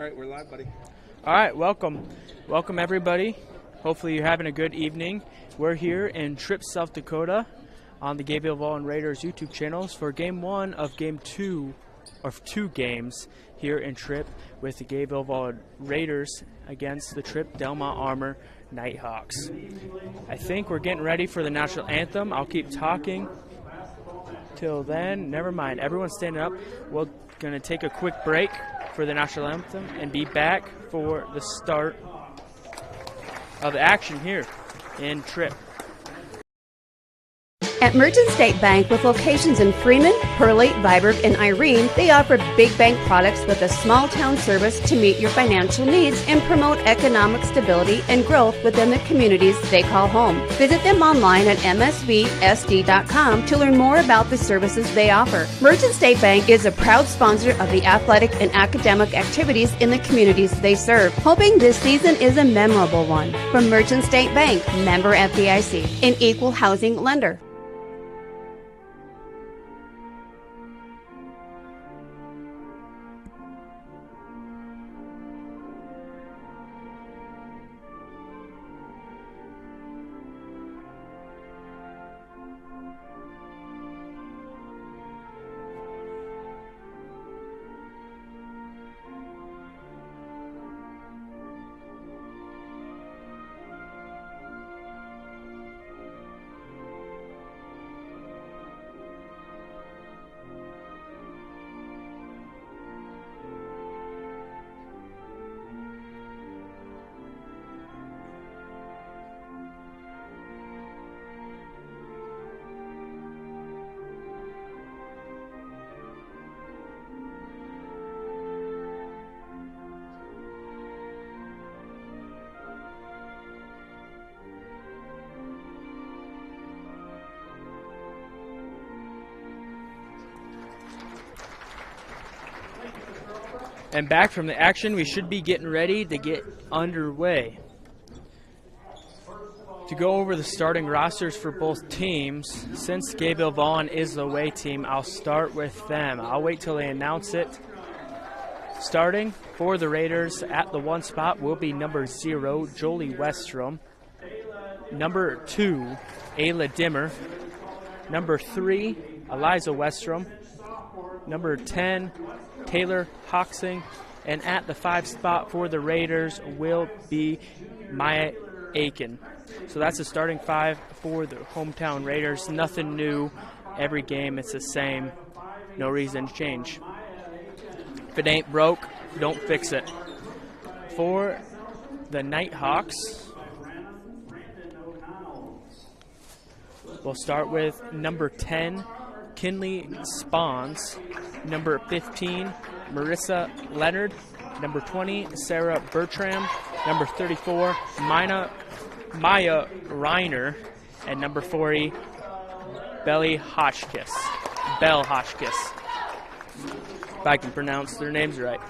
All right, we're live, buddy. All right, welcome everybody. Hopefully you're having a good evening. We're here in Tripp, South Dakota on the Gayville-Volin Raiders YouTube channels for game one of game two of two games here in Tripp with the Gayville-Volin Raiders against the Tripp-Delmont-Armour Nighthawks. I think we're getting ready for the national anthem. I'll keep talking till then. Never mind. Everyone's standing up. We're going to take a quick break for the national anthem and be back for the start of the action here in Tripp. At Merchant State Bank, with locations in Freeman, Hurley, Viborg, and Irene, they offer big bank products with a small town service to meet your financial needs and promote economic stability and growth within the communities they call home. Visit them online at msvsd.com to learn more about the services they offer. Merchant State Bank is a proud sponsor of the athletic and academic activities in the communities they serve, hoping this season is a memorable one. From Merchant State Bank, member FDIC, an equal housing lender. And back from the action, we should be getting ready to get underway. To go over the starting rosters for both teams, since Gayville-Volin is the away team, I'll start with them. I'll wait till they announce it. Starting for the Raiders at the 1 spot will be number 0, Jolie Westrom. Number 2, Ayla Dimmer. Number 3, Eliza Westrom. Number 10, Taylor Hoxing, and at the 5 spot for the Raiders will be Maya Aiken. So that's the starting 5 for the hometown Raiders. Nothing new. Every game it's the same. No reason to change. If it ain't broke, don't fix it. For the Nighthawks, we'll start with number 10, Kinley Spawns. Number 15, Marissa Leonard. Number 20, Sarah Bertram. Number 34, Maya Reiner. And number 40, Bell Hotchkiss. If I can pronounce their names right.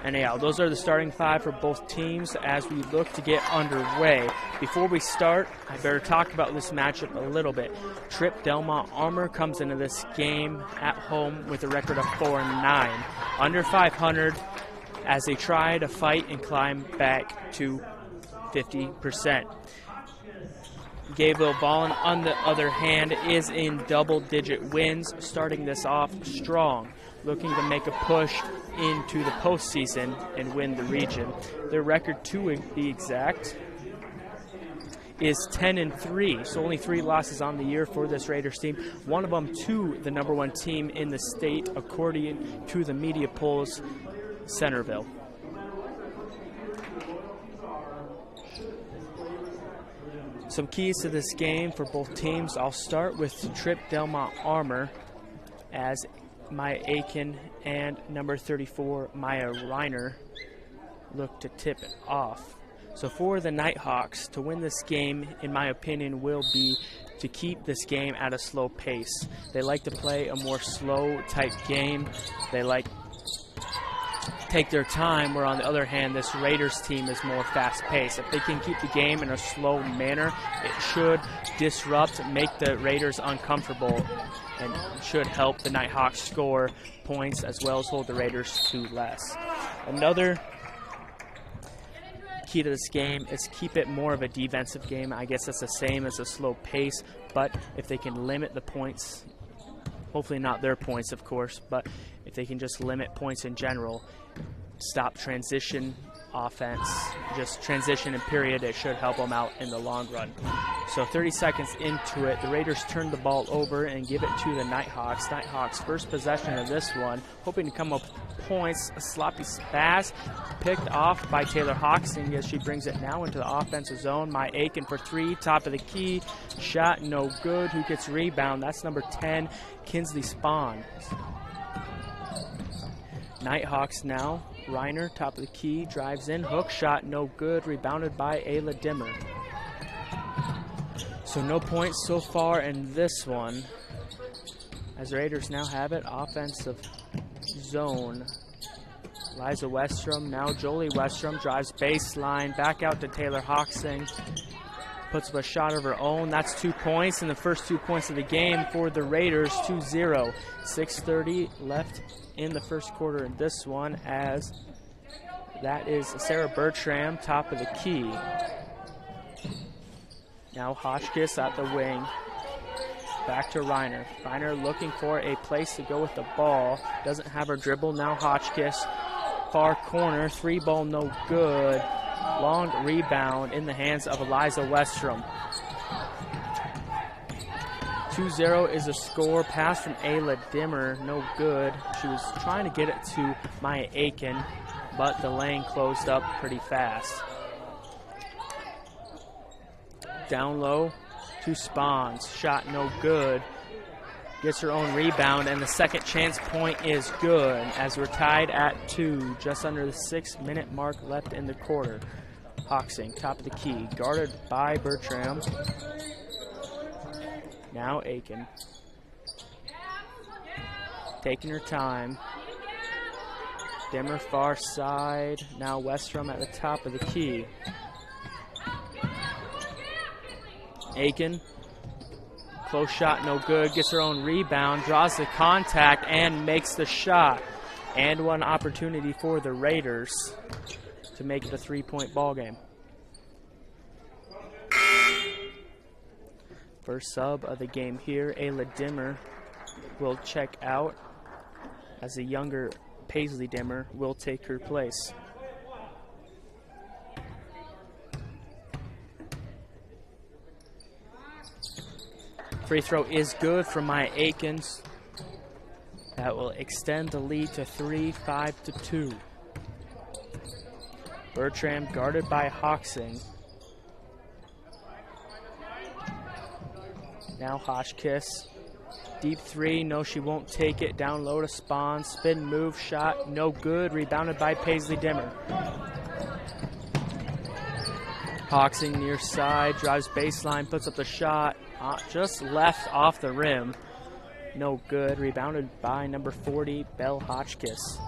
Anyhow, those are the starting 5 for both teams as we look to get underway. Before we start, I better talk about this matchup a little bit. Tripp-Delmont-Armour comes into this game at home with a record of 4-9, under 500, as they try to fight and climb back to 50%. Gayville-Volin, on the other hand, is in double-digit wins, starting this off strong, looking to make a push into the postseason and win the region. Their record, to be exact, is 10-3, so only 3 losses on the year for this Raiders team. One of them to the number 1 team in the state, according to the media polls, Centerville. Some keys to this game for both teams. I'll start with Tripp-Delmont-Armour as Maya Aiken and number 34, Maya Reiner, look to tip it off. So for the Nighthawks, to win this game, in my opinion, will be to keep this game at a slow pace. They like to play a more slow type game. They like take their time, where on the other hand, this Raiders team is more fast-paced. If they can keep the game in a slow manner, it should disrupt, make the Raiders uncomfortable, and should help the Nighthawks score points as well as hold the Raiders to less. Another key to this game is keep it more of a defensive game. I guess that's the same as a slow pace, but if they can limit the points, hopefully not their points, of course, but if they can just limit points in general, stop transition offense, just transition and period, it should help them out in the long run. So 30 seconds into it, the Raiders turn the ball over and give it to the Nighthawks. Nighthawks first possession of this one, hoping to come up with points. A sloppy pass picked off by Taylor Hoxton as she brings it now into the offensive zone. My Aiken for three, top of the key, shot no good. Who gets rebound? That's number 10, Kinsley Spahn. Nighthawks now. Reiner, top of the key, drives in, hook shot, no good, rebounded by Ayla Dimmer. So no points so far in this one, as the Raiders now have it, offensive zone. Liza Westrom, now Jolie Westrom, drives baseline, back out to Taylor Hoxing, puts up a shot of her own. That's 2 points, and the first 2 points of the game for the Raiders, 2-0. 6:30 left in the first quarter in this one, as that is Sarah Bertram, top of the key. Now Hotchkiss at the wing. Back to Reiner. Reiner looking for a place to go with the ball. Doesn't have her dribble. Now Hotchkiss. Far corner. Three ball no good. Long rebound in the hands of Eliza Westrom. 2-0 is the score. Pass from Ayla Dimmer, no good. She was trying to get it to Maya Aiken, but the lane closed up pretty fast. Down low to Spahns, shot no good. Gets her own rebound, and the second chance point is good, as we're tied at 2, just under the 6-minute mark left in the quarter. Hoxing, top of the key, guarded by Bertram. Now Aiken. Taking her time. Dimmer far side. Now Westrom at the top of the key. Aiken. Close shot, no good. Gets her own rebound. Draws the contact and makes the shot. And one opportunity for the Raiders to make it a 3-point ball game. First sub of the game here, Ayla Dimmer will check out, as the younger Paisley Dimmer will take her place. Free throw is good from Maya Aikens. That will extend the lead to 3, 5-2. Bertram guarded by Hoxing. Now Hotchkiss. Deep three, no, she won't take it. Down low to Spahn. Spin move, shot, no good. Rebounded by Paisley Dimmer. Hoxing near side, drives baseline, puts up the shot. Just left off the rim. No good. Rebounded by number 40, Belle Hotchkiss.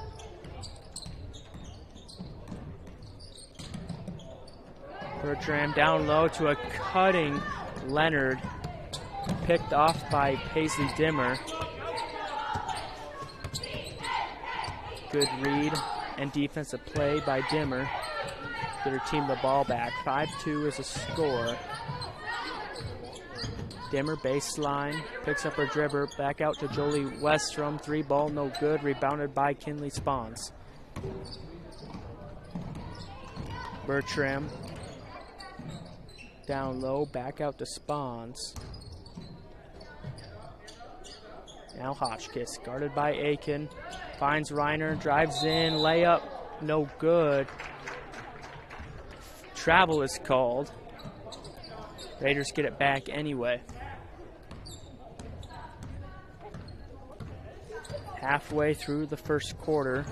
Bertram down low to a cutting Leonard. Picked off by Paisley Dimmer. Good read and defensive play by Dimmer. Get her team the ball back. 5-2 is a score. Dimmer baseline, picks up her dribble, back out to Jolie Westrom. 3 ball, no good. Rebounded by Kinley Spahns. Bertram down low, back out to Spahns. Now Hotchkiss, guarded by Aiken. Finds Reiner, drives in, layup, no good. Travel is called. Raiders get it back anyway. Halfway through the first quarter.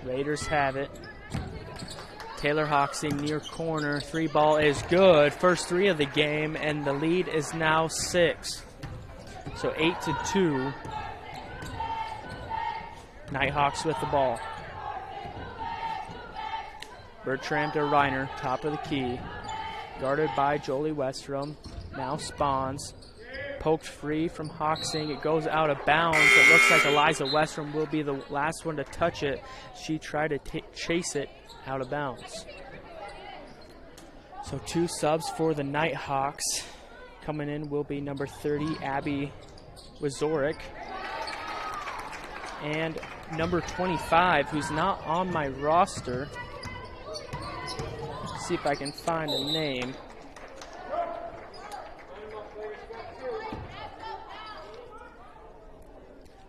Raiders have it. Taylor Hoxing near corner. 3 ball is good. First 3 of the game, and the lead is now 6. So 8-2. Nighthawks with the ball. Bertram to Reiner, top of the key. Guarded by Jolie Westrom. Now Spahns. poked free from Hawksing. It goes out of bounds. It looks like Eliza Westrom will be the last one to touch it. She tried to chase it out of bounds. So 2 subs for the Nighthawks. Coming in will be number 30, Abby Wazorek. And number 25, who's not on my roster. Let's see if I can find a name.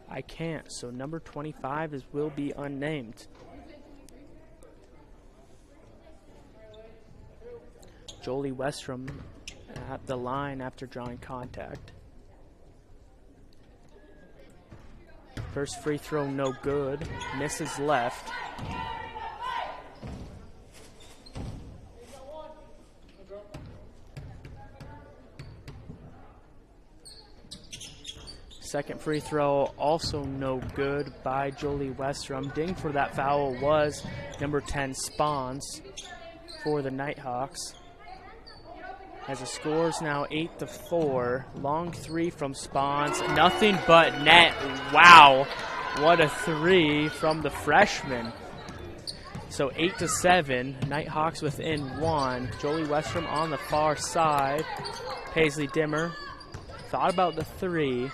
I can't, so number 25 will be unnamed. Jolie Westrom at the line after drawing contact. First free throw, no good. Misses left. Second free throw, also no good by Jolie Westrom. Ding for that foul was number 10, Spawns, for the Nighthawks. As the score is now 8-4. Long 3 from Spawns. Nothing but net. Wow. What a 3 from the freshman. So 8-7. Nighthawks within 1. Jolie Westrom on the far side. Paisley Dimmer thought about the 3.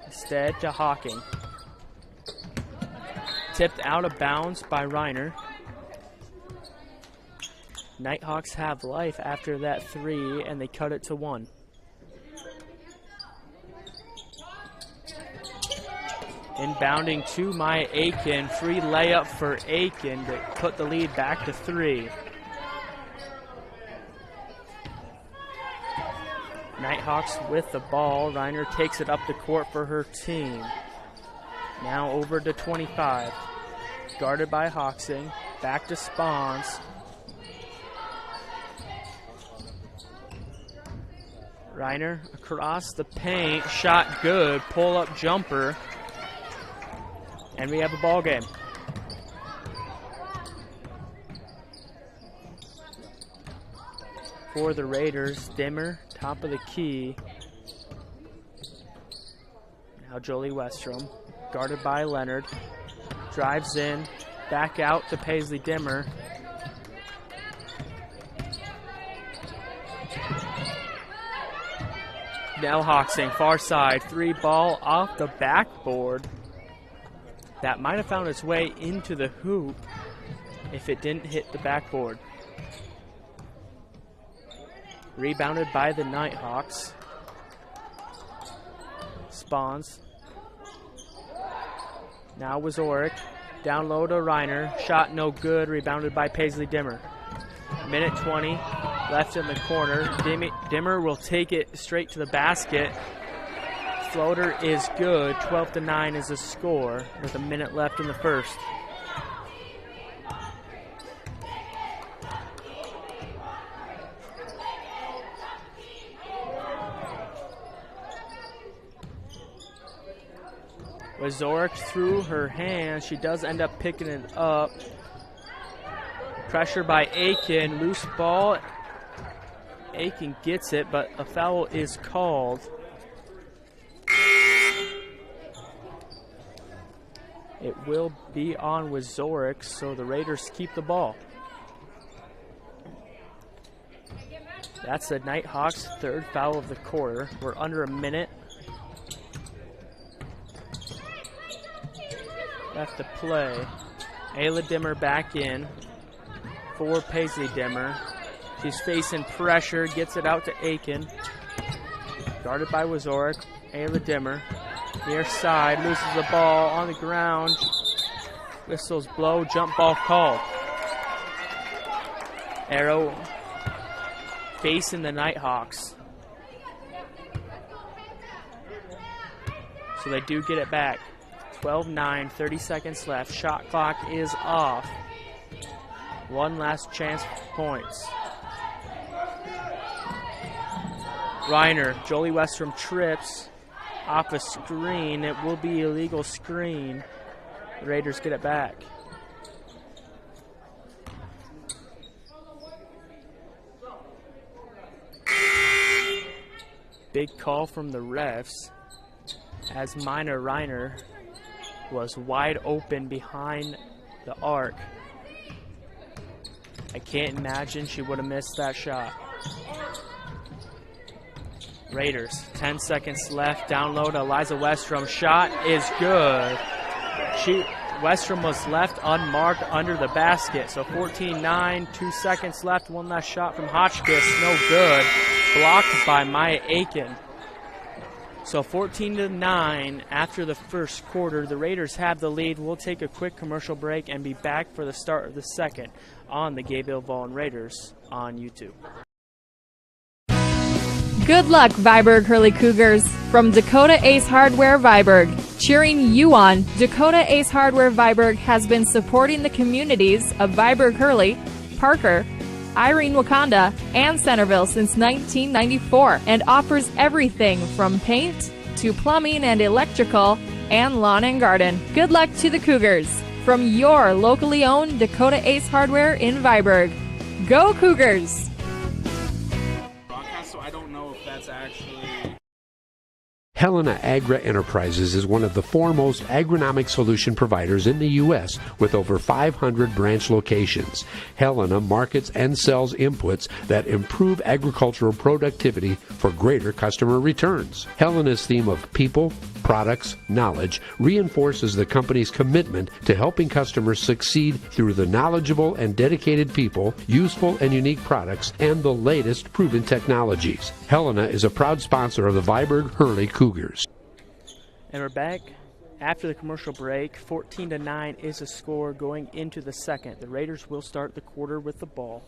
Instead to Hawking. Tipped out of bounds by Reiner. Nighthawks have life after that 3, and they cut it to 1. Inbounding to my Aiken. Free layup for Aiken to put the lead back to 3. Nighthawks with the ball. Reiner takes it up the court for her team. Now over to 25. Guarded by Hawksing. Back to Spawns. Reiner across the paint, shot good, pull-up jumper, and we have a ball game. For the Raiders, Dimmer, top of the key. Now Jolie Westrom, guarded by Leonard, drives in, back out to Paisley Dimmer. Now Hawksing, far side, 3 ball off the backboard. That might have found its way into the hoop if it didn't hit the backboard. Rebounded by the Nighthawks. Spawns. Now Wazorek, down low to Reiner, shot no good, rebounded by Paisley Dimmer. Minute 20 left in the corner. Dimmer will take it straight to the basket. Floater is good. 12-9 is the score with a minute left in the first. Wazorek through her hands. She does end up picking it up. Pressure by Aiken, loose ball. Aiken gets it, but a foul is called. It will be on Wazorek, so the Raiders keep the ball. That's the Nighthawks' 3rd foul of the quarter. We're under a minute left to play. Ayla Dimmer back in for Paisley Dimmer. She's facing pressure, gets it out to Aiken. Guarded by Wazorek. Ayla Dimmer, near side, loses the ball on the ground. Whistles blow, jump ball called. Arrow facing the Nighthawks. So they do get it back. 12-9, 30 seconds left. Shot clock is off. One last chance for points. Reiner, Jolie Westrom trips off a screen. It will be a illegal screen. The Raiders get it back. big call from the refs as Minor Reiner was wide open behind the arc. I can't imagine she would have missed that shot. Raiders, 10 seconds left, down low to Eliza Westrom. Shot is good. Westrom was left unmarked under the basket. So 14-9, 2 seconds left. One last shot from Hotchkiss, no good. Blocked by Maya Aiken. So 14-9 after the first quarter. The Raiders have the lead. We'll take a quick commercial break and be back for the start of the second on the Gayville-Volin Raiders on YouTube. Good luck, Viborg Hurley Cougars. From Dakota Ace Hardware Viborg, cheering you on, Dakota Ace Hardware Viborg has been supporting the communities of Viborg Hurley, Parker, Irene Wakanda, and Centerville since 1994 and offers everything from paint to plumbing and electrical and lawn and garden. Good luck to the Cougars from your locally owned Dakota Ace Hardware in Viborg. Go Cougars! So I don't know if that's actually... Helena Agra Enterprises is one of the foremost agronomic solution providers in the U.S. with over 500 branch locations. Helena markets and sells inputs that improve agricultural productivity for greater customer returns. Helena's theme of people, products, knowledge reinforces the company's commitment to helping customers succeed through the knowledgeable and dedicated people, useful and unique products, and the latest proven technologies. Helena is a proud sponsor of the Viborg Hurley Cougars. And we're back after the commercial break. 14-9 is a score going into the second. The Raiders will start the quarter with the ball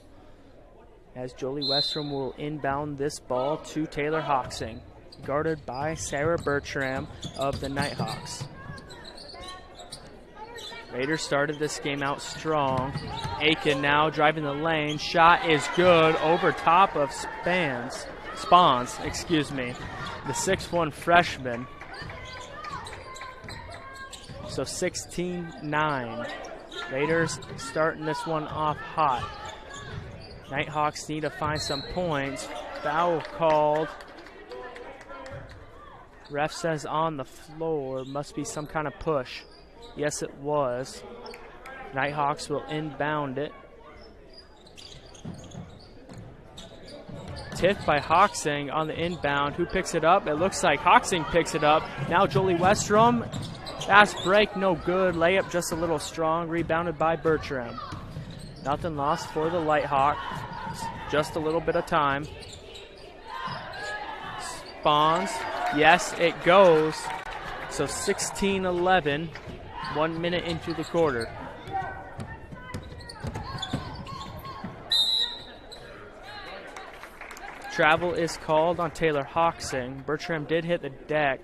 as Jolie Westrom will inbound this ball to Taylor Hoxing, guarded by Sarah Bertram of the Nighthawks. Raiders started this game out strong. Aiken now driving the lane. Shot is good over top of Spawns, excuse me, the 6'1" freshman. So 16-9. Raiders starting this one off hot. Nighthawks need to find some points. Foul called. Ref says on the floor, must be some kind of push. Yes, it was. Nighthawks will inbound it. Tipped by Hoxing on the inbound. Who picks it up? It looks like Hoxing picks it up. Now Jolie Westrom. Fast break, no good. Layup just a little strong. Rebounded by Bertram. Nothing lost for the Nighthawks. Just a little bit of time. Spawns. Yes, it goes. So 16-11, 1 minute into the quarter. Travel is called on Taylor Hoxing. Bertram did hit the deck.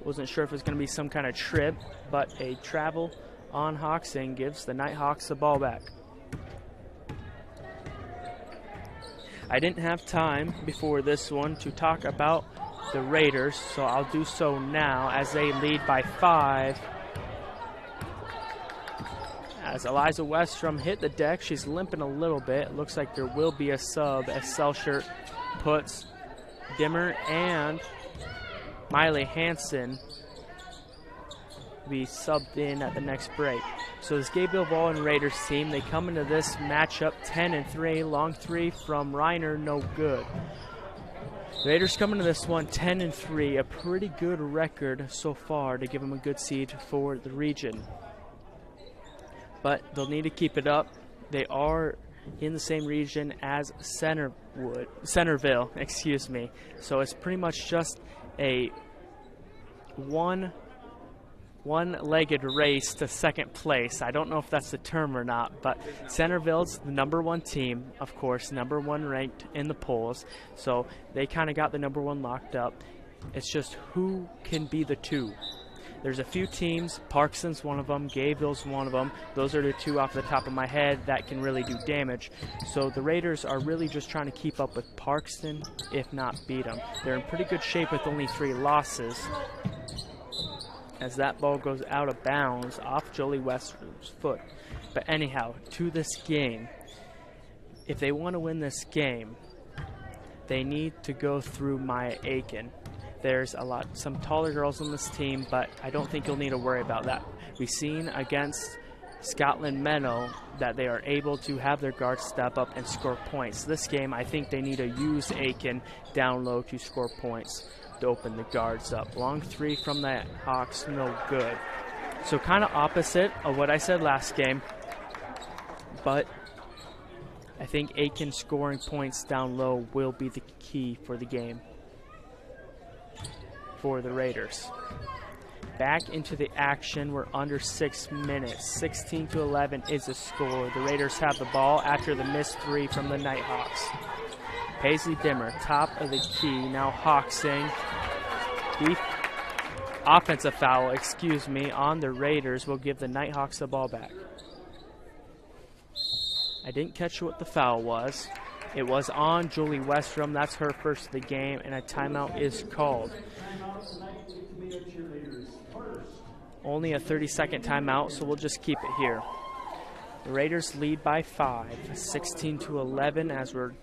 Wasn't sure if it was going to be some kind of trip, but a travel on Hoxing gives the Nighthawks the ball back. I didn't have time before this one to talk about the Raiders, so I'll do so now as they lead by 5. As Eliza Westrom hit the deck, she's limping a little bit. Looks like there will be a sub as Selshert puts Dimmer and Miley Hansen be subbed in at the next break. So this Gayville-Volin Raiders team, they come into this matchup 10-3. Long three from Reiner, no good. Raiders coming to this one 10-3, a pretty good record so far to give them a good seed for the region. But they'll need to keep it up. They are in the same region as Centerville, excuse me. So it's pretty much just a one-legged race to second place. I don't know if that's the term or not, but Centerville's the #1 team, of course, #1 ranked in the polls. So they kind of got the #1 locked up. It's just who can be the 2. There's a few teams, Parkson's one of them, Gayville's one of them. Those are the 2 off the top of my head that can really do damage. So the Raiders are really just trying to keep up with Parkson, if not beat them. They're in pretty good shape with only 3 losses. As that ball goes out of bounds off Jolie Westrom's foot. But anyhow, to this game, if they want to win this game, they need to go through Maya Aiken. There's some taller girls on this team, but I don't think you'll need to worry about that. We've seen against Scotland Meadow that they are able to have their guards step up and score points. This game, I think they need to use Aiken down low to score points to open the guards up. Long three from the Hawks, no good. So kind of opposite of what I said last game, but I think Aiken scoring points down low will be the key for the game for the Raiders. Back into the action. We're under 6 minutes. 16-11 is the score. The Raiders have the ball after the missed three from the Nighthawks. Paisley Dimmer, top of the key. Now Hawksing. Offensive foul, on the Raiders will give the Nighthawks the ball back. I didn't catch what the foul was. It was on Julie Westrom. That's her first of the game, and a timeout is called. Only a 30-second timeout, so we'll just keep it here. The Raiders lead by 5, 16-11, as we're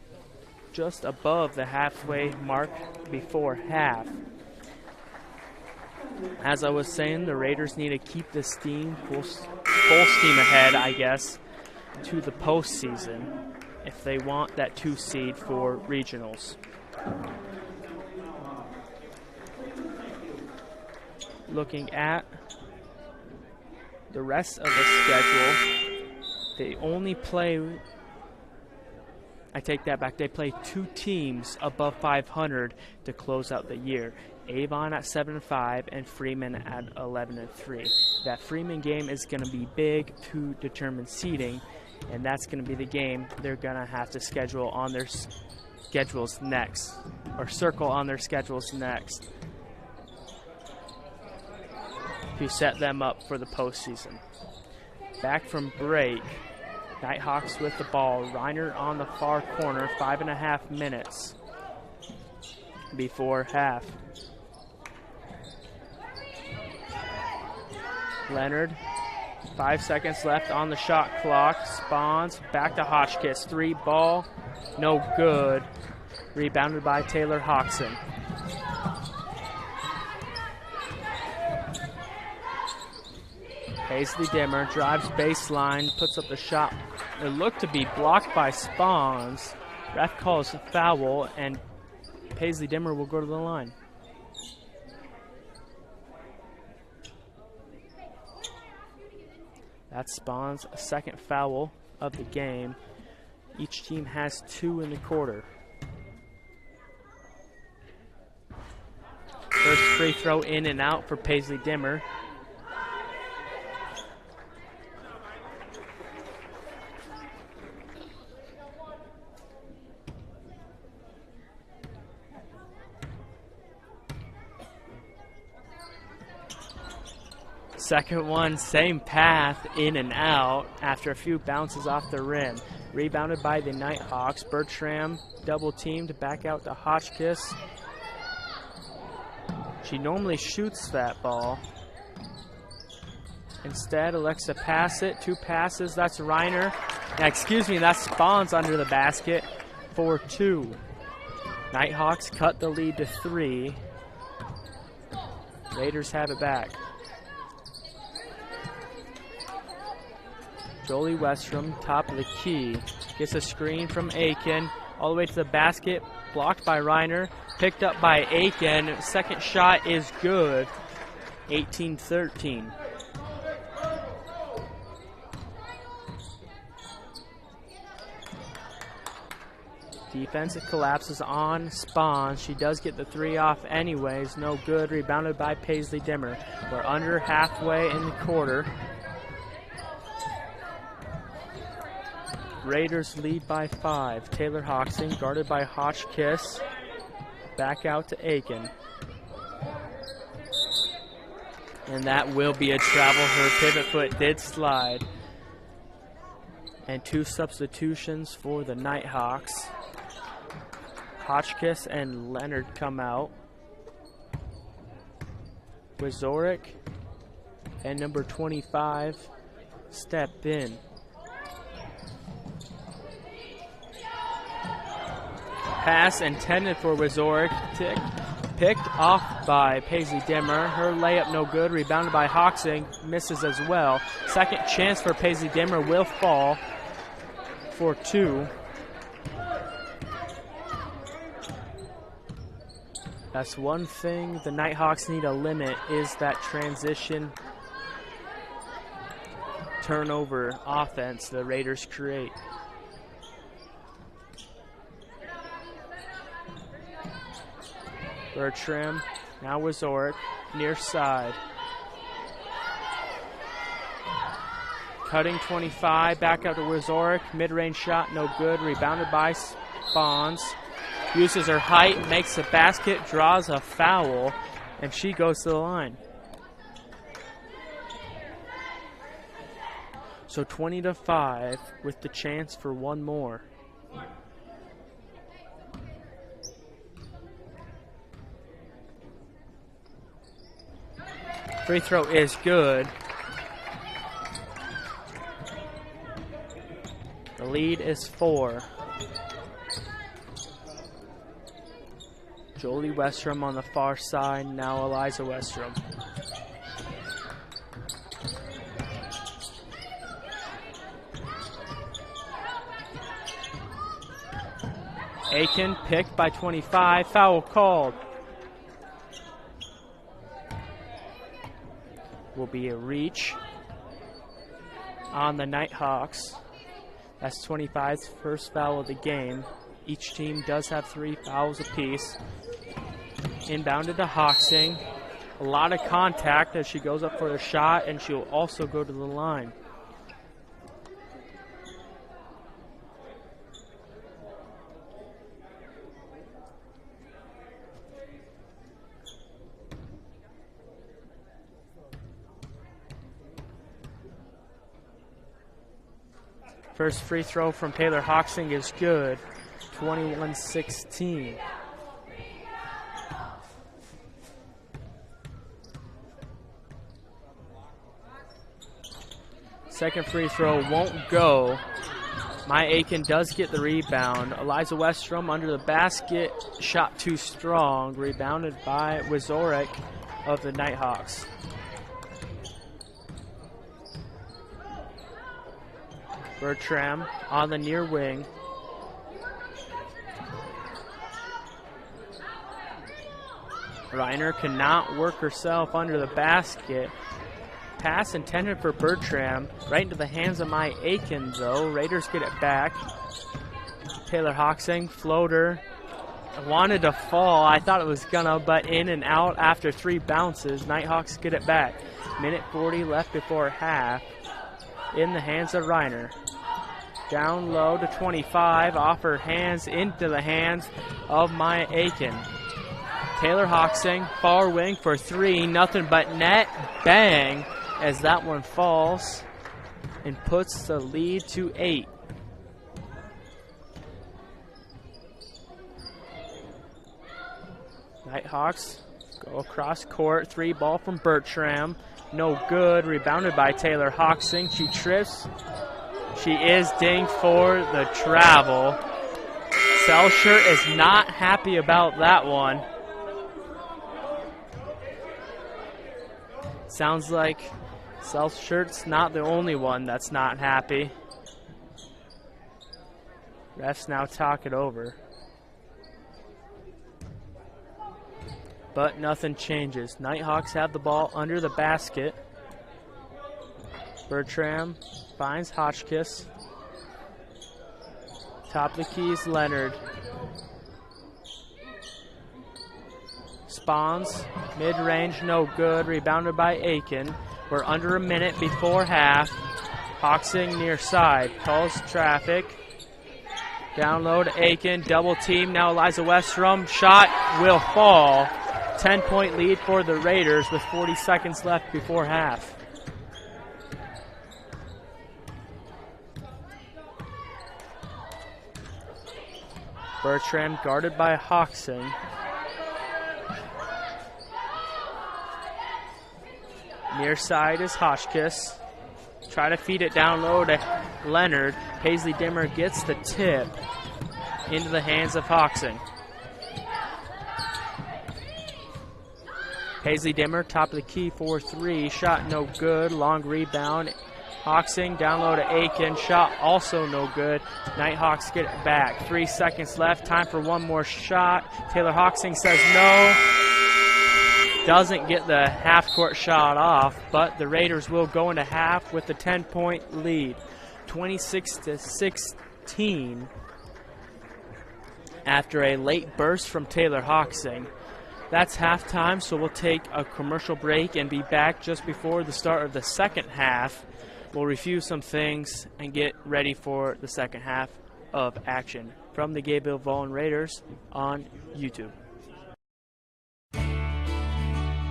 just above the halfway mark before half. As I was saying, the Raiders need to keep this team full steam ahead, I guess, to the postseason if they want that 2 seed for regionals. Looking at the rest of the schedule, they only play, I take that back, they play 2 teams above 500 to close out the year. Avon at 7-5 and Freeman at 11-3. That Freeman game is going to be big to determine seeding, and that's going to be the game they're going to have to schedule on their schedules next, or circle on their schedules next, to set them up for the postseason. Back from break, Nighthawks with the ball. Reiner on the far corner, 5.5 minutes before half. Leonard, 5 seconds left on the shot clock. Spawns, back to Hotchkiss. 3 ball, no good. Rebounded by Taylor Hawkson. Paisley Dimmer drives baseline, puts up the shot. It looked to be blocked by Spawns. Ref calls a foul, and Paisley Dimmer will go to the line. That's Spawns' second foul of the game. Each team has 2 in the quarter. First free throw in and out for Paisley Dimmer. Second one, same path, in and out after a few bounces off the rim. Rebounded by the Nighthawks. Bertram double teamed back out to Hotchkiss. She normally shoots that ball. Instead, elects to pass it. 2 passes, that's Reiner. That's Spawns under the basket for 2. Nighthawks cut the lead to 3. Raiders have it back. Jolie Westrom, top of the key, gets a screen from Aiken, all the way to the basket, blocked by Reiner, picked up by Aiken. Second shot is good, 18-13. Defense collapses on Spawns. She does get the 3 off anyways, no good, rebounded by Paisley Dimmer. We're under halfway in the quarter. Raiders lead by 5. Taylor Hawkson guarded by Hotchkiss. Back out to Aiken. And that will be a travel. Her pivot foot did slide. And 2 substitutions for the Nighthawks. Hotchkiss and Leonard come out. Wazorek and number 25 step in. Pass intended for Wazorek. Picked off by Paisley Dimmer. Her layup no good. Rebounded by Hoxing. Misses as well. Second chance for Paisley Dimmer will fall for 2. That's one thing the Nighthawks need to limit is that transition turnover offense the Raiders create. Bertram, now Wazorek, near side. Cutting 25, back out to Wazorek, mid-range shot, no good, rebounded by Spawns. Uses her height, makes a basket, draws a foul, and she goes to the line. So 20-5 with the chance for one more. Free throw is good. The lead is 4. Jolie Westrom on the far side, now Eliza Westrom. Aiken picked by 25, foul called. Will be a reach on the Nighthawks. That's 25's first foul of the game. Each team does have 3 fouls apiece. Inbounded to Hoxing. A lot of contact as she goes up for the shot, and she'll also go to the line. First free throw from Taylor Hoxing is good. 21-16. Second free throw won't go. My Aiken does get the rebound. Eliza Westrom under the basket. Shot too strong. Rebounded by Wazorek of the Nighthawks. Bertram on the near wing. Reiner cannot work herself under the basket. Pass intended for Bertram. Right into the hands of my Aiken, though. Raiders get it back. Taylor Hoxing, floater. Wanted to fall. I thought it was gonna, but in and out after 3 bounces. Nighthawks get it back. Minute 40 left before half. In the hands of Reiner. Down low to 25. Off her hands into the hands of my Aiken. Taylor Hoxing, far wing for 3. Nothing but net. Bang. As that one falls and puts the lead to 8. Nighthawks go across court. 3 ball from Bertram. No good. Rebounded by Taylor Hoxing. She trips. She is dinged for the travel. Selshire is not happy about that one. Sounds like Selshirt's not the only one that's not happy. Refs now talk it over. But nothing changes. Nighthawks have the ball under the basket. Bertram finds Hotchkiss. Top of the keys, Leonard. Spawns, mid-range, no good. Rebounded by Aiken. We're under a minute before half. Hoxing near side. Calls traffic. Down low to Aiken. Double team. Now Eliza Westrom. Shot will fall. 10-point lead for the Raiders with 40 seconds left before half. Bertram guarded by Hoxing. Near side is Hotchkiss. Try to feed it down low to Leonard. Paisley Dimmer gets the tip. into the hands of Hawksing. Paisley Dimmer, top of the key for three. Shot no good. Long rebound. Hawksing down low to Aiken. Shot also no good. Nighthawks get it back. 3 seconds left. Time for one more shot. Taylor Hawksing says no. Doesn't get the half-court shot off, but the Raiders will go into half with a 10-point lead. 26-16 after a late burst from Taylor Hawksing. That's halftime, so we'll take a commercial break and be back just before the start of the second half. We'll review some things and get ready for the second half of action from the Gayville-Volin Raiders on YouTube.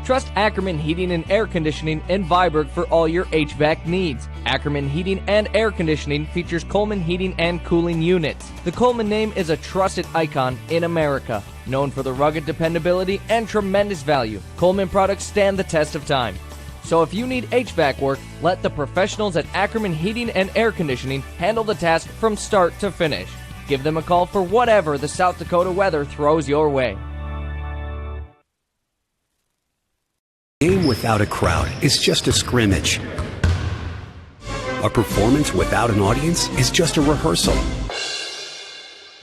Trust Ackerman Heating and Air Conditioning in Viborg for all your HVAC needs. Ackerman Heating and Air Conditioning features Coleman Heating and Cooling Units. The Coleman name is a trusted icon in America, known for the rugged dependability and tremendous value. Coleman products stand the test of time. So if you need HVAC work, let the professionals at Ackerman Heating and Air Conditioning handle the task from start to finish. Give them a call for whatever the South Dakota weather throws your way. A game without a crowd is just a scrimmage. A performance without an audience is just a rehearsal.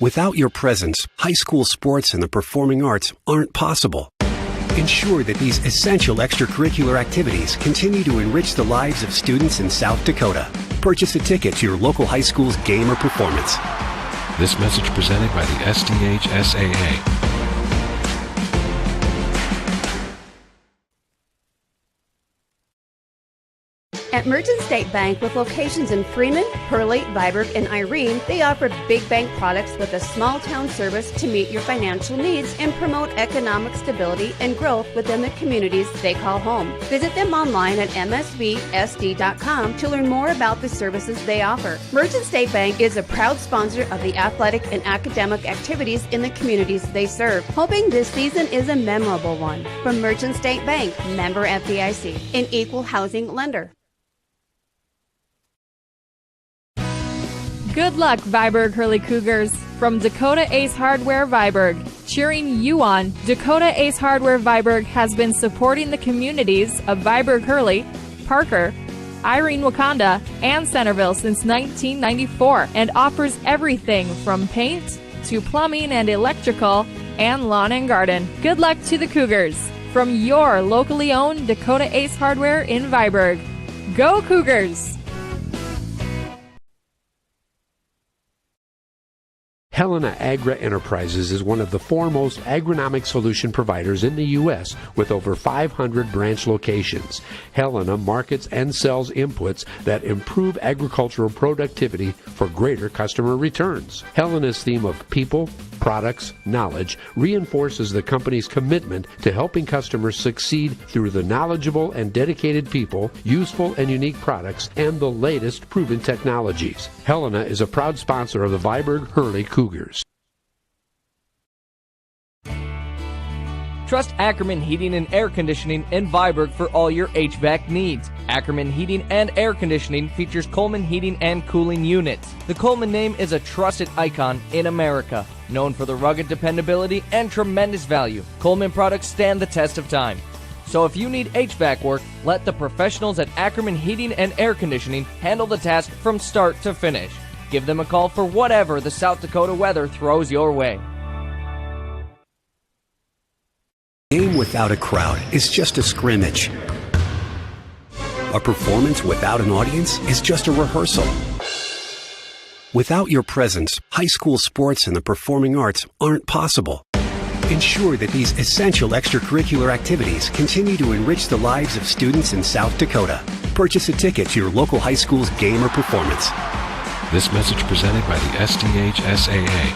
Without your presence, high school sports and the performing arts aren't possible. Ensure that these essential extracurricular activities continue to enrich the lives of students in South Dakota. Purchase a ticket to your local high school's game or performance. This message presented by the SDHSAA. At Merchant State Bank, with locations in Freeman, Hurley, Viborg, and Irene, they offer big bank products with a small town service to meet your financial needs and promote economic stability and growth within the communities they call home. Visit them online at msvsd.com to learn more about the services they offer. Merchant State Bank is a proud sponsor of the athletic and academic activities in the communities they serve, hoping this season is a memorable one. From Merchant State Bank, member FDIC, an equal housing lender. Good luck, Viborg Hurley Cougars. From Dakota Ace Hardware Viborg, cheering you on, Dakota Ace Hardware Viborg has been supporting the communities of Viborg Hurley, Parker, Irene Wakanda, and Centerville since 1994 and offers everything from paint to plumbing and electrical and lawn and garden. Good luck to the Cougars. From your locally owned Dakota Ace Hardware in Viborg. Go Cougars! Helena Agra Enterprises is one of the foremost agronomic solution providers in the U.S. with over 500 branch locations. Helena markets and sells inputs that improve agricultural productivity for greater customer returns. Helena's theme of people, products, knowledge reinforces the company's commitment to helping customers succeed through the knowledgeable and dedicated people, useful and unique products, and the latest proven technologies. Helena is a proud sponsor of the Viborg Hurley Cougars. Trust Ackerman Heating and Air Conditioning in Viborg for all your HVAC needs. Ackerman Heating and Air Conditioning features Coleman Heating and Cooling Units. The Coleman name is a trusted icon in America, known for the rugged dependability and tremendous value. Coleman products stand the test of time. So if you need HVAC work, let the professionals at Ackerman Heating and Air Conditioning handle the task from start to finish. Give them a call for whatever the South Dakota weather throws your way. A game without a crowd is just a scrimmage. A performance without an audience is just a rehearsal. Without your presence, high school sports and the performing arts aren't possible. Ensure that these essential extracurricular activities continue to enrich the lives of students in South Dakota. Purchase a ticket to your local high school's game or performance. This message presented by the SDHSAA.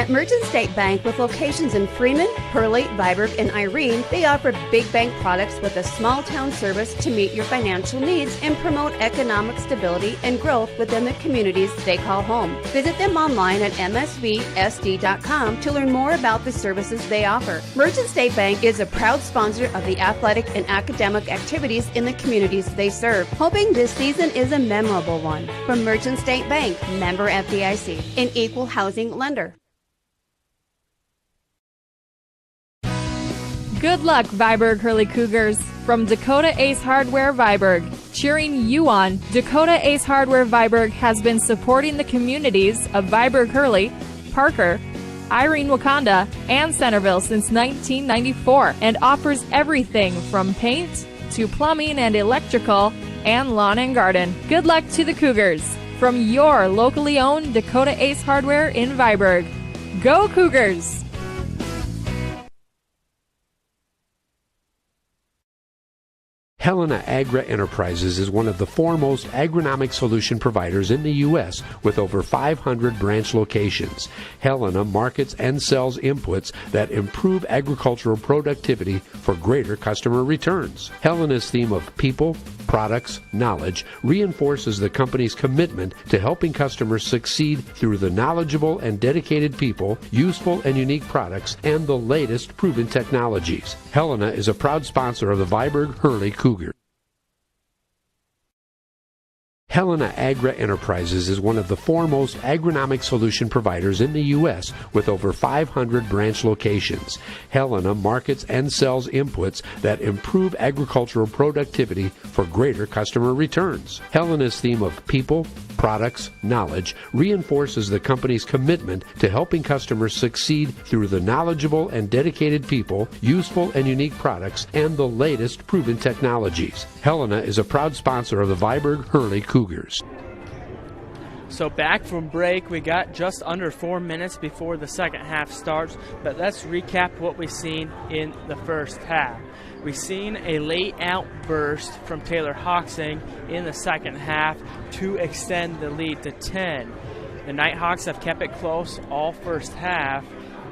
At Merchant State Bank, with locations in Freeman, Hurley, Viborg, and Irene, they offer big bank products with a small town service to meet your financial needs and promote economic stability and growth within the communities they call home. Visit them online at msvsd.com to learn more about the services they offer. Merchant State Bank is a proud sponsor of the athletic and academic activities in the communities they serve, hoping this season is a memorable one. From Merchant State Bank, member FDIC, an equal housing lender. Good luck, Viborg Hurley Cougars. From Dakota Ace Hardware Viborg, cheering you on, Dakota Ace Hardware Viborg has been supporting the communities of Viborg Hurley, Parker, Irene Wakanda, and Centerville since 1994 and offers everything from paint to plumbing and electrical and lawn and garden. Good luck to the Cougars from your locally owned Dakota Ace Hardware in Viborg. Go Cougars! Helena Agra Enterprises is one of the foremost agronomic solution providers in the U.S. with over 500 branch locations. Helena markets and sells inputs that improve agricultural productivity for greater customer returns. Helena's theme of people, products, knowledge reinforces the company's commitment to helping customers succeed through the knowledgeable and dedicated people, useful and unique products, and the latest proven technologies. Helena is a proud sponsor of the Viborg Hurley Cougars. Helena Agra Enterprises is one of the foremost agronomic solution providers in the U.S. with over 500 branch locations. Helena markets and sells inputs that improve agricultural productivity for greater customer returns. Helena's theme of people, products, knowledge reinforces the company's commitment to helping customers succeed through the knowledgeable and dedicated people, useful and unique products, and the latest proven technologies. Helena is a proud sponsor of the Viborg Hurley Cougars. So back from break, we got just under 4 minutes before the second half starts, but let's recap what we've seen in the first half. We've seen a late outburst from Taylor Hawksing in the second half to extend the lead to 10. The Nighthawks have kept it close all first half,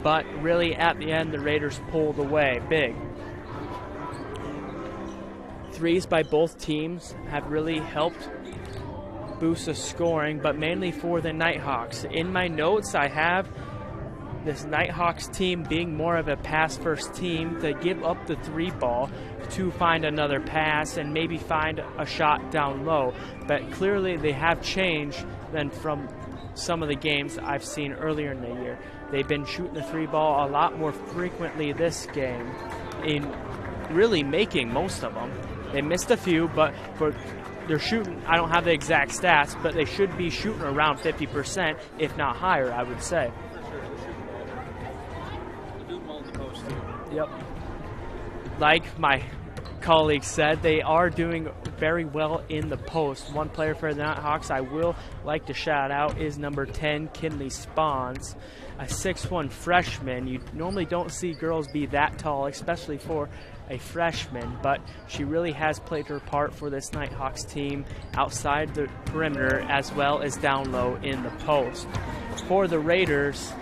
but really at the end the Raiders pulled away big. Threes by both teams have really helped boost the scoring, but mainly for the Nighthawks. In my notes I have this Nighthawks team being more of a pass-first team to give up the three ball to find another pass and maybe find a shot down low. But clearly they have changed than from some of the games I've seen earlier in the year. They've been shooting the three ball a lot more frequently this game, in really making most of them. They missed a few, but they're shooting, I don't have the exact stats, but they should be shooting around 50%, if not higher, I would say. Yep. Like my colleague said, they are doing very well in the post. One player for the Nighthawks I will like to shout out is number 10, Kinley Spawns, a 6'1" freshman. You normally don't see girls be that tall, especially for a freshman, but she really has played her part for this Nighthawks team outside the perimeter as well as down low in the post. For the Raiders,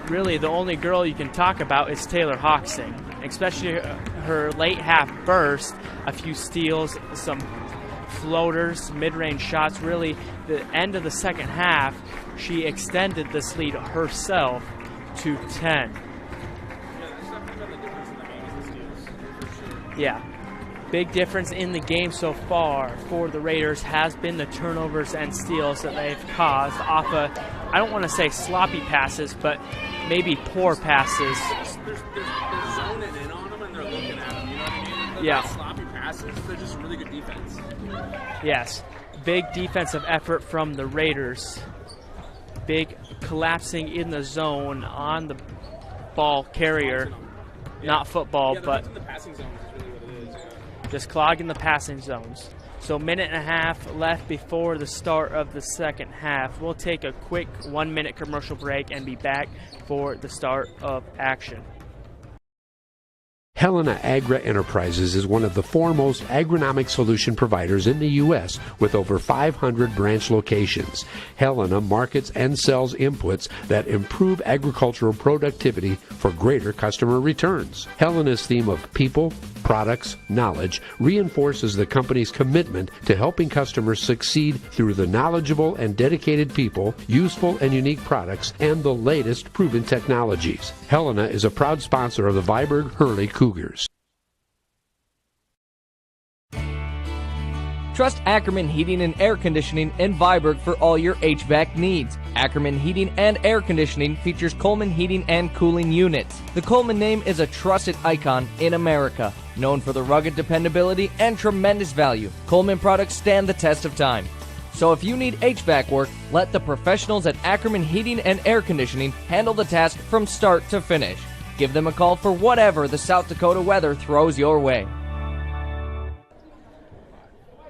really the only girl you can talk about is Taylor Hawksing, especially her late half burst, a few steals, some floaters, mid-range shots. Really the end of the second half she extended this lead herself to 10. Yeah, big difference in the game so far for the Raiders has been the turnovers and steals that they've caused off of, I don't want to say sloppy passes, but maybe poor passes. They're zoning in on them and they're looking at them, you know what I mean? Yeah. Not sloppy passes, they're just really good defense. Yes, big defensive effort from the Raiders. Big collapsing in the zone on the ball carrier. Yeah. Not football, yeah, but in the passing zone is really what it is. Just clogging the passing zones. So minute and a half left before the start of the second half. We'll take a quick 1-minute commercial break and be back for the start of action. Helena Agra Enterprises is one of the foremost agronomic solution providers in the U.S. with over 500 branch locations. Helena markets and sells inputs that improve agricultural productivity for greater customer returns. Helena's theme of people, products, knowledge reinforces the company's commitment to helping customers succeed through the knowledgeable and dedicated people, useful and unique products, and the latest proven technologies. Helena is a proud sponsor of the Viborg-Hurley Cougars. Trust Ackerman Heating and Air Conditioning in Viborg for all your HVAC needs. Ackerman Heating and Air Conditioning features Coleman heating and cooling units. The Coleman name is a trusted icon in America. Known for the rugged dependability and tremendous value, Coleman products stand the test of time. So if you need HVAC work, let the professionals at Ackerman Heating and Air Conditioning handle the task from start to finish. Give them a call for whatever the South Dakota weather throws your way.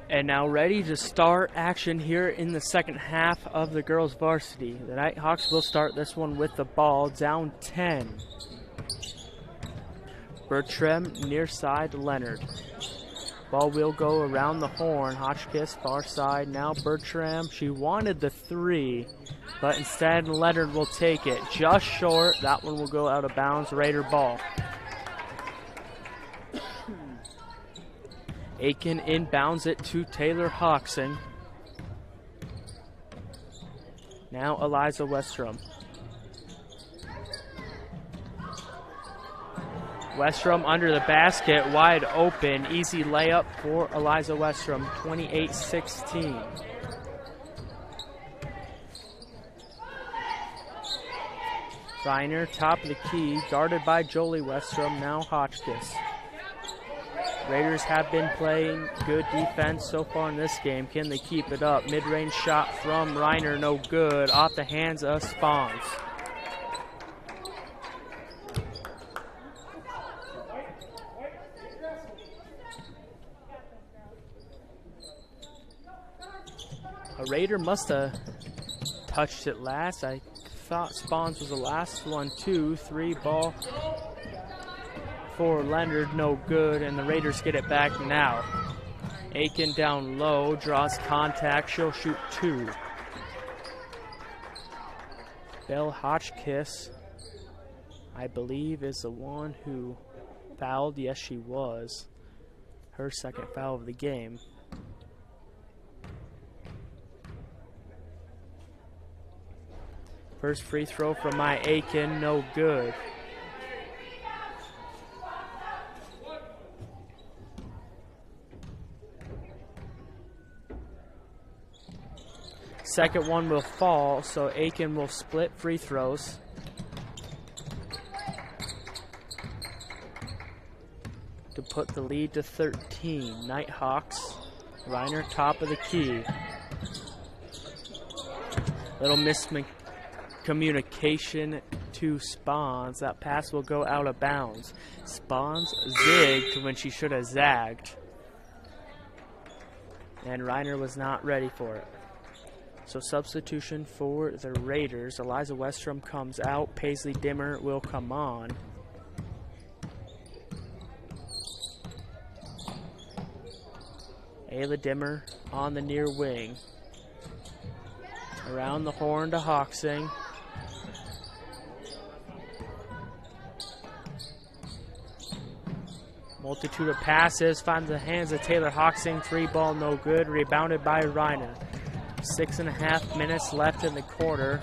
And now ready to start action here in the second half of the girls varsity. The Nighthawks will start this one with the ball down 10. Bertram near side Leonard. Ball will go around the horn. Hotchkiss far side. Now Bertram. She wanted the 3, but instead Leonard will take it. Just short. That one will go out of bounds. Raider ball. Aiken inbounds it to Taylor Hawksing. Now Eliza Westrom. Westrom under the basket, wide open. Easy layup for Eliza Westrom, 28-16. Reiner, top of the key, guarded by Jolie Westrom, now Hotchkiss. Raiders have been playing good defense so far in this game. Can they keep it up? Mid-range shot from Reiner, no good. Off the hands of Spawns. A Raider must have touched it last. I thought Spawns was the last one too. 3 ball for Leonard, no good, and the Raiders get it back now. Aiken down low, draws contact, she'll shoot 2. Belle Hotchkiss, I believe, is the one who fouled. Yes, she was. Her second foul of the game. First free throw from my Aiken, no good. Second one will fall, so Aiken will split free throws. To put the lead to 13. Nighthawks, Reiner top of the key. Little miscommunication to Spawns. That pass will go out of bounds. Spawns zigged when she should have zagged. And Reiner was not ready for it. So substitution for the Raiders. Eliza Westrom comes out. Paisley Dimmer will come on. Ayla Dimmer on the near wing. Around the horn to Hawksing. Multitude of passes. Finds the hands of Taylor Hawksing. 3 ball no good. Rebounded by Reiner. 6.5 minutes left in the quarter.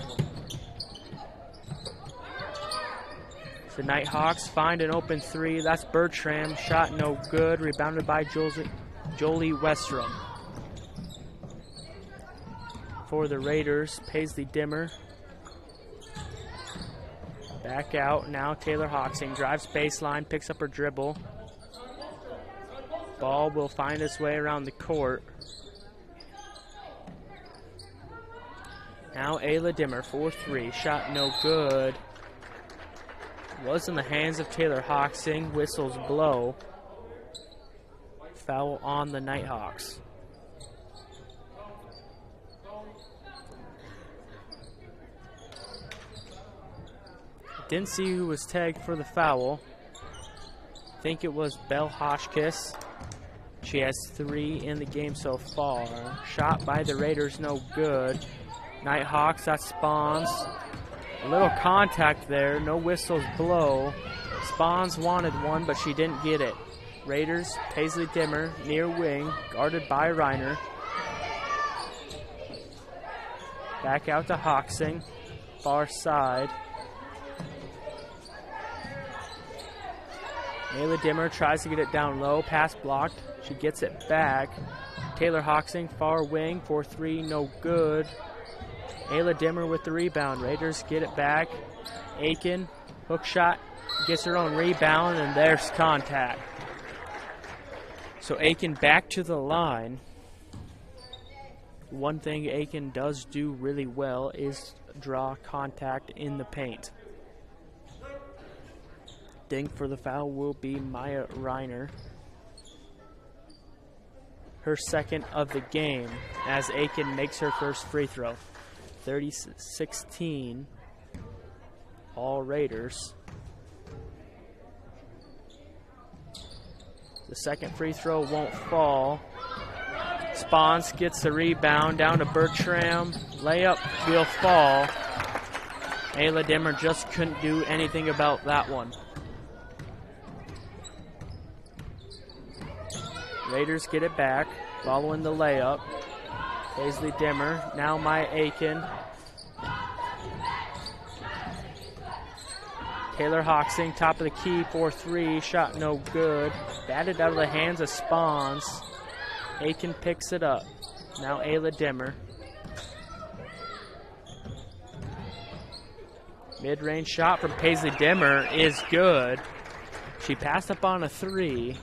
The Nighthawks find an open 3. That's Bertram. Shot no good. Rebounded by Jolie Westrom. For the Raiders, Paisley Dimmer. Back out. Now Taylor Hawksing drives baseline, picks up her dribble. Ball will find its way around the court. Now Ayla Dimmer, 4-3, shot no good. Was in the hands of Taylor Hawksing, whistles blow. Foul on the Nighthawks. Didn't see who was tagged for the foul. think it was Belle Hotchkiss. She has 3 in the game so far. Shot by the Raiders, no good. Nighthawks, that spawns. A little contact there, no whistles blow. Spawns wanted one, but she didn't get it. Raiders, Paisley Dimmer, near wing, guarded by Reiner. Back out to Hawksing, far side. Ayla Dimmer tries to get it down low, pass blocked. She gets it back. Taylor Hawksing, far wing, 4-3, no good. Ayla Dimmer with the rebound. Raiders get it back. Aiken, hook shot, gets her own rebound, and there's contact. So Aiken back to the line. One thing Aiken does do really well is draw contact in the paint. Ding for the foul will be Maya Reiner. Her second of the game as Aiken makes her first free throw. 30-16, all Raiders. The second free throw won't fall. Spons gets the rebound down to Bertram. Layup will fall. Ayla Dimmer just couldn't do anything about that one. Raiders get it back, following the layup. Paisley Dimmer, now Maya Aiken. Taylor Hawksing, top of the key, 4-3, shot no good. Batted out of the hands of Spawns. Aiken picks it up. Now Ayla Dimmer. Mid-range shot from Paisley Dimmer is good. She passed up on a 3.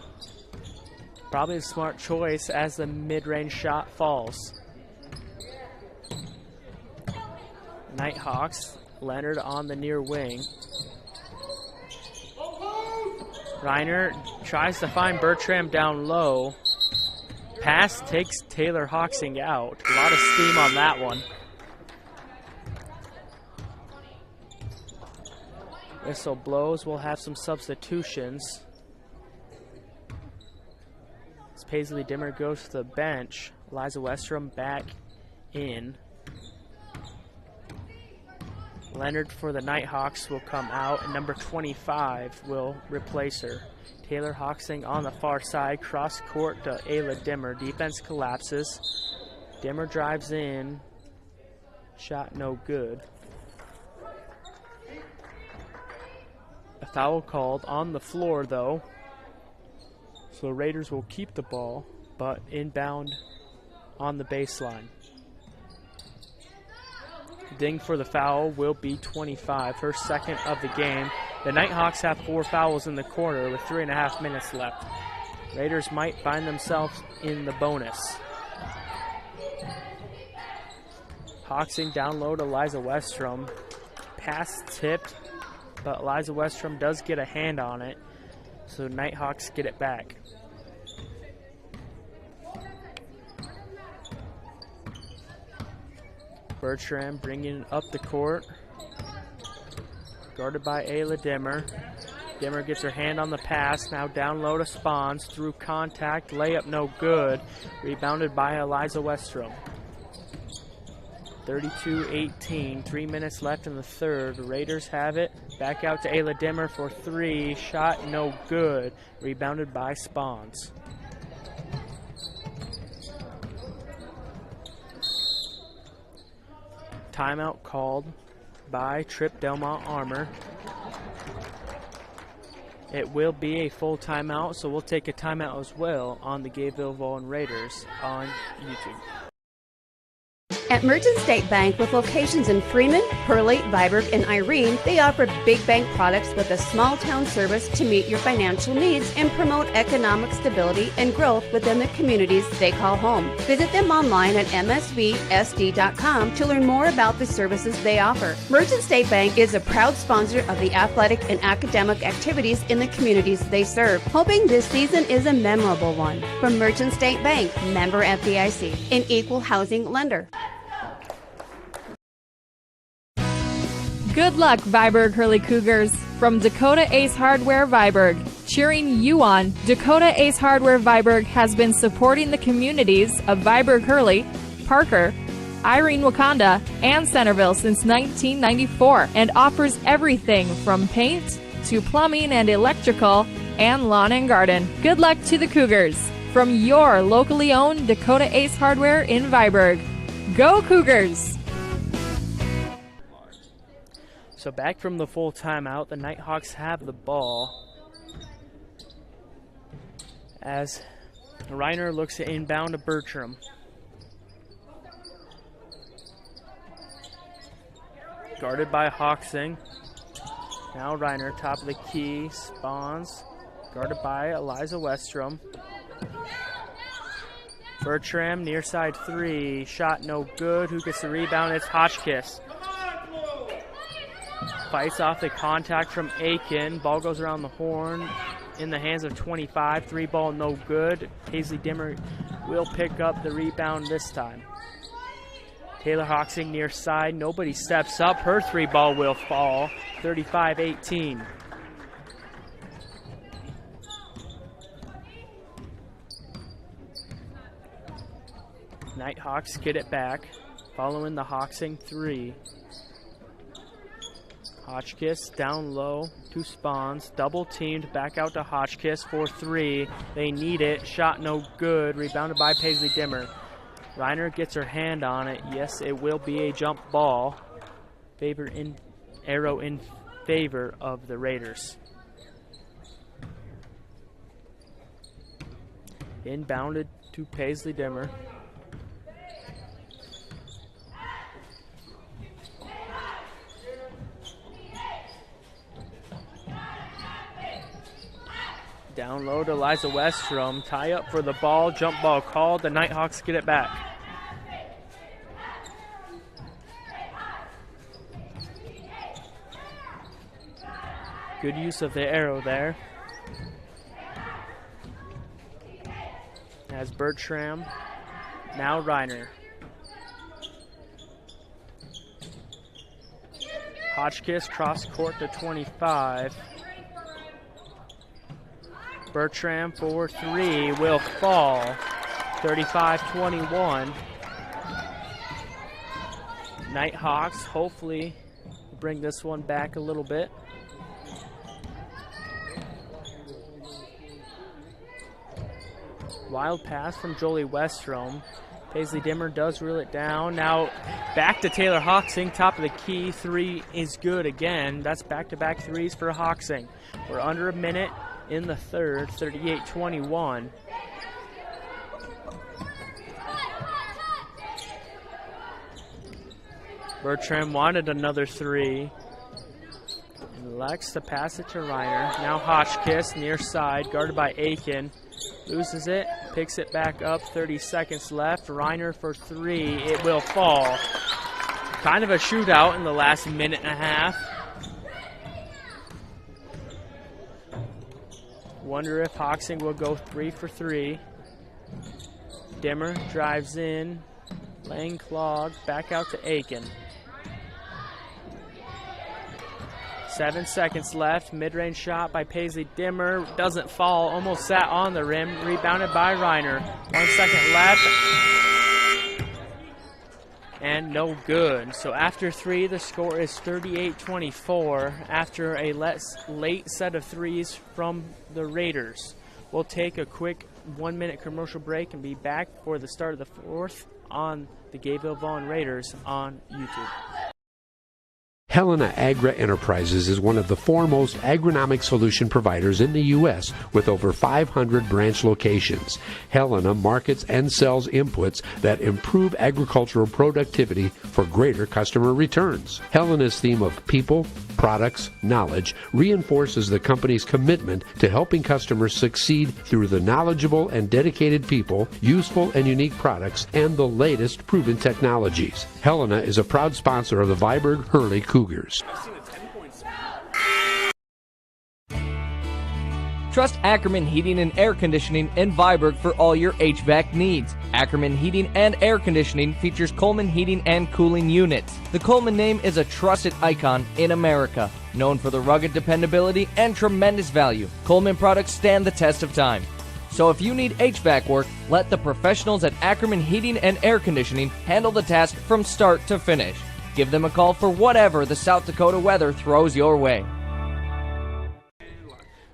Probably a smart choice as the mid-range shot falls. Nighthawks, Leonard on the near wing. Reiner tries to find Bertram down low. Pass takes Taylor Hawksing out. A lot of steam on that one. Whistle blows. We'll have some substitutions. As Paisley Dimmer goes to the bench, Eliza Westrom back in. Leonard for the Nighthawks will come out, and number 25 will replace her. Taylor Hawksing on the far side, cross court to Ayla Dimmer. Defense collapses. Dimmer drives in. Shot no good. A foul called on the floor though. So Raiders will keep the ball, but inbound on the baseline. Ding for the foul will be 25, her second of the game. The Nighthawks have 4 fouls in the quarter with 3.5 minutes left. Raiders might find themselves in the bonus. Hawksing down low to Eliza Westrom. Pass tipped, but Eliza Westrom does get a hand on it, so Nighthawks get it back. Bertram bringing it up the court. Guarded by Ayla Dimmer. Dimmer gets her hand on the pass. Now down low to Spawns. Through contact. Layup no good. Rebounded by Eliza Westrom. 32-18. 3 minutes left in the third. Raiders have it. Back out to Ayla Dimmer for 3. Shot no good. Rebounded by Spawns. Timeout called by Tripp-Delmont-Armour. It will be a full timeout, so we'll take a timeout as well on the Gayville-Volin Raiders on YouTube. At Merchant State Bank, with locations in Freeman, Pearly, Viborg, and Irene, they offer big bank products with a small town service to meet your financial needs and promote economic stability and growth within the communities they call home. Visit them online at msvsd.com to learn more about the services they offer. Merchant State Bank is a proud sponsor of the athletic and academic activities in the communities they serve, hoping this season is a memorable one. From Merchant State Bank, member FDIC, an equal housing lender. Good luck, Viborg Hurley Cougars. From Dakota Ace Hardware, Viborg. cheering you on, Dakota Ace Hardware Viborg has been supporting the communities of Viborg-Hurley, Parker, Irene Wakanda, and Centerville since 1994 and offers everything from paint to plumbing and electrical and lawn and garden. Good luck to the Cougars from your locally owned Dakota Ace Hardware in Viborg. Go Cougars! So back from the full timeout, the Nighthawks have the ball as Reiner looks to inbound to Bertram. Guarded by Hawksing. Now Reiner, top of the key, spawns. Guarded by Eliza Westrom. Bertram, near side three. Shot no good. Who gets the rebound? It's Hotchkiss. Fights off the contact from Aiken. Ball goes around the horn in the hands of 25. Three ball no good. Paisley Dimmer will pick up the rebound this time. Taylor Hawksing near side. Nobody steps up. Her three ball will fall. 35-18. Nighthawks get it back. Following the Hawksing three. Hotchkiss down low to Spawns. Double teamed. Back out to Hotchkiss for three. They need it. Shot no good. Rebounded by Paisley Dimmer. Reiner gets her hand on it. Yes, it will be a jump ball. Arrow in favor of the Raiders. Inbounded to Paisley Dimmer. Down low to Eliza Westrom. Tie up for the ball. Jump ball called. The Nighthawks get it back. Good use of the arrow there. As Bertram. Now Reiner. Hotchkiss cross court to 25. Bertram for three will fall. 35-21. Nighthawks hopefully bring this one back a little bit. Wild pass from Jolie Westrom. Paisley Dimmer does reel it down. Now back to Taylor Hawksing, top of the key. Three is good again. That's back-to-back threes for Hawksing. We're under a minute in the third, 38-21. Bertram wanted another three. And elects to pass it to Reiner. Now Hotchkiss near side, guarded by Aiken. Loses it, picks it back up, 30 seconds left. Reiner for three, it will fall. Kind of a shootout in the last minute and a half. Wonder if Hawksing will go 3 for 3. Dimmer drives in, laying clog, back out to Aiken. 7 seconds left, mid-range shot by Paisley Dimmer, doesn't fall, almost sat on the rim, rebounded by Reiner. 1 second left, and no good. So after three, the score is 38-24 after a late set of threes from the Raiders. We'll take a quick 1-minute commercial break and be back for the start of the fourth on the Gayville-Volin Raiders on YouTube. Helena Agra Enterprises is one of the foremost agronomic solution providers in the U.S. with over 500 branch locations. Helena markets and sells inputs that improve agricultural productivity for greater customer returns. Helena's theme of people, products, knowledge reinforces the company's commitment to helping customers succeed through the knowledgeable and dedicated people, useful and unique products, and the latest proven technologies. Helena is a proud sponsor of the Viborg-Hurley Cougars. Trust Ackerman Heating and Air Conditioning in Viborg for all your HVAC needs. Ackerman Heating and Air Conditioning features Coleman heating and cooling units. The Coleman name is a trusted icon in America. Known for the rugged dependability and tremendous value, Coleman products stand the test of time. So if you need HVAC work, let the professionals at Ackerman Heating and Air Conditioning handle the task from start to finish. Give them a call for whatever the South Dakota weather throws your way.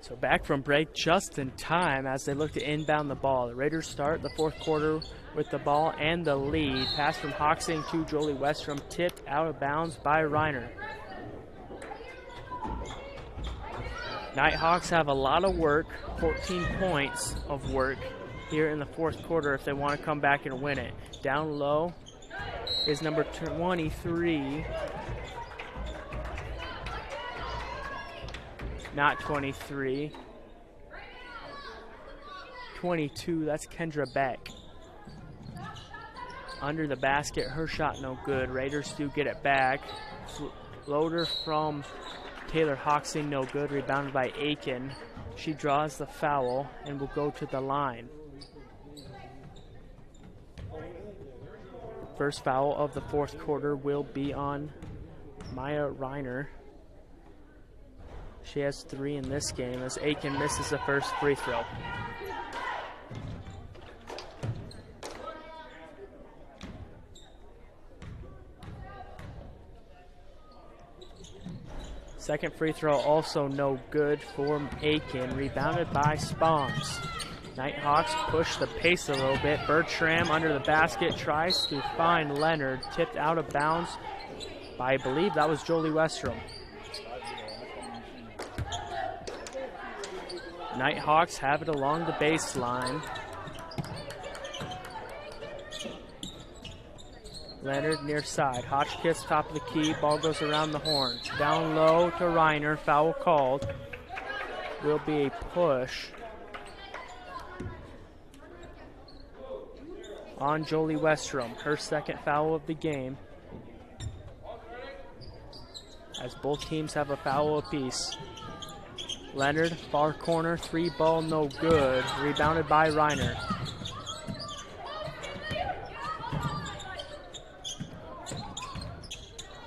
So back from break just in time as they look to inbound the ball. The Raiders start the fourth quarter with the ball and the lead. Pass from Hoxing to Jolie Westrom, tipped out of bounds by Reiner. Nighthawks have a lot of work, 14 points of work here in the fourth quarter if they want to come back and win it. Down low is number 23. Not 23. 22, that's Kendra Beck. Under the basket, her shot no good. Raiders do get it back. Floater from Taylor Hoxing, no good. Rebounded by Aiken. She draws the foul and will go to the line. First foul of the fourth quarter will be on Maya Reiner. She has 3 in this game as Aiken misses the first free throw. Second free throw also no good for Aiken, rebounded by Spawns. Nighthawks push the pace a little bit. Bertram under the basket tries to find Leonard, tipped out of bounds by, I believe that was Jolie Westrom. Nighthawks have it along the baseline. Leonard near side. Hotchkiss top of the key. Ball goes around the horn. Down low to Reiner. Foul called. Will be a push on Jolie Westrom. Her second foul of the game. As both teams have a foul apiece. Leonard, far corner, 3 ball, no good. Rebounded by Reiner.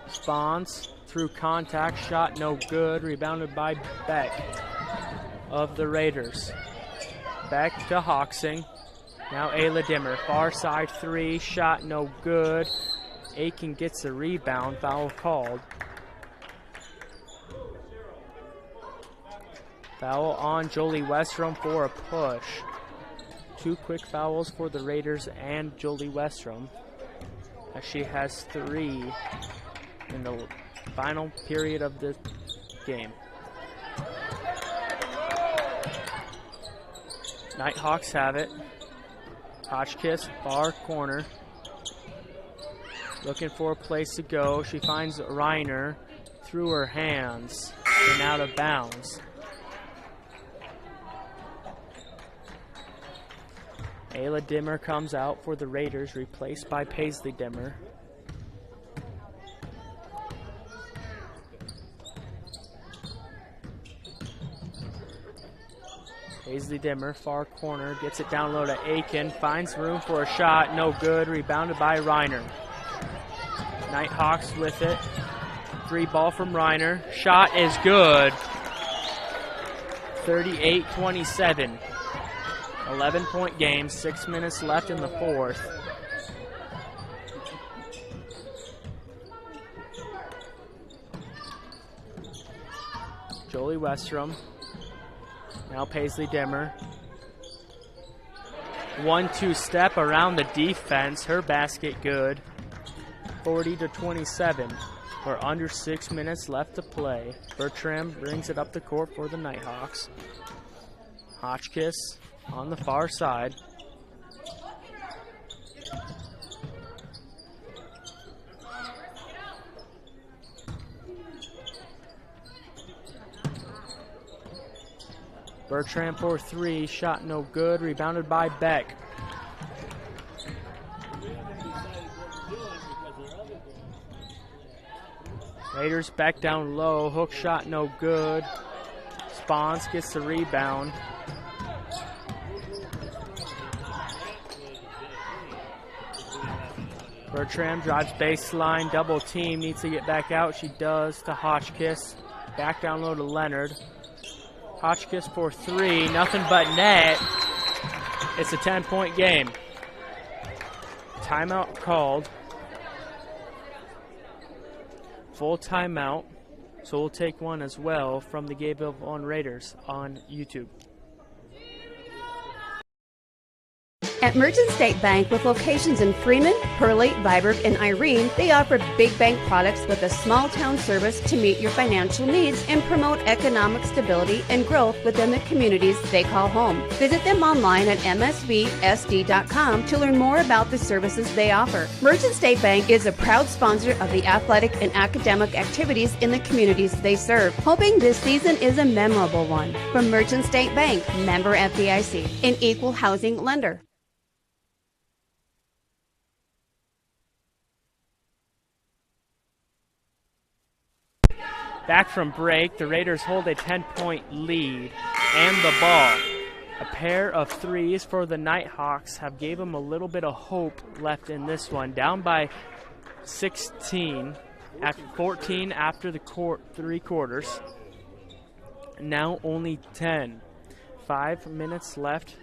Spawns through contact, shot no good. Rebounded by Beck of the Raiders. Beck to Hoxing. Now Ayla Dimmer, far side 3, shot no good. Aiken gets the rebound, foul called. Foul on Jolie Westrom for a push. 2 quick fouls for the Raiders and Jolie Westrom, as she has 3 in the final period of the game. Nighthawks have it. Hotchkiss, far corner. Looking for a place to go. She finds Reiner through her hands and out of bounds. Ayla Dimmer comes out for the Raiders, replaced by Paisley Dimmer. Paisley Dimmer, far corner, gets it down low to Aiken, finds room for a shot, no good, rebounded by Reiner. Nighthawks with it. 3 ball from Reiner. Shot is good. 38-27. 11-point game, 6 minutes left in the fourth. Jolie Westrom. Now Paisley Dimmer. 1-2 step around the defense. Her basket good. 40-27. We're under 6 minutes left to play. Bertram brings it up the court for the Nighthawks. Hotchkiss on the far side. Bertram for 3, shot no good, rebounded by Beck. Raiders back down low, hook shot no good. Spons gets the rebound. Bertram drives baseline, double team, needs to get back out. She does to Hotchkiss. Back down low to Leonard. Hotchkiss for three, nothing but net. It's a 10-point game. Timeout called. Full timeout. So we'll take one as well from the Gayville-Volin Raiders on YouTube. At Merchant State Bank, with locations in Freeman, Hurley, Viborg, and Irene, they offer big bank products with a small town service to meet your financial needs and promote economic stability and growth within the communities they call home. Visit them online at msvsd.com to learn more about the services they offer. Merchant State Bank is a proud sponsor of the athletic and academic activities in the communities they serve, hoping this season is a memorable one. From Merchant State Bank, member FDIC, an equal housing lender. Back from break, the Raiders hold a 10-point lead and the ball. A pair of threes for the Nighthawks have gave them a little bit of hope left in this one. Down by 16, at 14 after the three quarters. Now only 10. 5 minutes left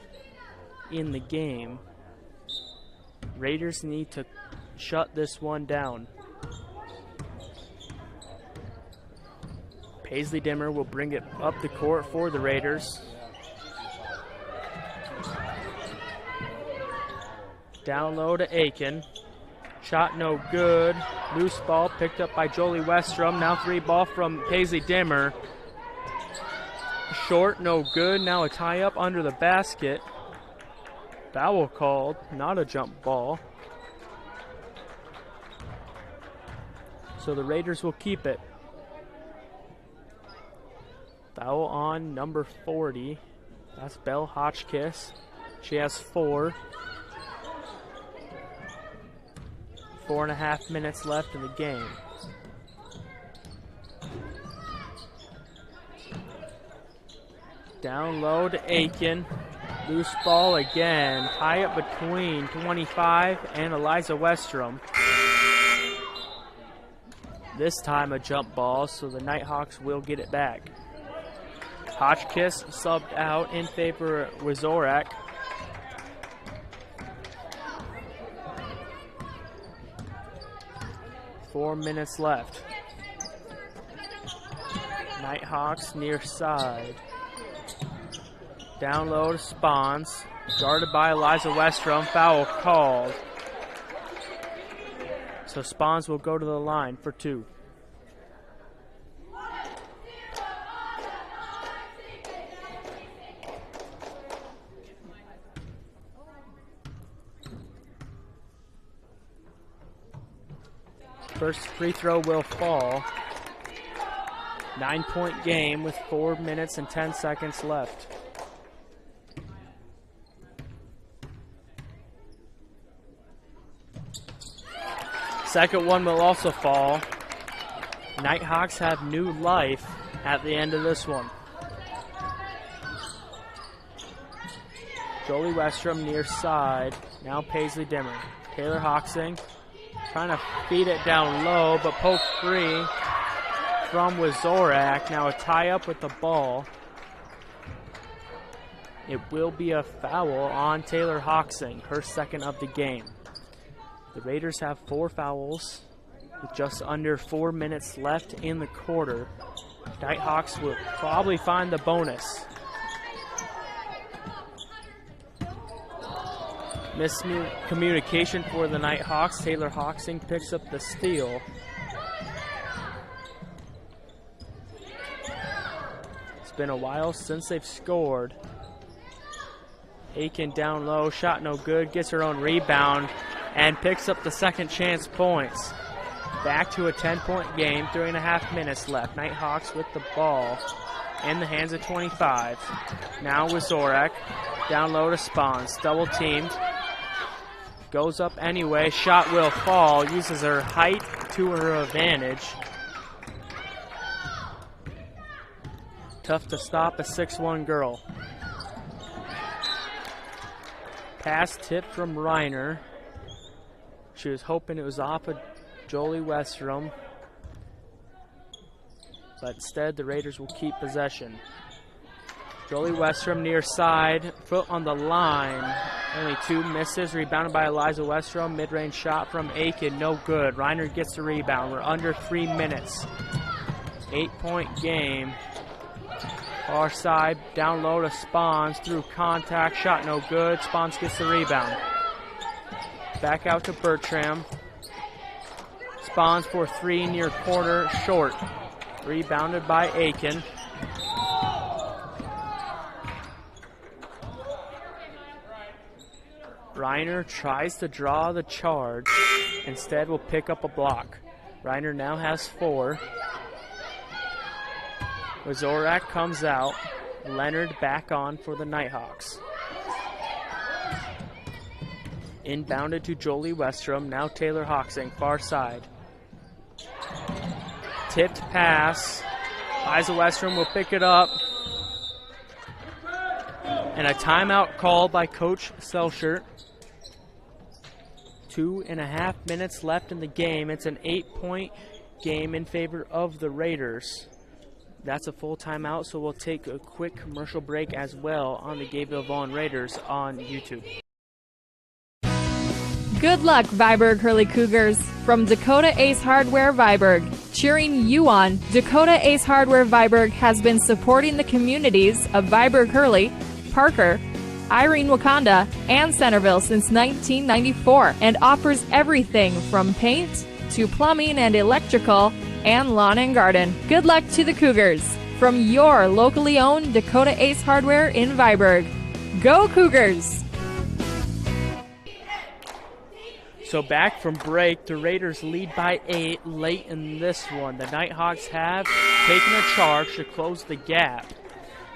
in the game. Raiders need to shut this one down. Paisley Dimmer will bring it up the court for the Raiders. Down low to Aiken. Shot no good. Loose ball picked up by Jolie Westrom. Now three ball from Paisley Dimmer. Short, no good. Now a tie up under the basket. Foul called, not a jump ball. So the Raiders will keep it. Foul on number 40. That's Belle Hotchkiss. She has 4. 4.5 minutes left in the game. Down low to Aiken. Loose ball again. Tie up between 25 and Eliza Westrom. This time a jump ball, so the Nighthawks will get it back. Hotchkiss subbed out in favor of Wizorak. Four minutes left. Nighthawks near side. Down low to Spons. Guarded by Eliza Westrom. Foul called. So Spons will go to the line for 2. First free throw will fall. 9-point game with 4 minutes and 10 seconds left. Second one will also fall. Nighthawks have new life at the end of this one. Jolie Westrom near side. Now Paisley Dimmer. Taylor Hoxing trying to feed it down low, but poke free from Wizorak. Now a tie up with the ball. It will be a foul on Taylor Hoxing, her second of the game. The Raiders have 4 fouls with just under 4 minutes left in the quarter. Nighthawks will probably find the bonus. Miscommunication for the Nighthawks. Taylor Hoxing picks up the steal. It's been a while since they've scored. Aiken down low, shot no good, gets her own rebound, and picks up the second chance points. Back to a 10-point game, 3.5 minutes left. Nighthawks with the ball in the hands of 25. Now Wizorak, down low to Spons, double teamed. Goes up anyway, shot will fall, uses her height to her advantage. tough to stop a 6'1" girl. Pass tip from Reiner. She was hoping it was off of Jolie Westrom, but instead the Raiders will keep possession. Jolie Westrom near side, foot on the line. Only 2 misses, rebounded by Eliza Westrom. Mid-range shot from Aiken, no good. Reiner gets the rebound. We're under 3 minutes. 8-point game. Far side, down low to Spawns, through contact, shot no good. Spawns gets the rebound. Back out to Bertram. Spawns for 3 near corner, short. Rebounded by Aiken. Reiner tries to draw the charge. Instead will pick up a block. Reiner now has 4. Wazorak comes out. Leonard back on for the Nighthawks. Inbounded to Jolie Westrom. Now Taylor Hawksing, far side. Tipped pass. Eliza Westrom will pick it up. And a timeout called by Coach Selshert. 2.5 minutes left in the game. It's an 8-point game in favor of the Raiders. That's a full timeout, so we'll take a quick commercial break as well on the Gayville-Volin Raiders on YouTube. Good luck, Viborg Hurley Cougars. From Dakota Ace Hardware Viborg, cheering you on, Dakota Ace Hardware Viborg has been supporting the communities of Viborg Hurley, Parker, Irene Wakanda, and Centerville since 1994 and offers everything from paint to plumbing and electrical and lawn and garden. Good luck to the Cougars from your locally owned Dakota Ace Hardware in Viborg. Go Cougars! So back from break, the Raiders lead by 8 late in this one. The Nighthawks have taken a charge to close the gap.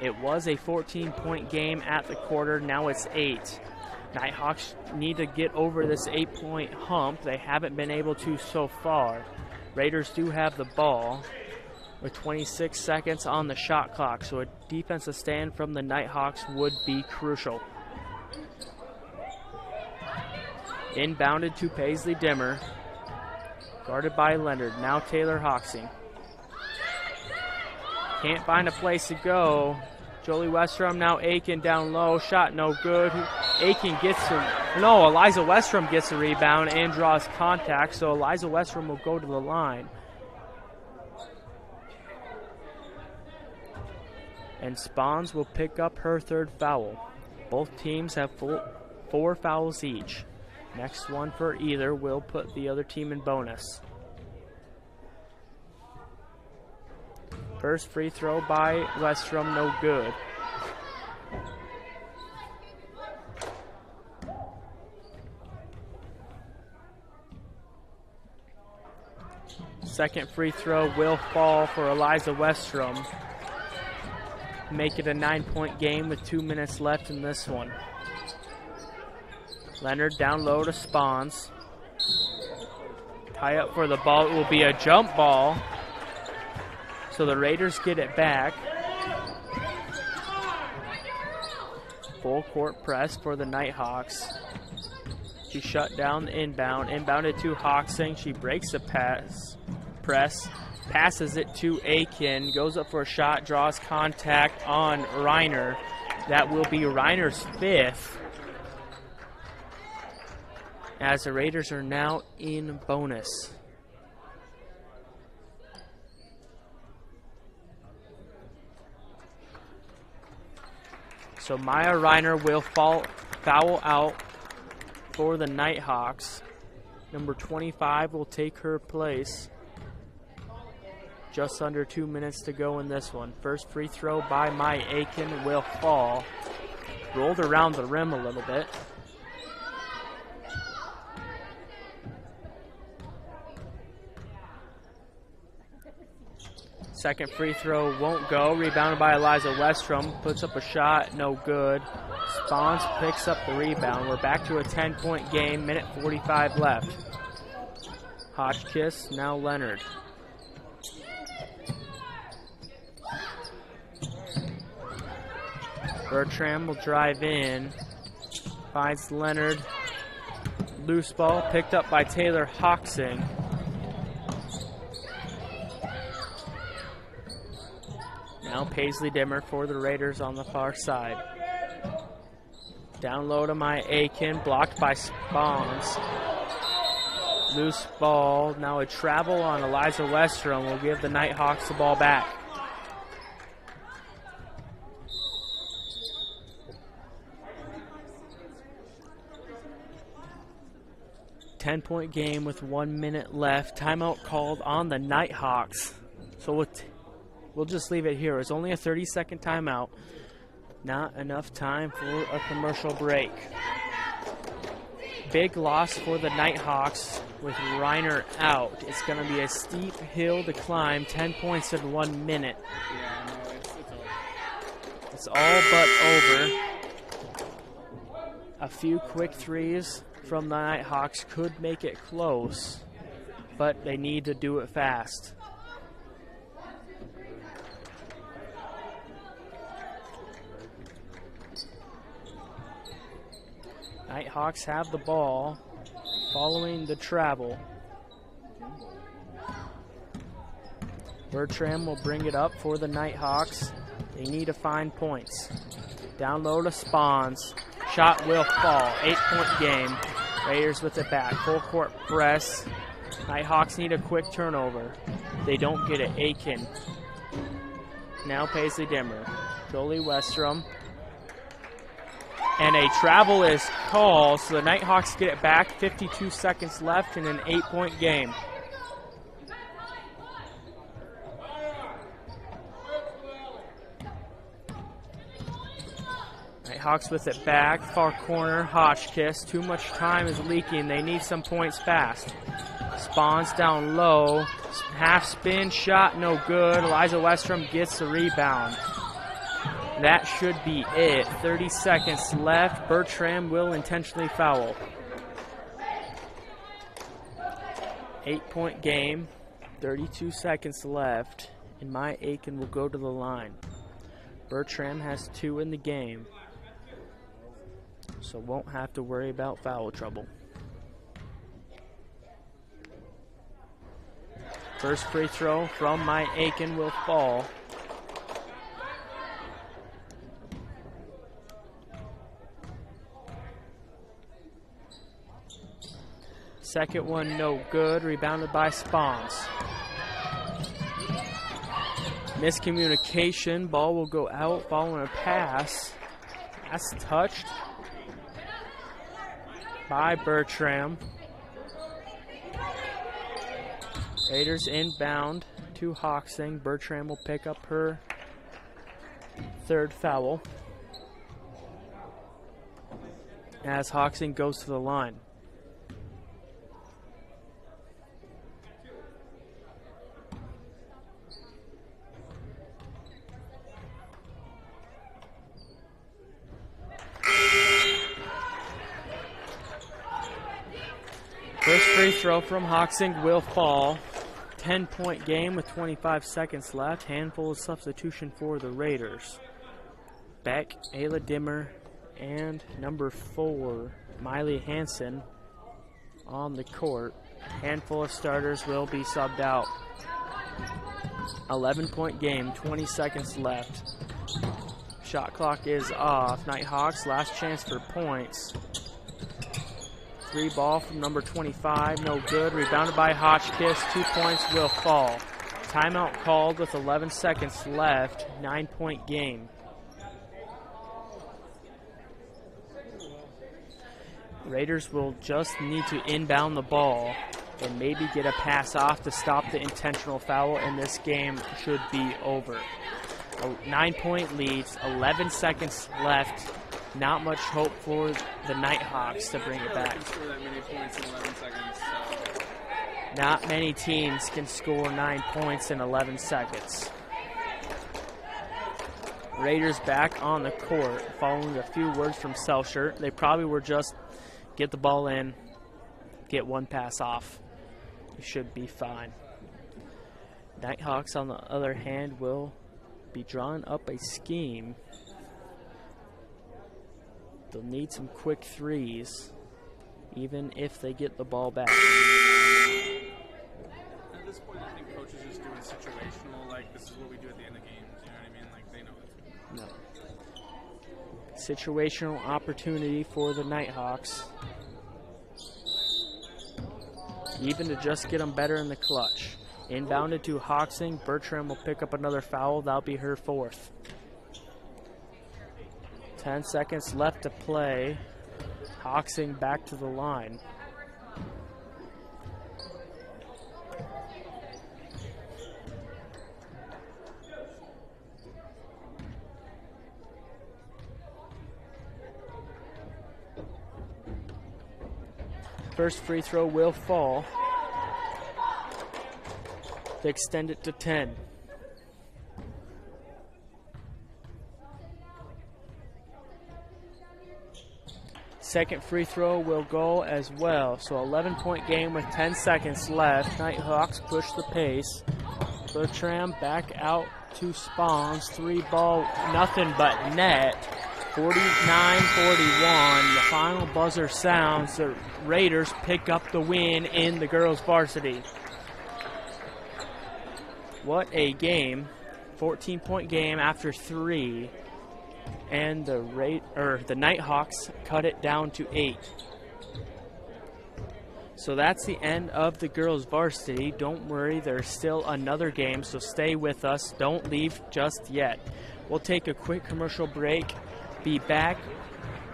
It was a 14-point game at the quarter. Now it's 8. Nighthawks need to get over this 8-point hump. They haven't been able to so far. Raiders do have the ball with 26 seconds on the shot clock, so a defensive stand from the Nighthawks would be crucial. Inbounded to Paisley Dimmer. Guarded by Leonard. Now Taylor Hawksing. Can't find a place to go. Jolie Westrom, now Aiken down low. Shot no good. Aiken gets Eliza Westrom gets the rebound and draws contact, so Eliza Westrom will go to the line. And Spawns will pick up her 3rd foul. Both teams have 4 fouls each. Next one for either will put the other team in bonus. First free throw by Westrom, no good. Second free throw will fall for Eliza Westrom. Make it a 9-point game with 2 minutes left in this one. Leonard down low to Spawns. Tie up for the ball. It will be a jump ball. So the Raiders get it back. Full court press for the Nighthawks. She shut down the inbound. Inbounded to Hawksing. She breaks the press. Passes it to Aiken. Goes up for a shot. Draws contact on Reiner. That will be Reiner's 5th. As the Raiders are now in bonus. So Maya Reiner will foul out for the Nighthawks. Number 25 will take her place. Just under 2 minutes to go in this one. First free throw by Maya Aiken will fall. Rolled around the rim a little bit. Second free throw won't go. Rebounded by Eliza Westrom. Puts up a shot, no good. Spawns picks up the rebound. We're back to a 10-point game. Minute 45 left. Hotchkiss, now Leonard. Bertram will drive in. Finds Leonard. Loose ball picked up by Taylor Hoxing. Now Paisley Dimmer for the Raiders on the far side. Down low to my Aiken, blocked by Spawns. Loose ball, now a travel on Eliza Westrom will give the Nighthawks the ball back. Ten-point game with 1 minute left. Timeout called on the Nighthawks. So we'll just leave it here. It's only a 30-second timeout. Not enough time for a commercial break. Big loss for the Nighthawks with Reiner out. It's going to be a steep hill to climb. 10 points in 1 minute. Yeah, no, it's over. It's all but over. A few quick threes from the Nighthawks could make it close, but they need to do it fast. Nighthawks have the ball following the travel. Bertram will bring it up for the Nighthawks. They need to find points. Down low to Spawns. Shot will fall. 8-point game. Raiders with it back. Full court press. Nighthawks need a quick turnover. They don't get it. Aiken. Now Paisley Dimmer. Jolie Westrom. And a travel is called, so the Nighthawks get it back. 52 seconds left in an 8-point game. Nighthawks with it back. Far corner, Hotchkiss. Too much time is leaking. They need some points fast. Spawns down low. Half spin shot, no good. Eliza Westrom gets the rebound. That should be it. 30 seconds left. Bertram will intentionally foul. 8-point game. 32 seconds left. And my Aiken will go to the line. Bertram has 2 in the game, so won't have to worry about foul trouble. First free throw from my Aiken will fall. Second one no good, rebounded by Spawns. Miscommunication, ball will go out following a pass. Pass touched by Bertram. Raiders inbound to Hoxing. Bertram will pick up her 3rd foul as Hoxing goes to the line. First free throw from Hoxing will fall. 10-point game with 25 seconds left. Handful of substitution for the Raiders. Beck, Ayla Dimmer, and number 4, Miley Hansen on the court. Handful of starters will be subbed out. 11-point game, 20 seconds left. Shot clock is off. Nighthawks, last chance for points. 3 ball from number 25, no good. Rebounded by Hotchkiss. 2 points will fall. Timeout called with 11 seconds left. 9-point game. Raiders will just need to inbound the ball and maybe get a pass off to stop the intentional foul, and this game should be over. 9-point leads, 11 seconds left. Not much hope for the Nighthawks to bring it back. Score that many points in 11 seconds. Not many teams can score 9 points in 11 seconds. Raiders back on the court, following a few words from Selshire. They probably were just get the ball in, get 1 pass off. You should be fine. Nighthawks, on the other hand, will be drawing up a scheme They'll need some quick threes, even if they get the ball back. At this point, I think coaches are just doing situational, like this is what we do at the end of games. You know what I mean? Like they know it. No. Situational opportunity for the Nighthawks, even to just get them better in the clutch. Inbounded to Hawksing. Bertram will pick up another foul. That'll be her fourth. 10 seconds left to play. Hawksing back to the line. First free throw will fall. They extend it to 10. Second free throw will go as well. So 11-point game with 10 seconds left. Nighthawks push the pace. Bertram back out to Spawns. 3-ball, nothing but net. 49-41. The final buzzer sounds. The Raiders pick up the win in the girls' varsity. What a game. 14-point game after 3. And the Nighthawks cut it down to 8. So that's the end of the girls' varsity. Don't worry, there's still another game, so stay with us. Don't leave just yet. We'll take a quick commercial break. Be back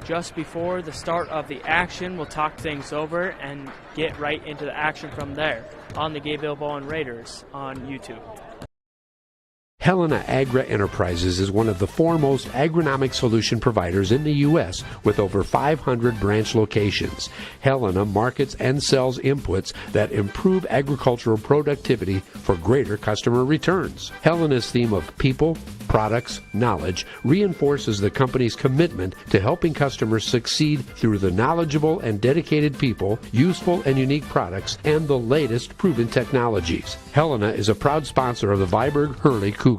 just before the start of the action. We'll talk things over and get right into the action from there on the Gayville-Volin Raiders on YouTube. Helena Agra Enterprises is one of the foremost agronomic solution providers in the U.S. with over 500 branch locations. Helena markets and sells inputs that improve agricultural productivity for greater customer returns. Helena's theme of people, products, knowledge reinforces the company's commitment to helping customers succeed through the knowledgeable and dedicated people, useful and unique products, and the latest proven technologies. Helena is a proud sponsor of the Viborg-Hurley Cougars.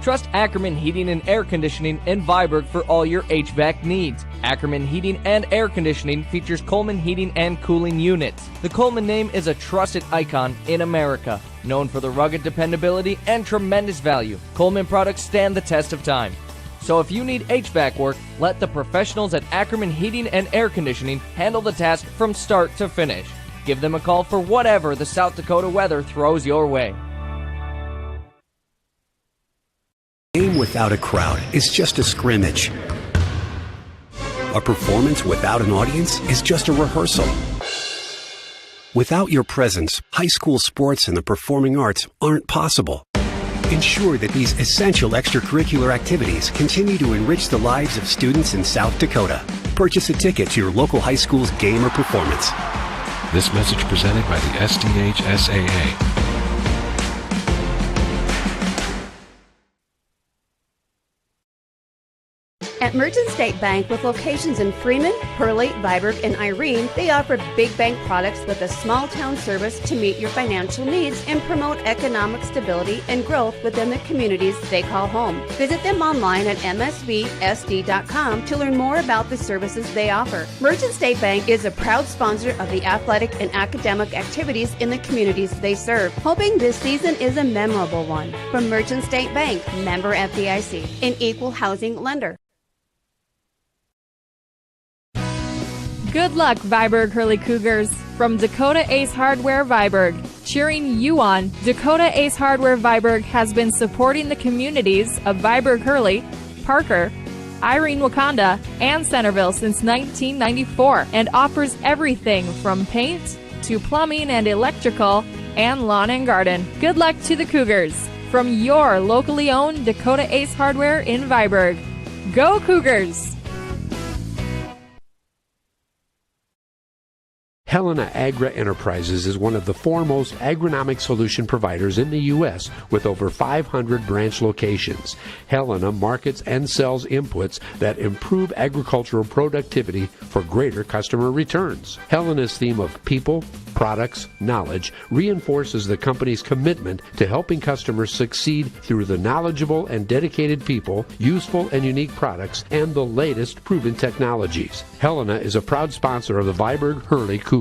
Trust Ackerman Heating and Air Conditioning in Viborg for all your HVAC needs. Ackerman Heating and Air Conditioning features Coleman Heating and Cooling Units. The Coleman name is a trusted icon in America. Known for the rugged dependability and tremendous value, Coleman products stand the test of time. So if you need HVAC work, let the professionals at Ackerman Heating and Air Conditioning handle the task from start to finish. Give them a call for whatever the South Dakota weather throws your way. A game without a crowd is just a scrimmage. A performance without an audience is just a rehearsal. Without your presence, high school sports and the performing arts aren't possible. Ensure that these essential extracurricular activities continue to enrich the lives of students in South Dakota. Purchase a ticket to your local high school's game or performance. This message presented by the SDHSAA. At Merchant State Bank, with locations in Freeman, Hurley, Viborg, and Irene, they offer big bank products with a small town service to meet your financial needs and promote economic stability and growth within the communities they call home. Visit them online at msvsd.com to learn more about the services they offer. Merchant State Bank is a proud sponsor of the athletic and academic activities in the communities they serve, hoping this season is a memorable one. From Merchant State Bank, member FDIC, an equal housing lender. Good luck, Viborg-Hurley Cougars. From Dakota Ace Hardware Viborg, cheering you on, Dakota Ace Hardware Viborg has been supporting the communities of Viborg-Hurley, Parker, Irene, Wakanda, and Centerville since 1994 and offers everything from paint to plumbing and electrical and lawn and garden. Good luck to the Cougars from your locally owned Dakota Ace Hardware in Viborg. Go Cougars! Helena Agra Enterprises is one of the foremost agronomic solution providers in the U.S. with over 500 branch locations. Helena markets and sells inputs that improve agricultural productivity for greater customer returns. Helena's theme of people, products, knowledge reinforces the company's commitment to helping customers succeed through the knowledgeable and dedicated people, useful and unique products, and the latest proven technologies. Helena is a proud sponsor of the Viborg-Hurley Cougars.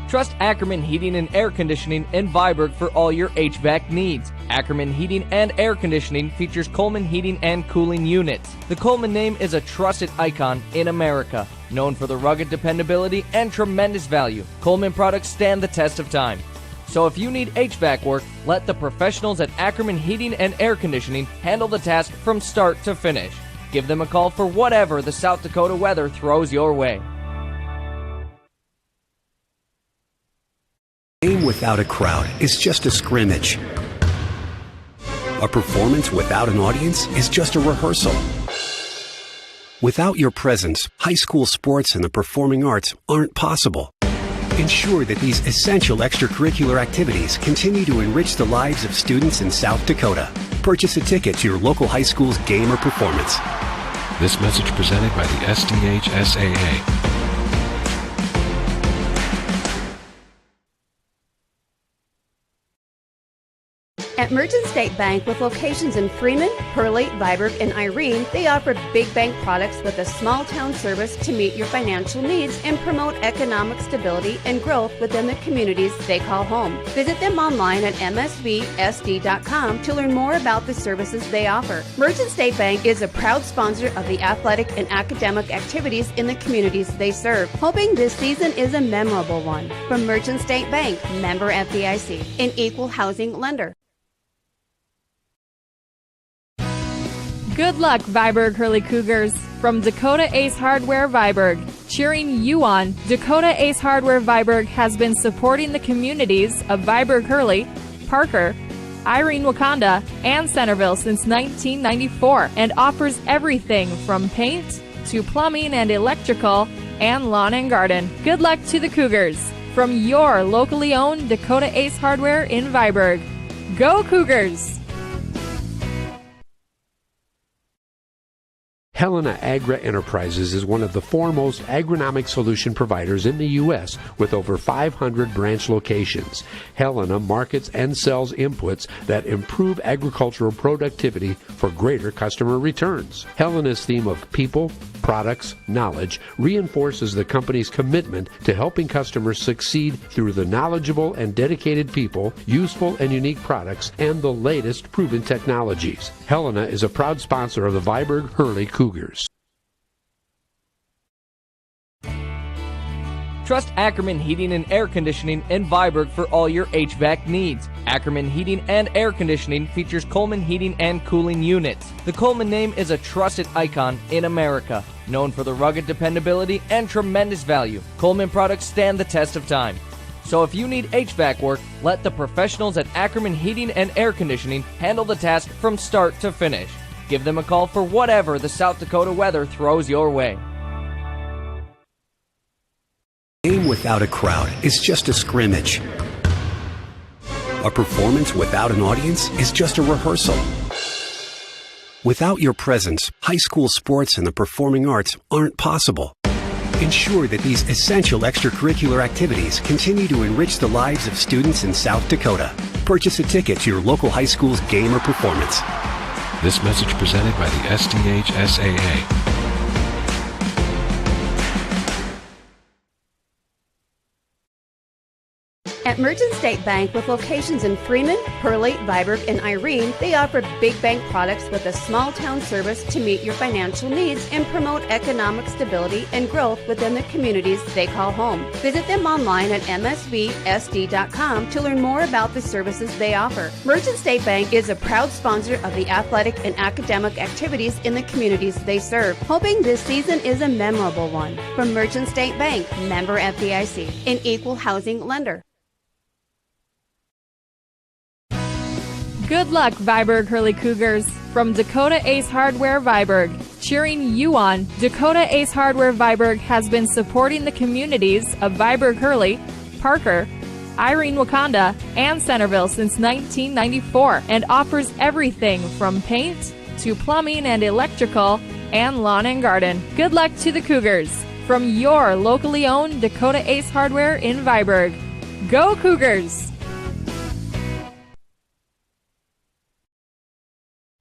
Trust Ackerman Heating and Air Conditioning in Viborg for all your HVAC needs. Ackerman Heating and Air Conditioning features Coleman heating and cooling units. The Coleman name is a trusted icon in America. Known for the rugged dependability and tremendous value, Coleman products stand the test of time. So if you need HVAC work, let the professionals at Ackerman Heating and Air Conditioning handle the task from start to finish. Give them a call for whatever the South Dakota weather throws your way. A game without a crowd is just a scrimmage. A performance without an audience is just a rehearsal. Without your presence, high school sports and the performing arts aren't possible. Ensure that these essential extracurricular activities continue to enrich the lives of students in South Dakota. Purchase a ticket to your local high school's game or performance. This message presented by the SDHSAA. At Merchant State Bank, with locations in Freeman, Hurley, Viborg, and Irene, they offer big bank products with a small town service to meet your financial needs and promote economic stability and growth within the communities they call home. Visit them online at msvsd.com to learn more about the services they offer. Merchant State Bank is a proud sponsor of the athletic and academic activities in the communities they serve, hoping this season is a memorable one. From Merchant State Bank, member FDIC, an equal housing lender. Good luck, Viborg-Hurley Cougars. From Dakota Ace Hardware Viborg, cheering you on, Dakota Ace Hardware Viborg has been supporting the communities of Viborg-Hurley, Parker, Irene Wakanda, and Centerville since 1994 and offers everything from paint to plumbing and electrical and lawn and garden. Good luck to the Cougars. From your locally owned Dakota Ace Hardware in Viborg. Go Cougars! Helena Agra Enterprises is one of the foremost agronomic solution providers in the U.S. with over 500 branch locations. Helena markets and sells inputs that improve agricultural productivity for greater customer returns. Helena's theme of people, products, knowledge reinforces the company's commitment to helping customers succeed through the knowledgeable and dedicated people, useful and unique products, and the latest proven technologies. Helena is a proud sponsor of the Viborg-Hurley Cougars. Trust Ackerman Heating and Air Conditioning in Viborg for all your HVAC needs. Ackerman Heating and Air Conditioning features Coleman heating and cooling units. The Coleman name is a trusted icon in America. Known for the rugged dependability and tremendous value, Coleman products stand the test of time. So if you need HVAC work, let the professionals at Ackerman Heating and Air Conditioning handle the task from start to finish. Give them a call for whatever the South Dakota weather throws your way. A game without a crowd is just a scrimmage. A performance without an audience is just a rehearsal. Without your presence, high school sports and the performing arts aren't possible. Ensure that these essential extracurricular activities continue to enrich the lives of students in South Dakota. Purchase a ticket to your local high school's game or performance. This message presented by the SDHSAA. At Merchant State Bank, with locations in Freeman, Hurley, Viborg, and Irene, they offer big bank products with a small town service to meet your financial needs and promote economic stability and growth within the communities they call home. Visit them online at msvsd.com to learn more about the services they offer. Merchant State Bank is a proud sponsor of the athletic and academic activities in the communities they serve, hoping this season is a memorable one. From Merchant State Bank, member FDIC, an equal housing lender. Good luck, Viborg-Hurley Cougars. From Dakota Ace Hardware Viborg, cheering you on, Dakota Ace Hardware Viborg has been supporting the communities of Viborg-Hurley, Parker, Irene, Wakanda, and Centerville since 1994 and offers everything from paint to plumbing and electrical and lawn and garden. Good luck to the Cougars from your locally owned Dakota Ace Hardware in Viborg. Go Cougars!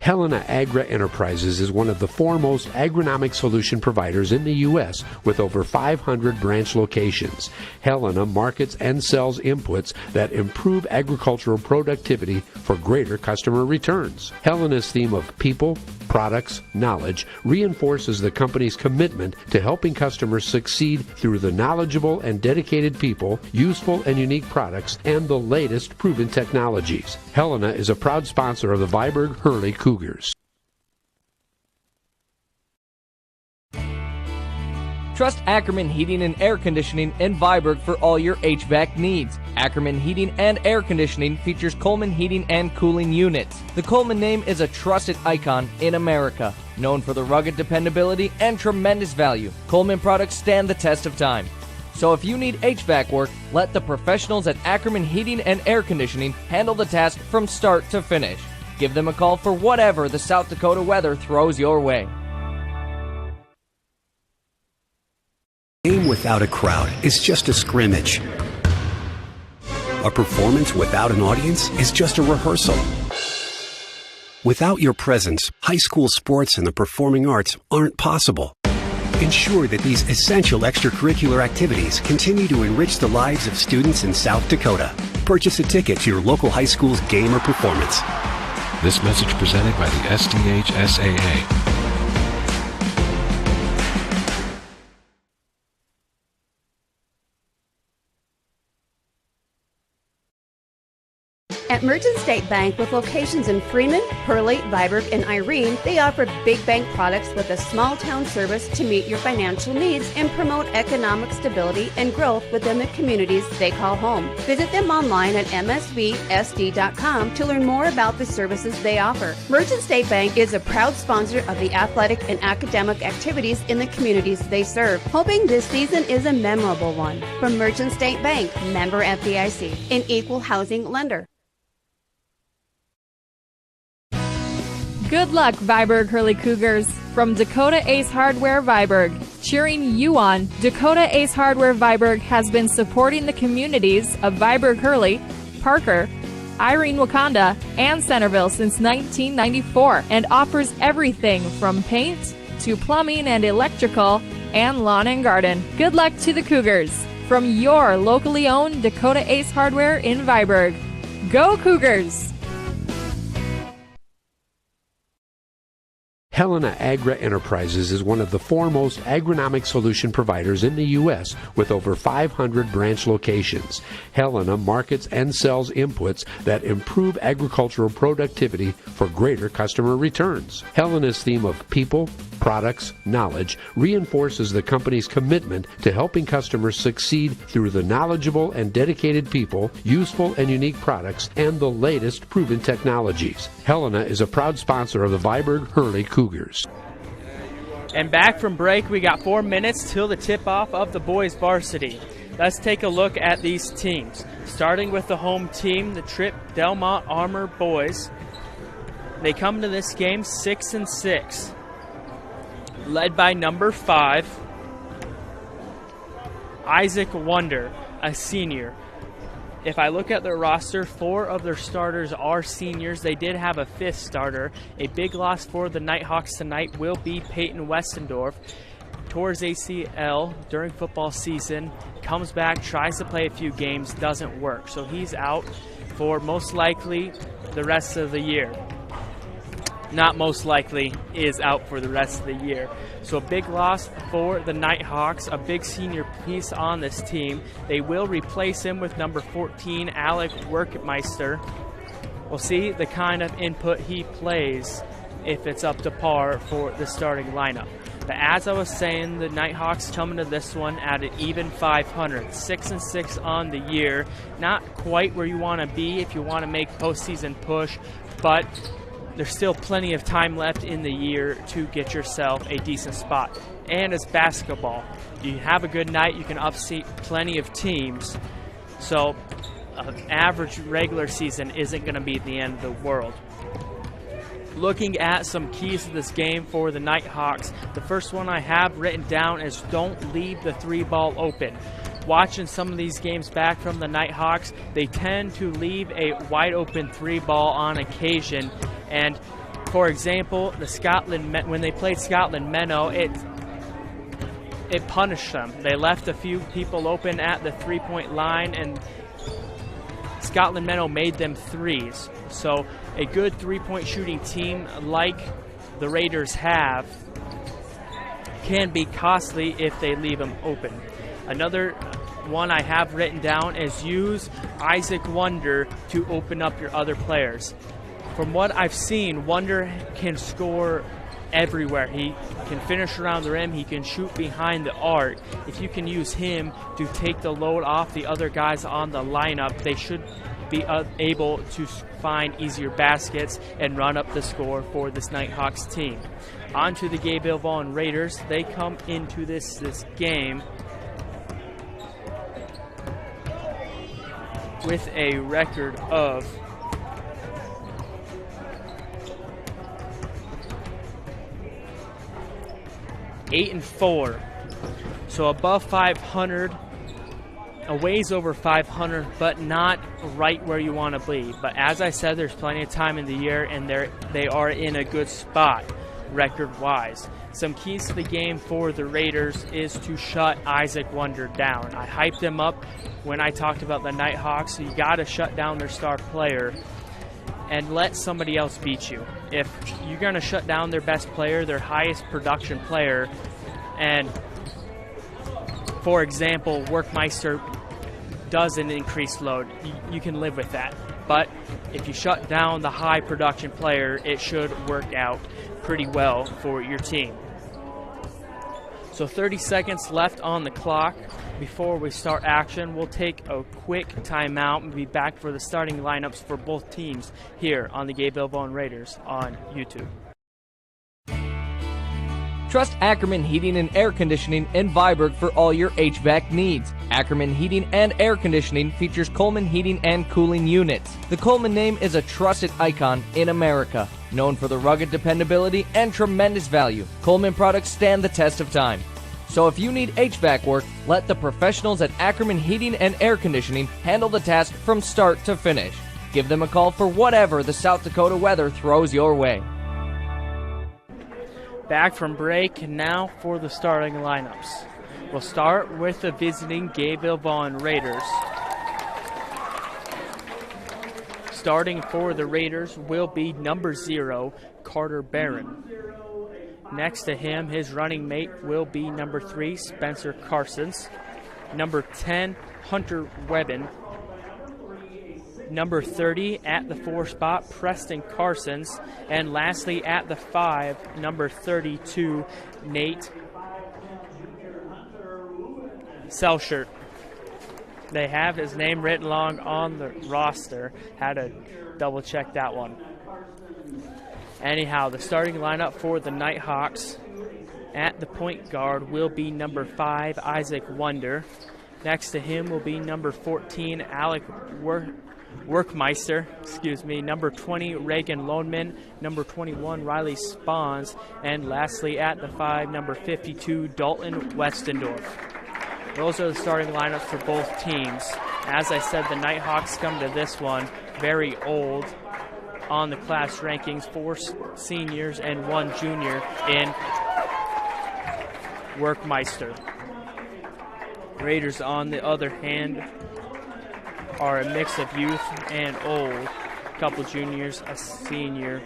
Helena Agra Enterprises is one of the foremost agronomic solution providers in the U.S. with over 500 branch locations. Helena markets and sells inputs that improve agricultural productivity for greater customer returns. Helena's theme of people, products, knowledge reinforces the company's commitment to helping customers succeed through the knowledgeable and dedicated people, useful and unique products, and the latest proven technologies. Helena is a proud sponsor of the Viborg-Hurley Cougars. Trust Ackerman Heating and Air Conditioning in Viborg for all your HVAC needs. Ackerman Heating and Air Conditioning features Coleman heating and cooling units. The Coleman name is a trusted icon in America. Known for the rugged dependability and tremendous value, Coleman products stand the test of time. So if you need HVAC work, let the professionals at Ackerman Heating and Air Conditioning handle the task from start to finish. Give them a call for whatever the South Dakota weather throws your way. A game without a crowd is just a scrimmage. A performance without an audience is just a rehearsal. Without your presence, high school sports and the performing arts aren't possible. Ensure that these essential extracurricular activities continue to enrich the lives of students in South Dakota. Purchase a ticket to your local high school's game or performance. This message presented by the SDHSAA. At Merchant State Bank, with locations in Freeman, Hurley, Viborg, and Irene, they offer big bank products with a small town service to meet your financial needs and promote economic stability and growth within the communities they call home. Visit them online at msvsd.com to learn more about the services they offer. Merchant State Bank is a proud sponsor of the athletic and academic activities in the communities they serve, hoping this season is a memorable one. From Merchant State Bank, member FDIC, an equal housing lender. Good luck, Viborg-Hurley Cougars from Dakota Ace Hardware Viborg. Cheering you on, Dakota Ace Hardware Viborg has been supporting the communities of Viborg-Hurley, Parker, Irene, Wakanda, and Centerville since 1994 and offers everything from paint to plumbing and electrical and lawn and garden. Good luck to the Cougars from your locally owned Dakota Ace Hardware in Viborg. Go Cougars! Helena Agra Enterprises is one of the foremost agronomic solution providers in the U.S. with over 500 branch locations. Helena markets and sells inputs that improve agricultural productivity for greater customer returns. Helena's theme of people, products, knowledge reinforces the company's commitment to helping customers succeed through the knowledgeable and dedicated people, useful and unique products, and the latest proven technologies. Helena is a proud sponsor of the Viborg-Hurley Cougars. And back from break, we got 4 minutes till the tip-off of the boys varsity. Let's take a look at these teams. Starting with the home team, the Tripp-Delmont-Armour boys. They come to this game 6-6. Led by number 5, Isaac Wonder, a senior. If I look at their roster, 4 of their starters are seniors. They did have a 5th starter. A big loss for the Nighthawks tonight will be Peyton Westendorf. Towards ACL during football season, comes back, tries to play a few games, doesn't work. So he's out for most likely the rest of the year. Not most likely, is out for the rest of the year. So a big loss for the Nighthawks, a big senior piece on this team. They will replace him with number 14, Alec Workmeister. We'll see the kind of input he plays if it's up to par for the starting lineup. But as I was saying, the Nighthawks coming to this one at an even 500, 6-6 on the year. Not quite where you want to be if you want to make postseason push, but there's still plenty of time left in the year to get yourself a decent spot. And it's basketball. You have a good night, you can upseat plenty of teams. So an average regular season isn't going to be the end of the world. Looking at some keys to this game for the Nighthawks, the first one I have written down is don't leave the 3-ball open. Watching some of these games back from the Nighthawks, they tend to leave a wide open 3-ball on occasion. And for example, when they played Scotland Menno, it punished them. They left a few people open at the 3-point line, and Scotland Menno made them threes. So a good 3-point shooting team like the Raiders have can be costly if they leave them open. Another one I have written down is use Isaac Wonder to open up your other players. From what I've seen, Wonder can score everywhere. He can finish around the rim, he can shoot behind the arc. If you can use him to take the load off the other guys on the lineup, they should be able to find easier baskets and run up the score for this Nighthawks team. On to the Gayville-Volin Raiders. They come into this game with a record of (8-4), so above 500, a ways over 500, but not right where you want to be. But as I said, there's plenty of time in the year, and they are in a good spot record-wise. Some keys to the game for the Raiders is to shut Isaac Wonder down. I hyped them up when I talked about the Nighthawks, so you got to shut down their star player and let somebody else beat you. If you're going to shut down their best player, their highest production player, and for example, Workmeister does an increased load, you can live with that. But if you shut down the high production player, it should work out pretty well for your team. So 30 seconds left on the clock before we start action. We'll take a quick timeout and be back for the starting lineups for both teams here on the Gayville-Volin Raiders on YouTube. Trust Ackerman Heating and Air Conditioning in Viborg for all your HVAC needs. Ackerman Heating and Air Conditioning features Coleman Heating and Cooling Units. The Coleman name is a trusted icon in America. Known for the rugged dependability and tremendous value, Coleman products stand the test of time. So if you need HVAC work, let the professionals at Ackerman Heating and Air Conditioning handle the task from start to finish. Give them a call for whatever the South Dakota weather throws your way. Back from break, now for the starting lineups. We'll start with the visiting Gayville-Volin Raiders. Starting for the Raiders will be number 0, Carter Barron. Next to him, his running mate will be number 3, Spencer Carsons. Number 10, Hunter Webben. Number 30 at the 4 spot, Preston Carsons. And lastly at the 5, number 32, Nate Selshert. They have his name written along on the roster. Had to double check that one. Anyhow, the starting lineup for the Nighthawks at the point guard will be number 5, Isaac Wonder. Next to him will be number 14, Alec Workmeister, number 20, Reagan Loneman, number 21, Riley Spawns, and lastly at the 5, number 52, Dalton Westendorf. Those are the starting lineups for both teams. As I said, the Nighthawks come to this one very old on the class rankings, 4 seniors and 1 junior in Workmeister. Raiders, on the other hand, are a mix of youth and old. A couple juniors, a senior,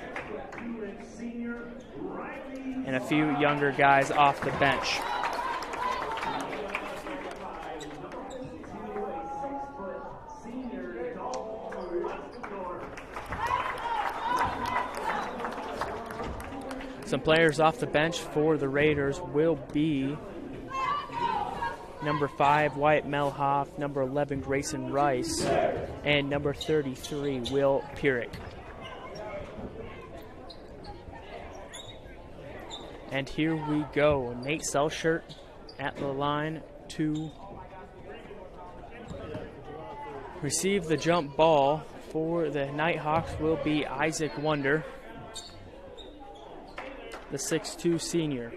and a few younger guys off the bench. Some players off the bench for the Raiders will be number 5, Wyatt Melhoff, number 11, Grayson Rice, and number 33, Will Purick. And here we go. Nate Selshert at the line to receive the jump ball. For the Nighthawks will be Isaac Wonder, the 6'2" senior.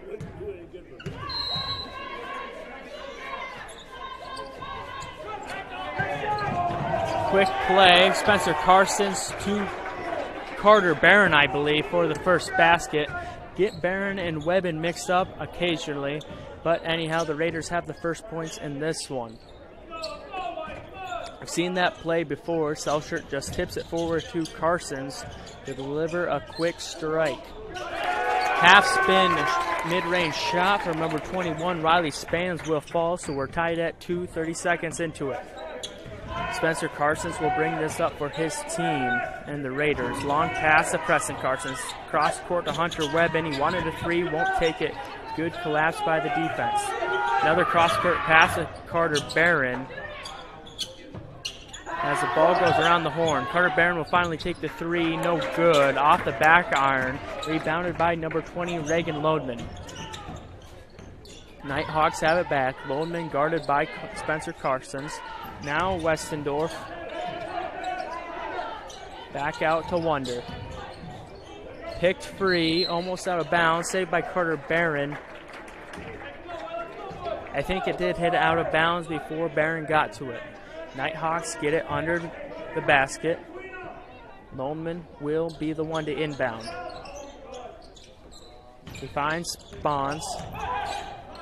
Quick play, Spencer Carson's to Carter Barron, I believe, for the first basket. Get Barron and Webben mixed up occasionally, but anyhow, the Raiders have the first points in this one. I've seen that play before. Selshert just tips it forward to Carsons to deliver a quick strike. Half spin mid-range shot from number 21, Riley Spans, will fall, so we're tied at 2, 30 seconds into it. Spencer Carsons will bring this up for his team and the Raiders. Long pass to Preston Carsons. Cross court to Hunter Webben. He wanted a three, won't take it. Good collapse by the defense. Another cross court pass to Carter Barron. As the ball goes around the horn, Carter Barron will finally take the three. No good. Off the back iron. Rebounded by number 20, Reagan Lodeman. Nighthawks have it back. Lodeman guarded by Spencer Carsons. Now Westendorf. Back out to Wonder. Picked free. Almost out of bounds. Saved by Carter Barron. I think it did hit out of bounds before Barron got to it. Nighthawks get it under the basket. Lodeman will be the one to inbound. He finds Spawns.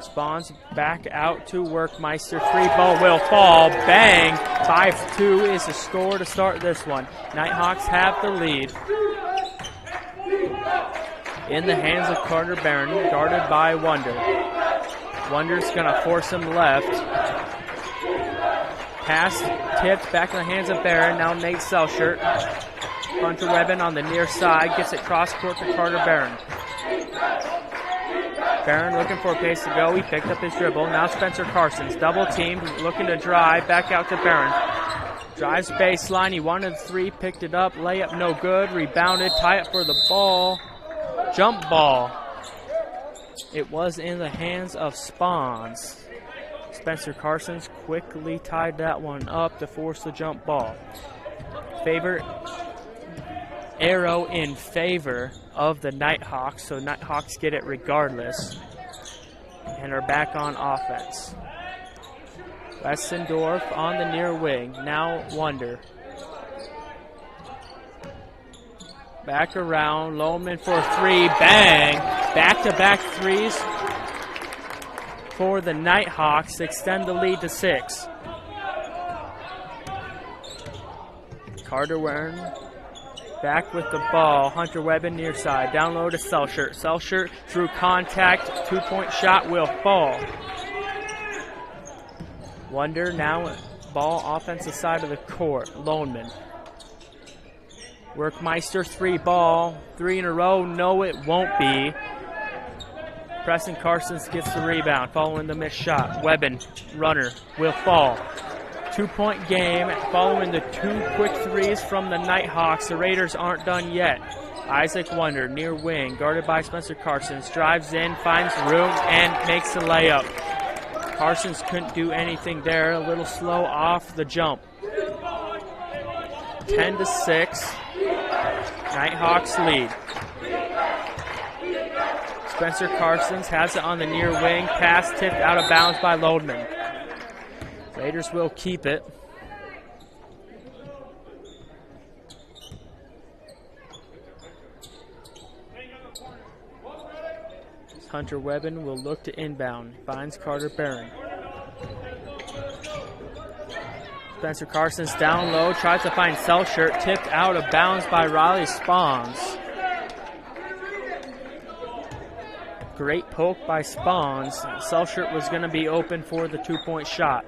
Spawns back out to Workmeister. Three ball will fall. Bang! 5-2 is the score to start this one. Nighthawks have the lead. In the hands of Carter Barron, guarded by Wonder. Wonder's going to force him left. Pass tipped back in the hands of Barron. Now Nate Selshert. Hunter Webben on the near side. Gets it cross court to Carter Barron. Barron looking for a pace to go. He picked up his dribble. Now Spencer Carsons. Double teamed. Looking to drive. Back out to Barron. Drives baseline. He wanted the three. Picked it up. Layup no good. Rebounded. Tie it for the ball. Jump ball. It was in the hands of Spawns. Spencer Carsons quickly tied that one up to force the jump ball. Favorite arrow in favor of the Nighthawks, so Nighthawks get it regardless and are back on offense. Westendorf on the near wing. Now Wonder. Back around. Lodeman for three. Bang! Back-to-back threes for the Nighthawks. Extend the lead to 6. Carter Warren back with the ball. Hunter Webben near side. Down low to Selshert. Selshert through contact. 2-point shot will fall. Wonder now ball offensive side of the court. Lodeman. Workmeister three ball. 3 in a row. No, it won't be. Preston Carsons gets the rebound following the missed shot. Webben, runner, will fall. 2-point game following the 2 quick threes from the Nighthawks. The Raiders aren't done yet. Isaac Wonder, near wing, guarded by Spencer Carsons. Drives in, finds room, and makes the layup. Carsons couldn't do anything there. A little slow off the jump. 10-6. Nighthawks lead. Spencer Carsons has it on the near wing. Pass tipped out of bounds by Lodeman. Raiders will keep it. Hunter Webben will look to inbound. Finds Carter Barron. Spencer Carsons down low. Tries to find Selshert. Tipped out of bounds by Riley Spawns. Great poke by Spawns. Selshert was going to be open for the 2-point shot.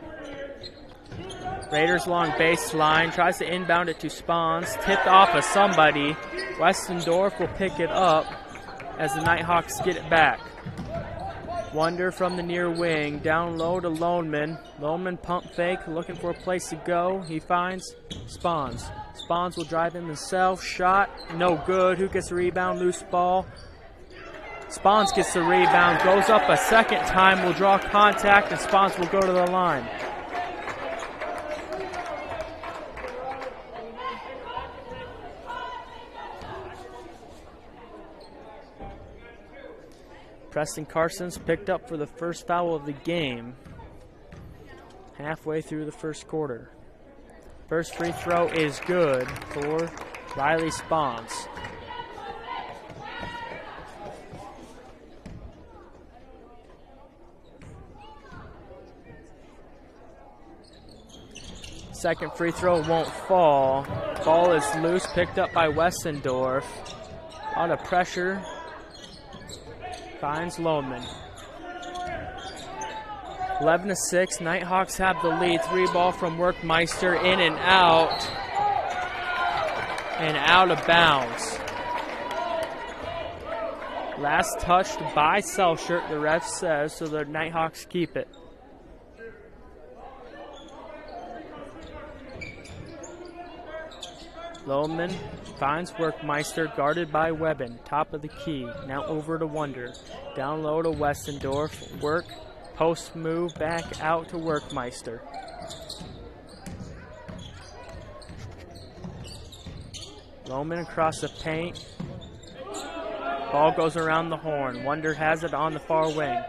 Raiders along baseline. Tries to inbound it to Spawns. Tipped off of somebody. Westendorf will pick it up as the Nighthawks get it back. Wonder from the near wing. Down low to Lodeman. Lodeman pump fake. Looking for a place to go. He finds Spawns. Spawns will drive him himself. Shot. No good. Who gets the rebound? Loose ball. Spawns gets the rebound, goes up a second time, will draw contact, and Spawns will go to the line. Preston Carson's picked up for the first foul of the game halfway through the first quarter. First free throw is good for Riley Spawns. Second free throw won't fall. Ball is loose, picked up by Westendorf. A lot of pressure. Finds Lodeman. 11-6, Nighthawks have the lead. 3 ball from Workmeister, in and out of bounds. Last touched by Selshert, the ref says, so the Nighthawks keep it. Lodeman finds Workmeister, guarded by Webben. Top of the key. Now over to Wonder. Down low to Westendorf. Work. Post move back out to Workmeister. Lodeman across the paint. Ball goes around the horn. Wonder has it on the far wing.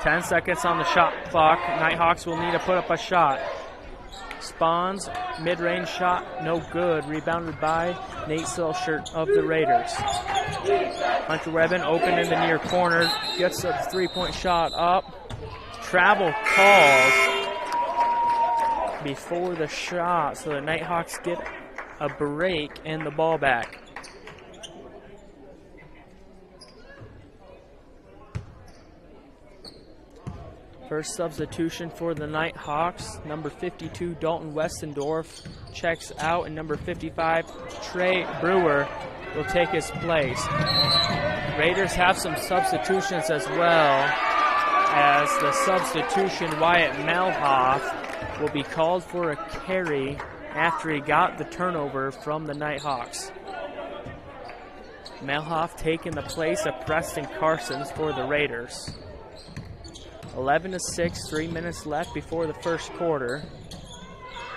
10 seconds on the shot clock. Nighthawks will need to put up a shot. Spawns, mid-range shot, no good. Rebounded by Nate Selshert of the Raiders. Hunter Webben open in the near corner. Gets a three-point shot up. Travel calls before the shot, so the Nighthawks get a break and the ball back. First substitution for the Nighthawks. Number 52, Dalton Westendorf, checks out, and number 55, Trey Brewer, will take his place. Raiders have some substitutions as well, as the substitution, Wyatt Melhoff, will be called for a carry after he got the turnover from the Nighthawks. Melhoff taking the place of Preston Carsons for the Raiders. 11-6, 3 minutes left before the first quarter.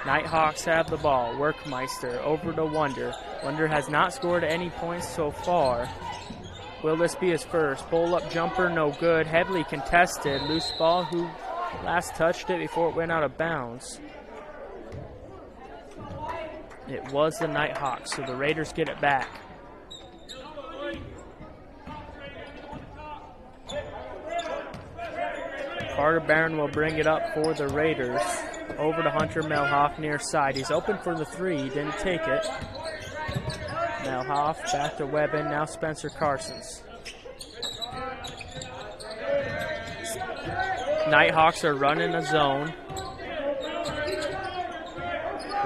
Nighthawks have the ball. Workmeister over to Wonder. Wonder has not scored any points so far. Will this be his first? Pull-up jumper, no good. Heavily contested. Loose ball, who last touched it before it went out of bounds. It was the Nighthawks, so the Raiders get it back. Carter Barron will bring it up for the Raiders. Over to Hunter Melhoff near side. He's open for the three. He didn't take it. Melhoff back to Webben. Now Spencer Carsons. Nighthawks are running a zone.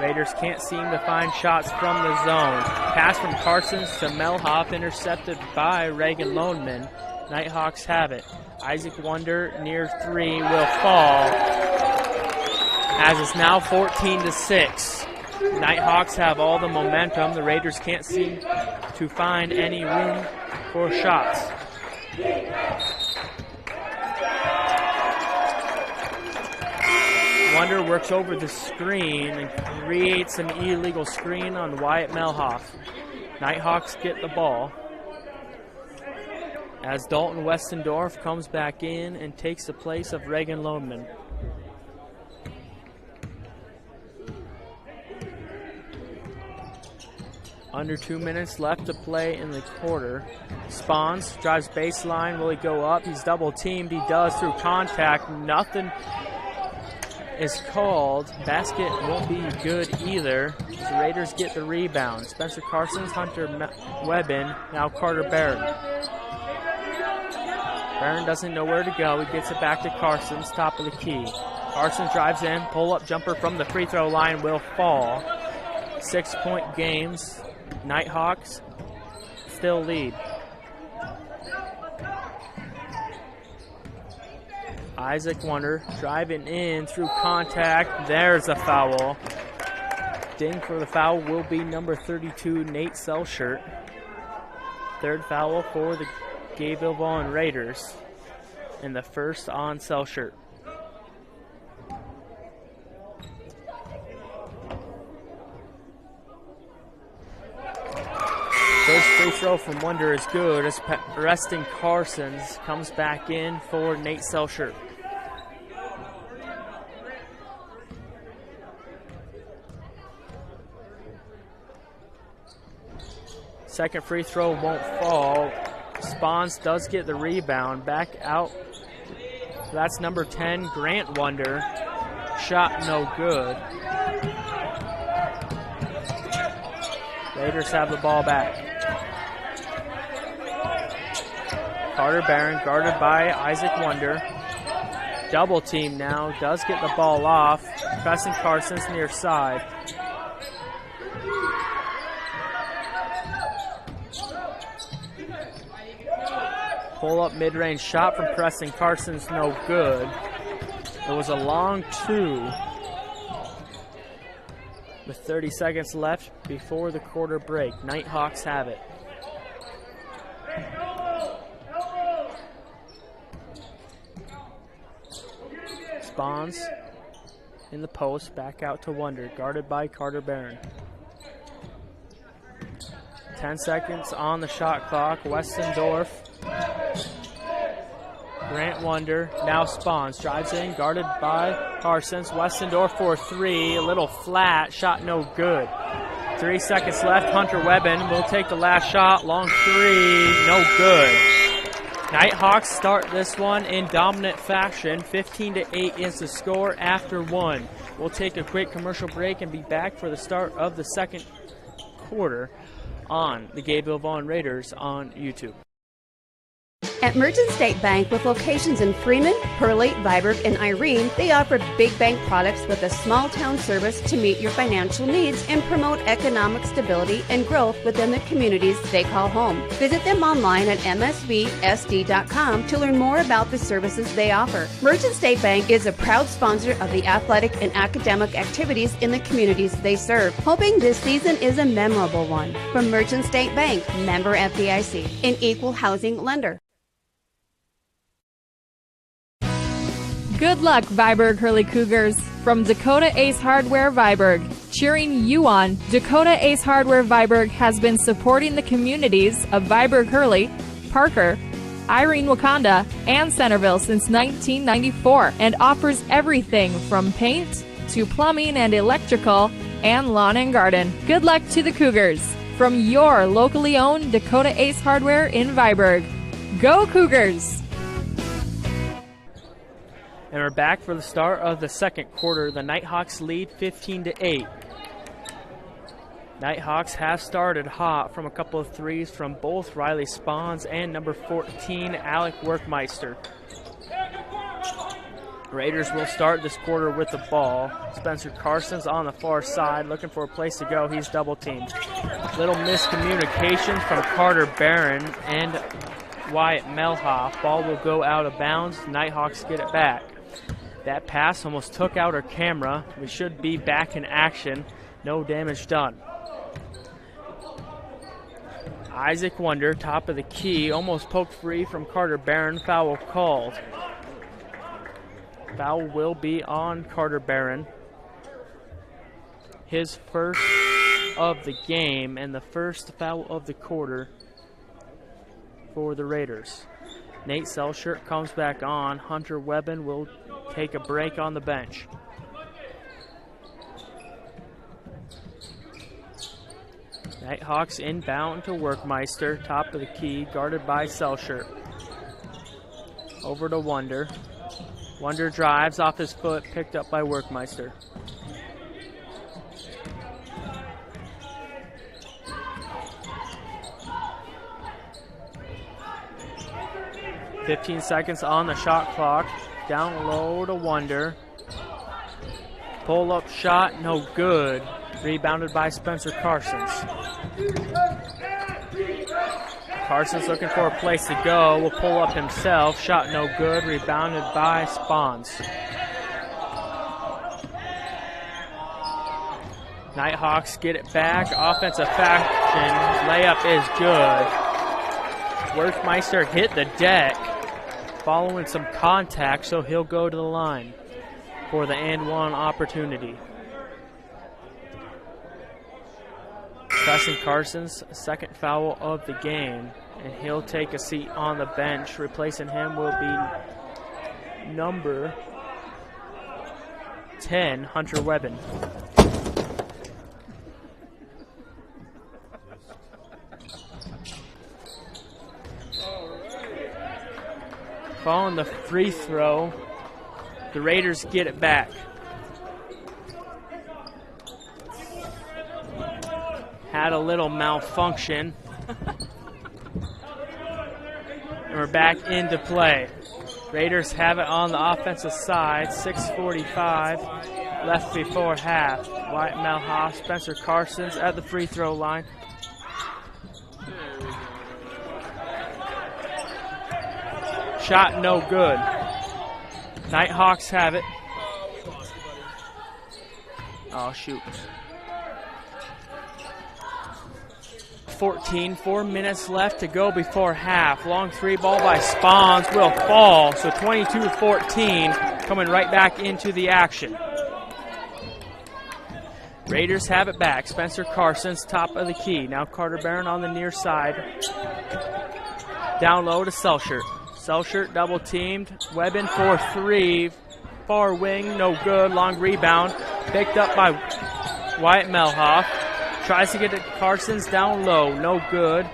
Raiders can't seem to find shots from the zone. Pass from Carsons to Melhoff, intercepted by Reagan Lodeman. Nighthawks have it. Isaac Wonder near three will fall, as it's now 14-6. Nighthawks have all the momentum. The Raiders can't seem to find any room for shots. Wonder works over the screen and creates an illegal screen on Wyatt Melhoff. Nighthawks get the ball, as Dalton Westendorf comes back in and takes the place of Reagan Lodeman. Under 2 minutes left to play in the quarter. Spawns drives baseline. Will he go up? He's double teamed. He does through contact. Nothing is called. Basket won't be good either. The Raiders get the rebound. Spencer Carsons, Hunter Webben, now Carter Barron. Barron doesn't know where to go. He gets it back to Carsons, top of the key. Carsons drives in, pull-up jumper from the free throw line will fall. 6-point games. Nighthawks still lead. Isaac Wonder driving in through contact. There's a foul. Ding for the foul will be number 32, Nate Selshert. Third foul for the Gayville-Volin Raiders, and the first on Selshert. First free throw from Wonder is good as Reston Carsons comes back in for Nate Selshert. Second free throw won't fall. Spawns does get the rebound. Back out. That's number 10, Grant Wonder. Shot no good. Raiders have the ball back. Carter Barron guarded by Isaac Wonder. Double team now. Does get the ball off. Preston Carson's near side. Pull up mid-range shot from Preston Carson's no good. It was a long two. With 30 seconds left before the quarter break. Nighthawks have it. Spawns in the post, back out to Wonder, guarded by Carter Barron. 10 seconds on the shot clock. Westendorf. Grant Wonder now Spawns, drives in, guarded by Carsons. Westendorf for three, a little flat, shot no good. 3 seconds left. Hunter Webben will take the last shot. Long three, no good. Nighthawks start this one in dominant fashion. 15-8 is the score after one. We'll take a quick commercial break and be back for the start of the second quarter on the Gayville-Volin Raiders on YouTube. At Merchant State Bank, with locations in Freeman, Hurley, Viborg, and Irene, they offer big bank products with a small town service to meet your financial needs and promote economic stability and growth within the communities they call home. Visit them online at msvsd.com to learn more about the services they offer. Merchant State Bank is a proud sponsor of the athletic and academic activities in the communities they serve, hoping this season is a memorable one. From Merchant State Bank, member FDIC, an equal housing lender. Good luck, Viborg Hurley Cougars. From Dakota Ace Hardware Viborg, cheering you on, Dakota Ace Hardware Viborg has been supporting the communities of Viborg Hurley, Parker, Irene Wakanda, and Centerville since 1994 and offers everything from paint to plumbing and electrical and lawn and garden. Good luck to the Cougars from your locally owned Dakota Ace Hardware in Viborg. Go Cougars! And we're back for the start of the second quarter. The Nighthawks lead 15-8. Nighthawks have started hot from a couple of threes from both Riley Spawns and number 14, Alec Workmeister. Raiders will start this quarter with the ball. Spencer Carson's on the far side looking for a place to go. He's double teamed. Little miscommunication from Carter Barron and Wyatt Melhoff. Ball will go out of bounds. Nighthawks get it back. That pass almost took out our camera. We should be back in action. No damage done. Isaac Wonder, top of the key, almost poked free from Carter Barron. Foul called. Foul will be on Carter Barron. His first of the game and the first foul of the quarter for the Raiders. Nate Selshert comes back on. Hunter Webben will take a break on the bench. Nighthawks inbound to Workmeister, top of the key, guarded by Selshert. Over to Wonder. Wonder drives off his foot, picked up by Workmeister. .15 seconds on the shot clock. Down low to Wonder. Pull-up shot, no good. Rebounded by Spencer Carsons. Carsons looking for a place to go. Will pull up himself. Shot no good. Rebounded by Spawns. Nighthawks get it back. Offensive faction. Layup is good. Workmeister hit the deck following some contact, so he'll go to the line for the and one opportunity. Preston Carson's second foul of the game, and he'll take a seat on the bench. Replacing him will be number 10, Hunter Webben. Following the free throw, the Raiders get it back. Had a little malfunction. And we're back into play. Raiders have it on the offensive side. 6:45 left before half. Wyatt Melhoff, Spencer Carson's at the free throw line. Shot no good. Nighthawks have it. Oh, shoot. 4 minutes left to go before half. Long three ball by Spawns will fall. So 22-14 coming right back into the action. Raiders have it back. Spencer Carson's top of the key. Now Carter Barron on the near side. Down low to Selshert. Selshert double teamed. Webben for three. Far wing, no good. Long rebound. Picked up by Wyatt Melhoff. Tries to get it Carson's down low. No good.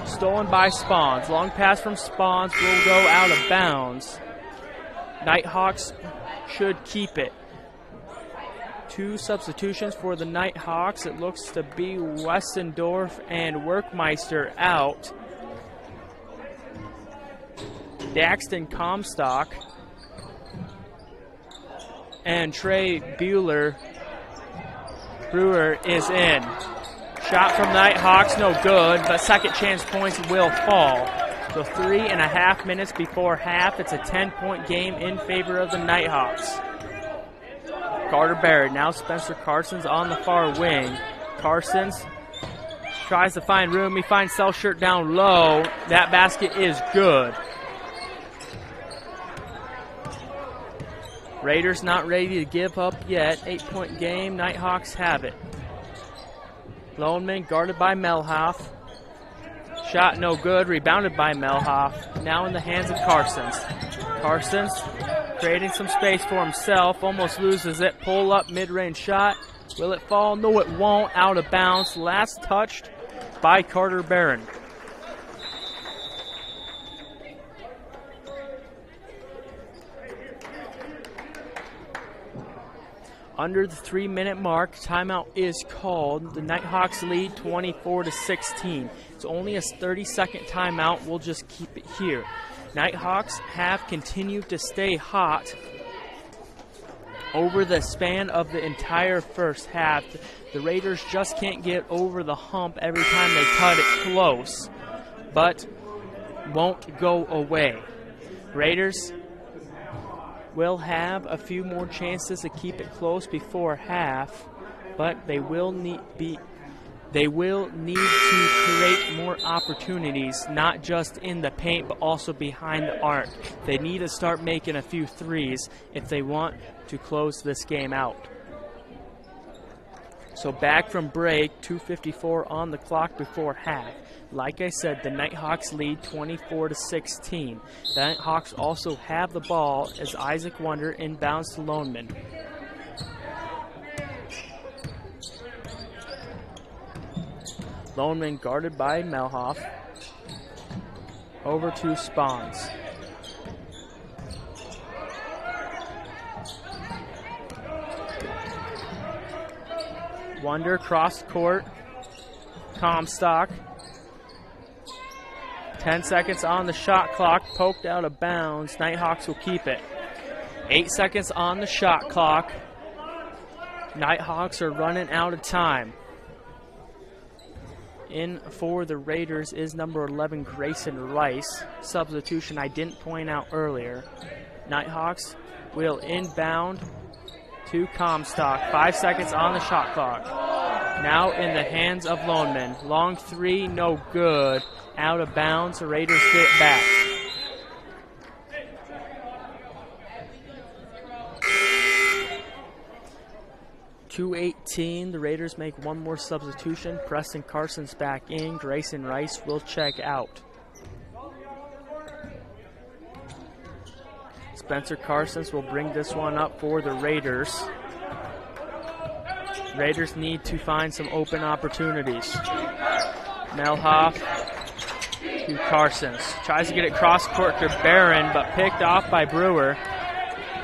Stolen by Spawns. Long pass from Spawns will go out of bounds. Nighthawks should keep it. 2 substitutions for the Nighthawks. It looks to be Westendorf and Workmeister out. Daxton Comstock and Trey Brewer is in. Shot from Nighthawks, no good, but second chance points will fall. So 3.5 minutes before half, it's a 10-point game in favor of the Nighthawks. Carter Barrett, now Spencer Carson's on the far wing. Carson's tries to find room, he finds Selshert down low. That basket is good. Raiders not ready to give up yet. 8-point game. Nighthawks have it. Loneman guarded by Melhoff. Shot no good. Rebounded by Melhoff. Now in the hands of Carson's. Carson's creating some space for himself. Almost loses it. Pull up mid-range shot. Will it fall? No, it won't. Out of bounds. Last touched by Carter Barron. Under the 3-minute mark, timeout is called. The Nighthawks lead 24-16. It's only a 30-second timeout. We'll just keep it here. Nighthawks have continued to stay hot over the span of the entire first half. The Raiders just can't get over the hump every time they cut it close, but won't go away. Raiders will have a few more chances to keep it close before half, but they will need to create more opportunities, not just in the paint but also behind the arc. They need to start making a few threes if they want to close this game out. So back from break, 2:54 on the clock before half. Like I said, the Nighthawks lead 24-16. The Nighthawks also have the ball as Isaac Wonder inbounds to Loneman. Loneman guarded by Melhoff. Over to Spawns. Wonder cross court. Comstock. 10 seconds on the shot clock, poked out of bounds. Nighthawks will keep it. 8 seconds on the shot clock. Nighthawks are running out of time. In for the Raiders is number 11, Grayson Rice. Substitution I didn't point out earlier. Nighthawks will inbound to Comstock. 5 seconds on the shot clock. Now in the hands of Loneman. Long three, no good. Out of bounds, the Raiders get it back. .218, the Raiders make one more substitution. Preston Carson's back in. Grayson Rice will check out. Spencer Carsons will bring this one up for the Raiders. Raiders need to find some open opportunities. Melhoff to Carsons. Tries to get it cross court to Barron, but picked off by Brewer.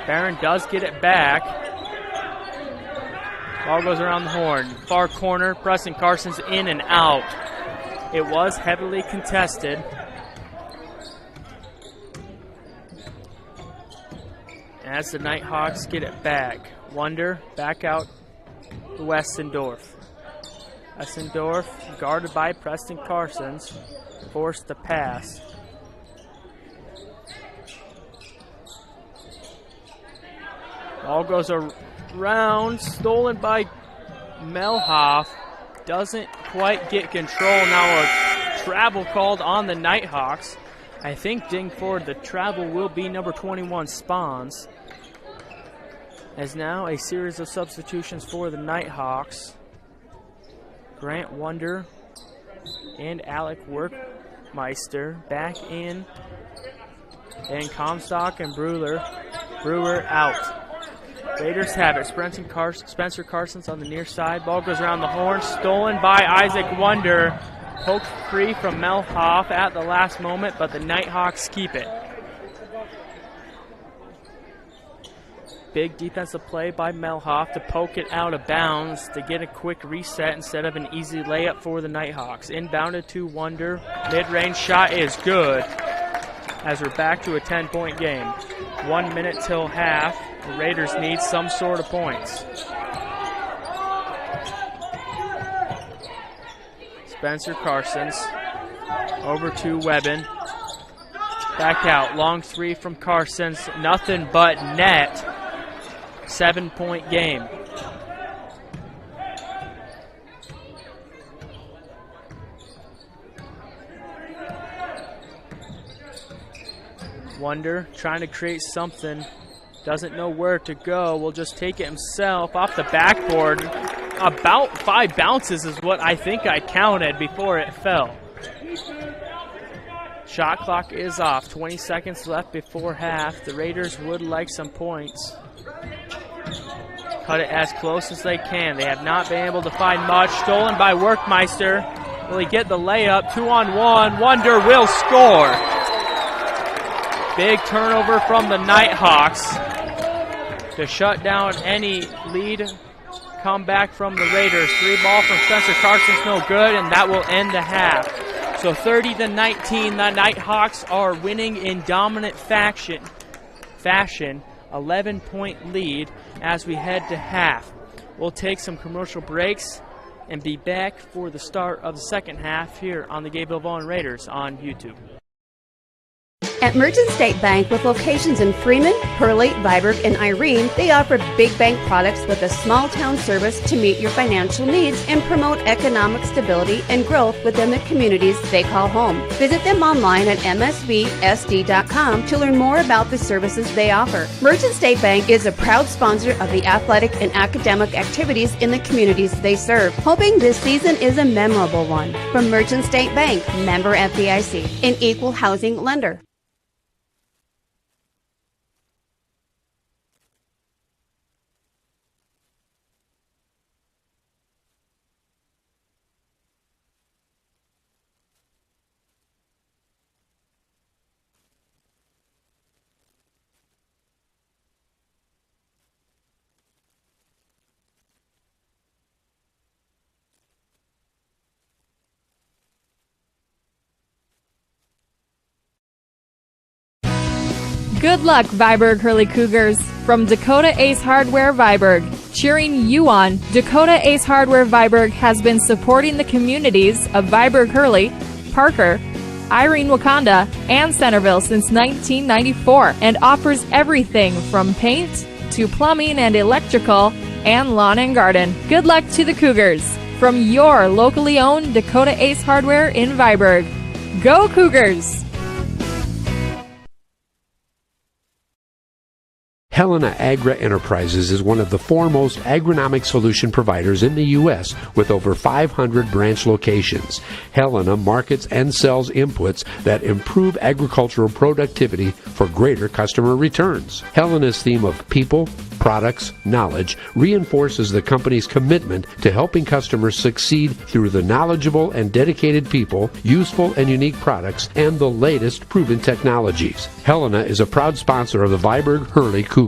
Barron does get it back. Ball goes around the horn. Far corner, Preston Carsons in and out. It was heavily contested. As the Nighthawks get it back. Wonder back out to Westendorf. Westendorf, guarded by Preston Carsons, forced the pass. Ball goes around, stolen by Melhoff. Doesn't quite get control. Now a travel called on the Nighthawks. I think Dingford, the travel will be number 21, Spawns. As now a series of substitutions for the Nighthawks. Grant Wonder and Alec Workmeister back in. And Comstock and Brewer out. Raiders have it. Spencer Carson's on the near side. Ball goes around the horn. Stolen by Isaac Wonder. Poked free from Melhoff at the last moment, but the Nighthawks keep it. Big defensive play by Melhoff to poke it out of bounds to get a quick reset instead of an easy layup for the Nighthawks. Inbounded to Wonder. Mid-range shot is good as we're back to a 10-point game. 1 minute till half. The Raiders need some sort of points. Spencer Carsons over to Webben. Back out. Long three from Carsons. Nothing but net. 7-point game. Wonder trying to create something. Doesn't know where to go. Will just take it himself off the backboard. About 5 bounces is what I think I counted before it fell. Shot clock is off. 20 seconds left before half. The Raiders would like some points. Cut it as close as they can. They have not been able to find much. Stolen by Workmeister. Will he get the layup? 2-on-1. Wonder will score. Big turnover from the Nighthawks to shut down any lead comeback from the Raiders. 3 ball from Spencer Carson's no good, and that will end the half. So 30-19, the Nighthawks are winning in dominant fashion. 11-point lead as we head to half. We'll take some commercial breaks and be back for the start of the second half here on the Gayville-Volin Raiders on YouTube. At Merchant State Bank, with locations in Freeman, Hurley, Viborg, and Irene, they offer big bank products with a small town service to meet your financial needs and promote economic stability and growth within the communities they call home. Visit them online at msvsd.com to learn more about the services they offer. Merchant State Bank is a proud sponsor of the athletic and academic activities in the communities they serve, hoping this season is a memorable one. From Merchant State Bank, member FDIC, an equal housing lender. Good luck, Viborg Hurley Cougars. From Dakota Ace Hardware Viborg, cheering you on, Dakota Ace Hardware Viborg has been supporting the communities of Viborg Hurley, Parker, Irene Wakanda, and Centerville since 1994 and offers everything from paint to plumbing and electrical and lawn and garden. Good luck to the Cougars. from your locally owned Dakota Ace Hardware in Viborg. Go Cougars! Helena Agra Enterprises is one of the foremost agronomic solution providers in the U.S. with over 500 branch locations. Helena markets and sells inputs that improve agricultural productivity for greater customer returns. Helena's theme of people, products, knowledge reinforces the company's commitment to helping customers succeed through the knowledgeable and dedicated people, useful and unique products, and the latest proven technologies. Helena is a proud sponsor of the Viborg Hurley Cougars.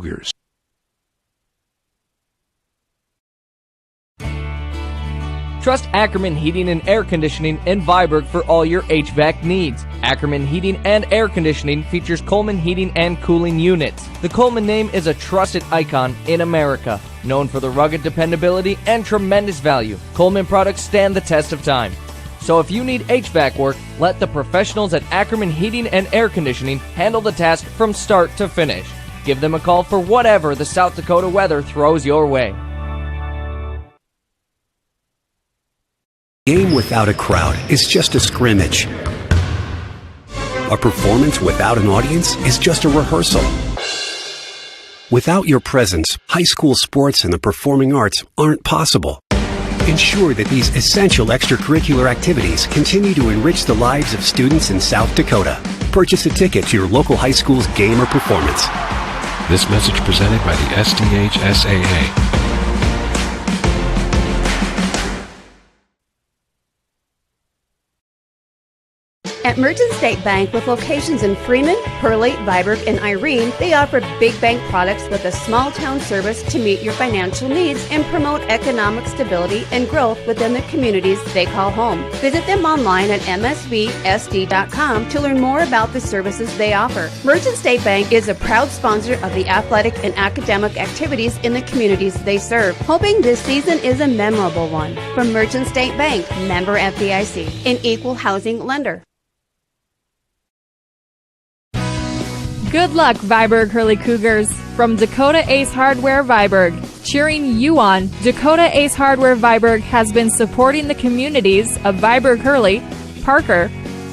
Trust Ackerman Heating and Air Conditioning in Viborg for all your HVAC needs. Ackerman Heating and Air Conditioning features Coleman heating and cooling units. The Coleman name is a trusted icon in America, known for the rugged dependability and tremendous value. Coleman products stand the test of time. So if you need HVAC work, let the professionals at Ackerman Heating and Air Conditioning handle the task from start to finish. Give them a call for whatever the South Dakota weather throws your way. A game without a crowd is just a scrimmage. A performance without an audience is just a rehearsal. Without your presence, high school sports and the performing arts aren't possible. Ensure that these essential extracurricular activities continue to enrich the lives of students in South Dakota. Purchase a ticket to your local high school's game or performance. This message presented by the SDHSAA. At Merchant State Bank, with locations in Freeman, Hurley, Viborg, and Irene, they offer big bank products with a small town service to meet your financial needs and promote economic stability and growth within the communities they call home. Visit them online at msvsd.com to learn more about the services they offer. Merchant State Bank is a proud sponsor of the athletic and academic activities in the communities they serve, hoping this season is a memorable one. From Merchant State Bank, member FDIC, an equal housing lender. Good luck, Viborg Hurley Cougars. From Dakota Ace Hardware Viborg, cheering you on, Dakota Ace Hardware Viborg has been supporting the communities of Viborg Hurley, Parker,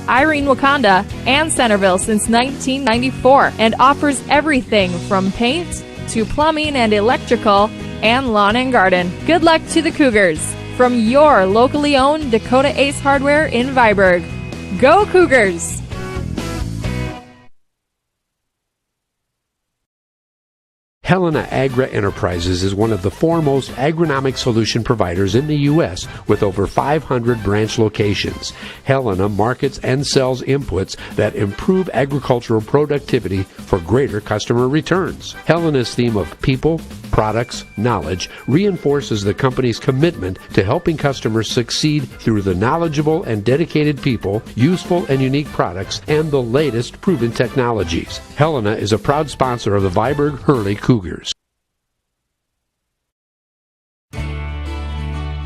Irene Wakanda, and Centerville since 1994 and offers everything from paint to plumbing and electrical and lawn and garden. Good luck to the Cougars. From your locally owned Dakota Ace Hardware in Viborg. Go Cougars! Helena Agra Enterprises is one of the foremost agronomic solution providers in the U.S. with over 500 branch locations. Helena markets and sells inputs that improve agricultural productivity for greater customer returns. Helena's theme of people, products, knowledge reinforces the company's commitment to helping customers succeed through the knowledgeable and dedicated people, useful and unique products, and the latest proven technologies. Helena is a proud sponsor of the Viborg Hurley Cougars.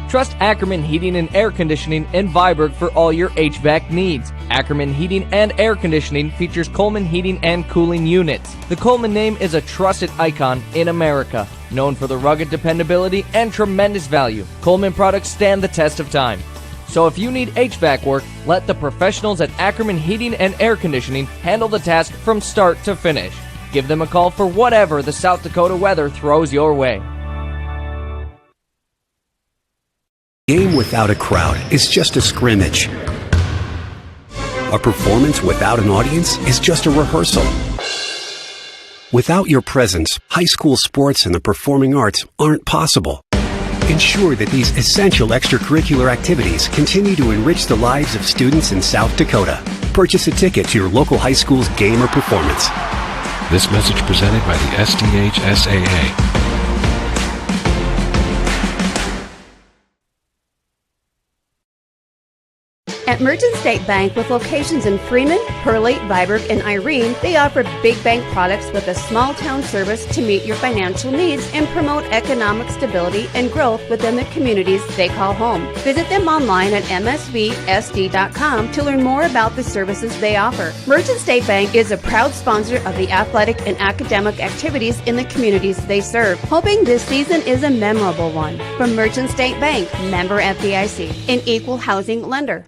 Trust Ackerman Heating and Air Conditioning in Viborg for all your HVAC needs. Ackerman Heating and Air Conditioning features Coleman heating and cooling units. The Coleman name is a trusted icon in America, known for the rugged dependability and tremendous value. Coleman products stand the test of time. So if you need HVAC work, let the professionals at Ackerman Heating and Air Conditioning handle the task from start to finish. Give them a call for whatever the South Dakota weather throws your way. A game without a crowd is just a scrimmage. A performance without an audience is just a rehearsal. Without your presence, high school sports and the performing arts aren't possible. Ensure that these essential extracurricular activities continue to enrich the lives of students in South Dakota. Purchase a ticket to your local high school's game or performance. This message presented by the SDHSAA. At Merchant State Bank, with locations in Freeman, Hurley, Viborg, and Irene, they offer big bank products with a small town service to meet your financial needs and promote economic stability and growth within the communities they call home. Visit them online at msvsd.com to learn more about the services they offer. Merchant State Bank is a proud sponsor of the athletic and academic activities in the communities they serve, hoping this season is a memorable one. From Merchant State Bank, member FDIC, an equal housing lender.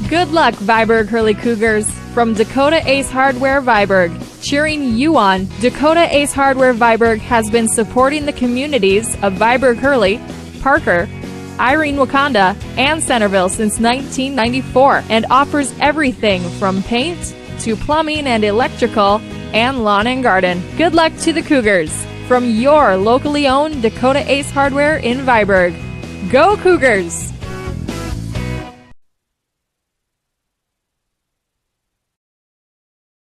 Good luck, Viborg Hurley Cougars. From Dakota Ace Hardware Viborg, cheering you on, Dakota Ace Hardware Viborg has been supporting the communities of Viborg Hurley, Parker, Irene Wakanda, and Centerville since 1994 and offers everything from paint to plumbing and electrical and lawn and garden. Good luck to the Cougars. From your locally owned Dakota Ace Hardware in Viborg. Go Cougars!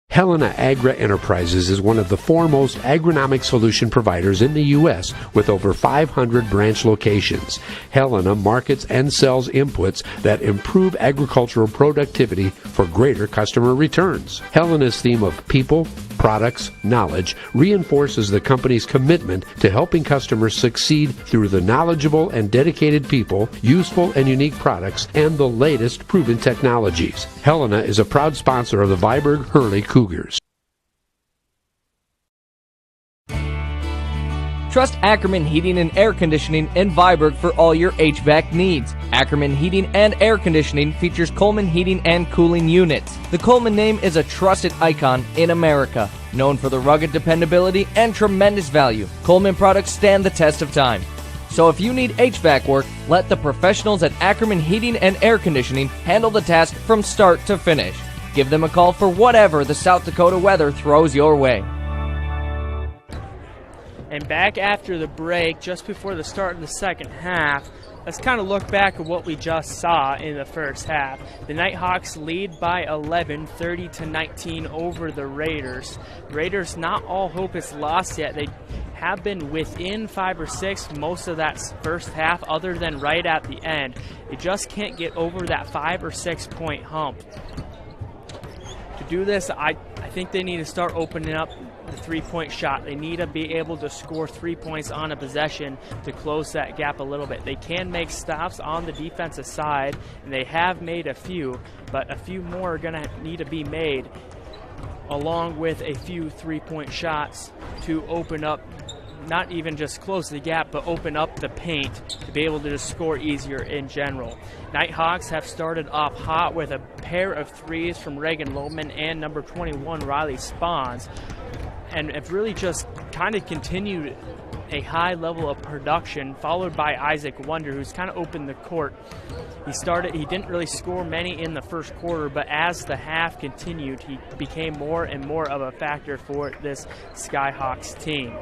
Helena Agra Enterprises is one of the foremost agronomic solution providers in the U.S. with over 500 branch locations. Helena markets and sells inputs that improve agricultural productivity for greater customer returns. Helena's theme of people, products, knowledge reinforces the company's commitment to helping customers succeed through the knowledgeable and dedicated people, useful and unique products, and the latest proven technologies. Helena is a proud sponsor of the Viborg Hurley Cougars. Trust Ackerman Heating and Air Conditioning in Viborg for all your HVAC needs. Ackerman Heating and Air Conditioning features Coleman heating and cooling units. The Coleman name is a trusted icon in America. Known for the rugged dependability and tremendous value, Coleman products stand the test of time. So if you need HVAC work, let the professionals at Ackerman Heating and Air Conditioning handle the task from start to finish. Give them a call for whatever the South Dakota weather throws your way. And back after the break, just before the start of the second half, let's kind of look back at what we just saw in the first half. The Nighthawks lead by 11, 30-19 over the Raiders. Raiders, not all hope is lost yet. They have been within 5 or 6 most of that first half, other than right at the end. They just can't get over that 5 or 6 point hump. To do this, I think they need to start opening up the 3-point shot. They need to be able to score 3 points on a possession to close that gap a little bit. They can make stops on the defensive side, and they have made a few, but a few more are going to need to be made, along with a few 3-point shots to open up, not even just close the gap, but open up the paint to be able to just score easier in general. Nighthawks have started off hot with a pair of threes from Reagan Lohman and number 21 Riley Spahns, and have really just kind of continued a high level of production, followed by Isaac Wonder, who's kind of opened the court. He didn't really score many in the first quarter, but as the half continued, he became more and more of a factor for this Skyhawks team.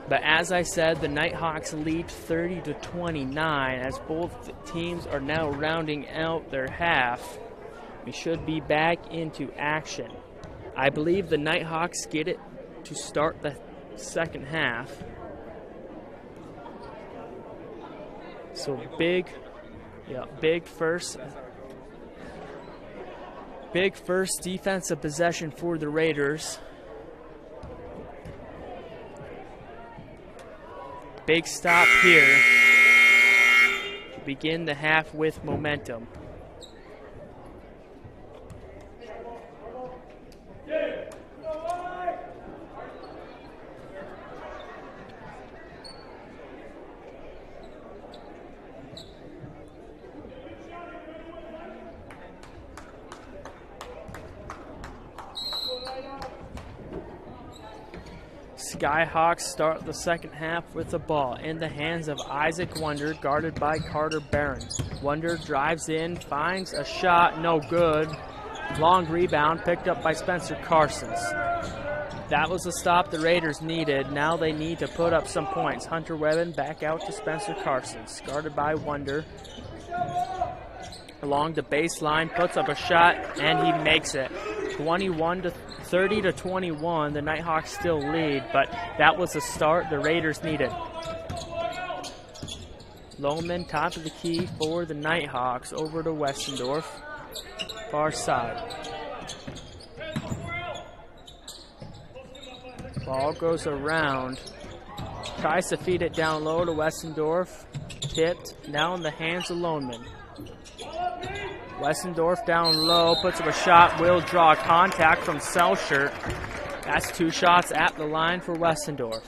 But as I said, the Nighthawks lead 30-29 as both teams are now rounding out their half. We should be back into action. I believe the Nighthawks get it to start the second half. So big first defensive possession for the Raiders. Big stop here to begin the half with momentum. Skyhawks start the second half with the ball in the hands of Isaac Wonder, guarded by Carter Barron. Wonder drives in, finds a shot, no good. Long rebound picked up by Spencer Carsons. That was the stop the Raiders needed. Now they need to put up some points. Hunter Webben back out to Spencer Carsons, guarded by Wonder. Along the baseline, puts up a shot, and he makes it. 30-21, the Nighthawks still lead, but that was the start the Raiders needed. Lohman, top of the key for the Nighthawks, over to Westendorf, far side. Ball goes around, tries to feed it down low to Westendorf, tipped, now in the hands of Lohman. Westendorf down low, puts up a shot, will draw contact from Selschert. That's 2 shots at the line for Westendorf.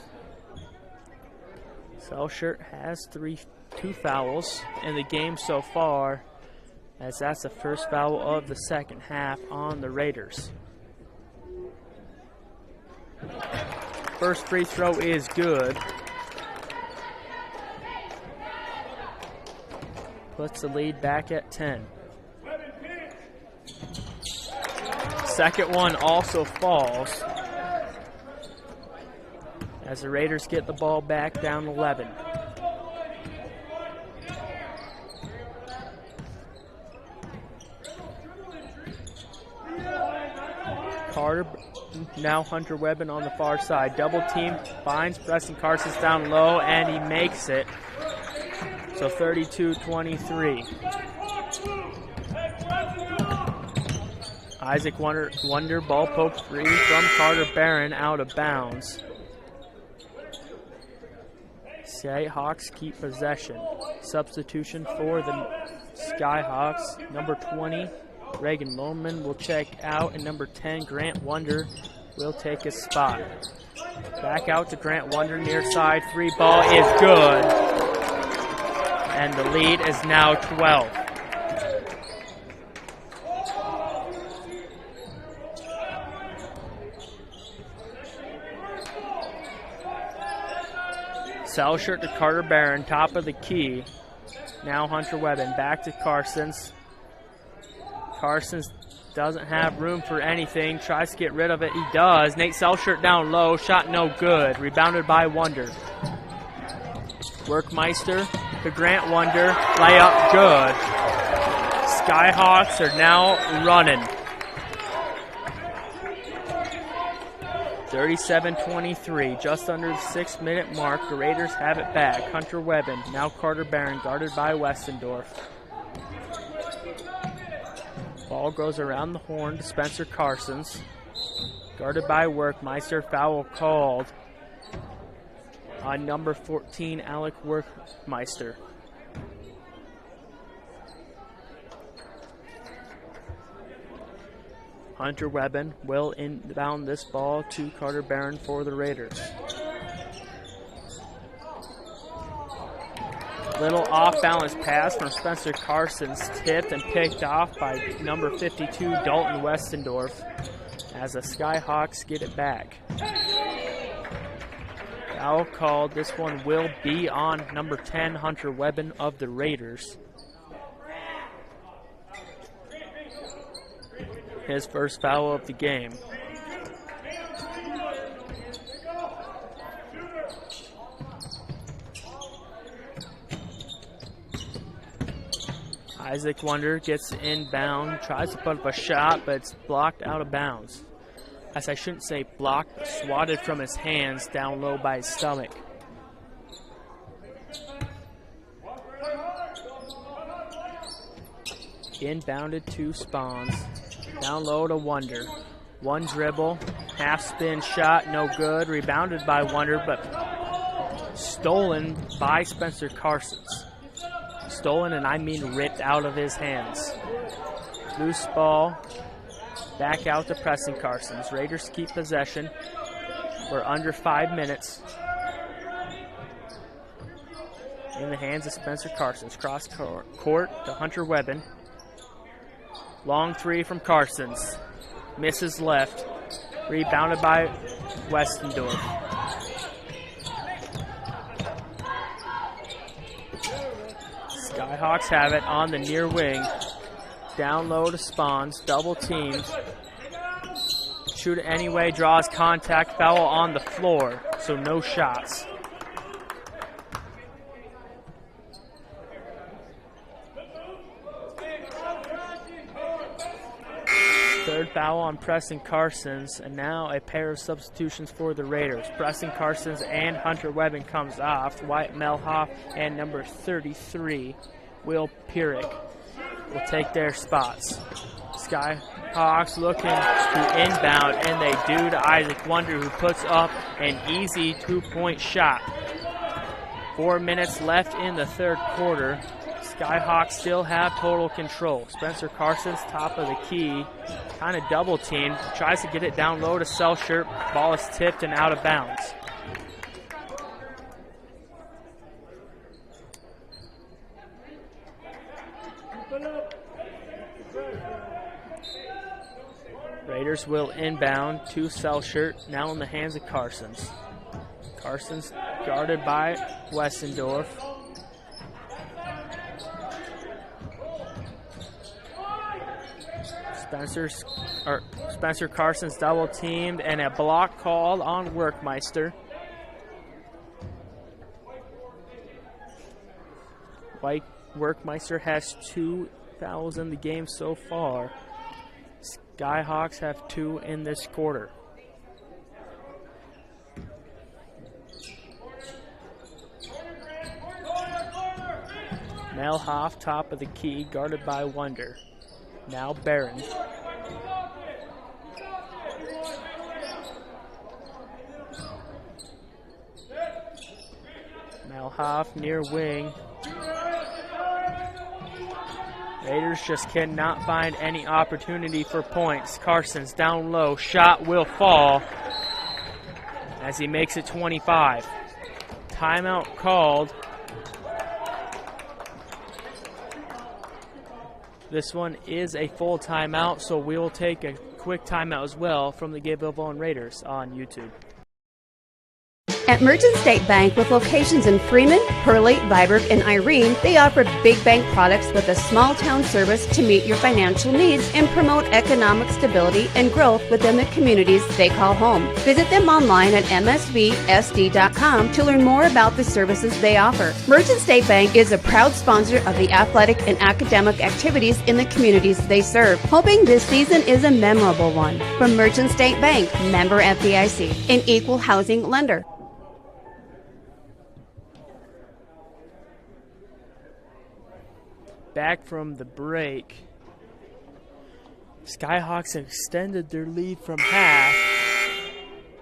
Selschert has 2 fouls in the game so far, as that's the first foul of the second half on the Raiders. First free throw is good. Puts the lead back at 10. Second one also falls, as the Raiders get the ball back down 11. Carter, now Hunter Webben on the far side. Double team, finds Preston Carsons down low, and he makes it. So 32-23. Isaac Wonder ball poked free from Carter Barron out of bounds. Skyhawks keep possession. Substitution for the Skyhawks. Number 20, Reagan Lohman will check out, and number 10, Grant Wonder, will take his spot. Back out to Grant Wonder, near side. Free ball is good. And the lead is now 12. Selschert to Carter Barron, top of the key. Now Hunter Webben, back to Carsons. Carsons doesn't have room for anything, tries to get rid of it, he does. Nate Selschert down low, shot no good, rebounded by Wonder. Workmeister to Grant Wonder, layup good. Skyhawks are now running. 37-23, just under the 6-minute mark. The Raiders have it back. Hunter Webben, now Carter Barron, guarded by Westendorf. Ball goes around the horn to Spencer Carsons, guarded by Workmeister. Foul called on number 14, Alec Workmeister. Hunter Webben will inbound this ball to Carter Barron for the Raiders. Little off-balance pass from Spencer Carsons, tipped and picked off by number 52, Dalton Westendorf, as the Skyhawks get it back. Foul called. This one will be on number 10, Hunter Webben of the Raiders. His first foul of the game. Isaac Wonder gets inbound, tries to put up a shot, but it's blocked out of bounds. As I shouldn't say blocked, but swatted from his hands down low by his stomach. Inbounded to Spawns. Down low to Wonder. One dribble, half spin shot, no good. Rebounded by Wonder, but stolen by Spencer Carsons. Stolen, and I mean ripped out of his hands. Loose ball, back out to Preston Carsons. Raiders keep possession. We're under 5 minutes. In the hands of Spencer Carsons. Cross court to Hunter Webben. Long three from Carsons. Misses left. Rebounded by Westendorf. Skyhawks have it on the near wing. Down low to Spawns. Double teamed. Shoot it anyway. Draws contact. Foul on the floor. So no shots. Third foul on Preston Carsons, and now a pair of substitutions for the Raiders. Preston Carsons and Hunter Webbing comes off. Wyatt Melhoff and number 33, Will Pierrick, will take their spots. Skyhawks looking to inbound, and they do to Isaac Wonder, who puts up an easy 2-point shot. 4 minutes left in the third quarter. Skyhawks still have total control. Spencer Carson's top of the key, kind of double teamed, tries to get it down low to Selshire. Ball is tipped and out of bounds. Raiders will inbound to Selshire, now in the hands of Carsons. Carsons guarded by Westendorf. Spencer Carson's double teamed, and a block called on Workmeister. Workmeister has 2 fouls in the game so far. Skyhawks have 2 in this quarter. Melhoff, top of the key, guarded by Wonder. Now Barron. Melhoff near wing. Raiders just cannot find any opportunity for points. Carson's down low. Shot will fall as he makes it 25. Timeout called. This one is a full timeout, so we will take a quick timeout as well from the Gayville-Volin Raiders on YouTube. At Merchant State Bank, with locations in Freeman, Hurley, Viborg, and Irene, they offer big bank products with a small town service to meet your financial needs and promote economic stability and growth within the communities they call home. Visit them online at msvsd.com to learn more about the services they offer. Merchant State Bank is a proud sponsor of the athletic and academic activities in the communities they serve, hoping this season is a memorable one. From Merchant State Bank, member FDIC, an equal housing lender. Back from the break, Skyhawks extended their lead from half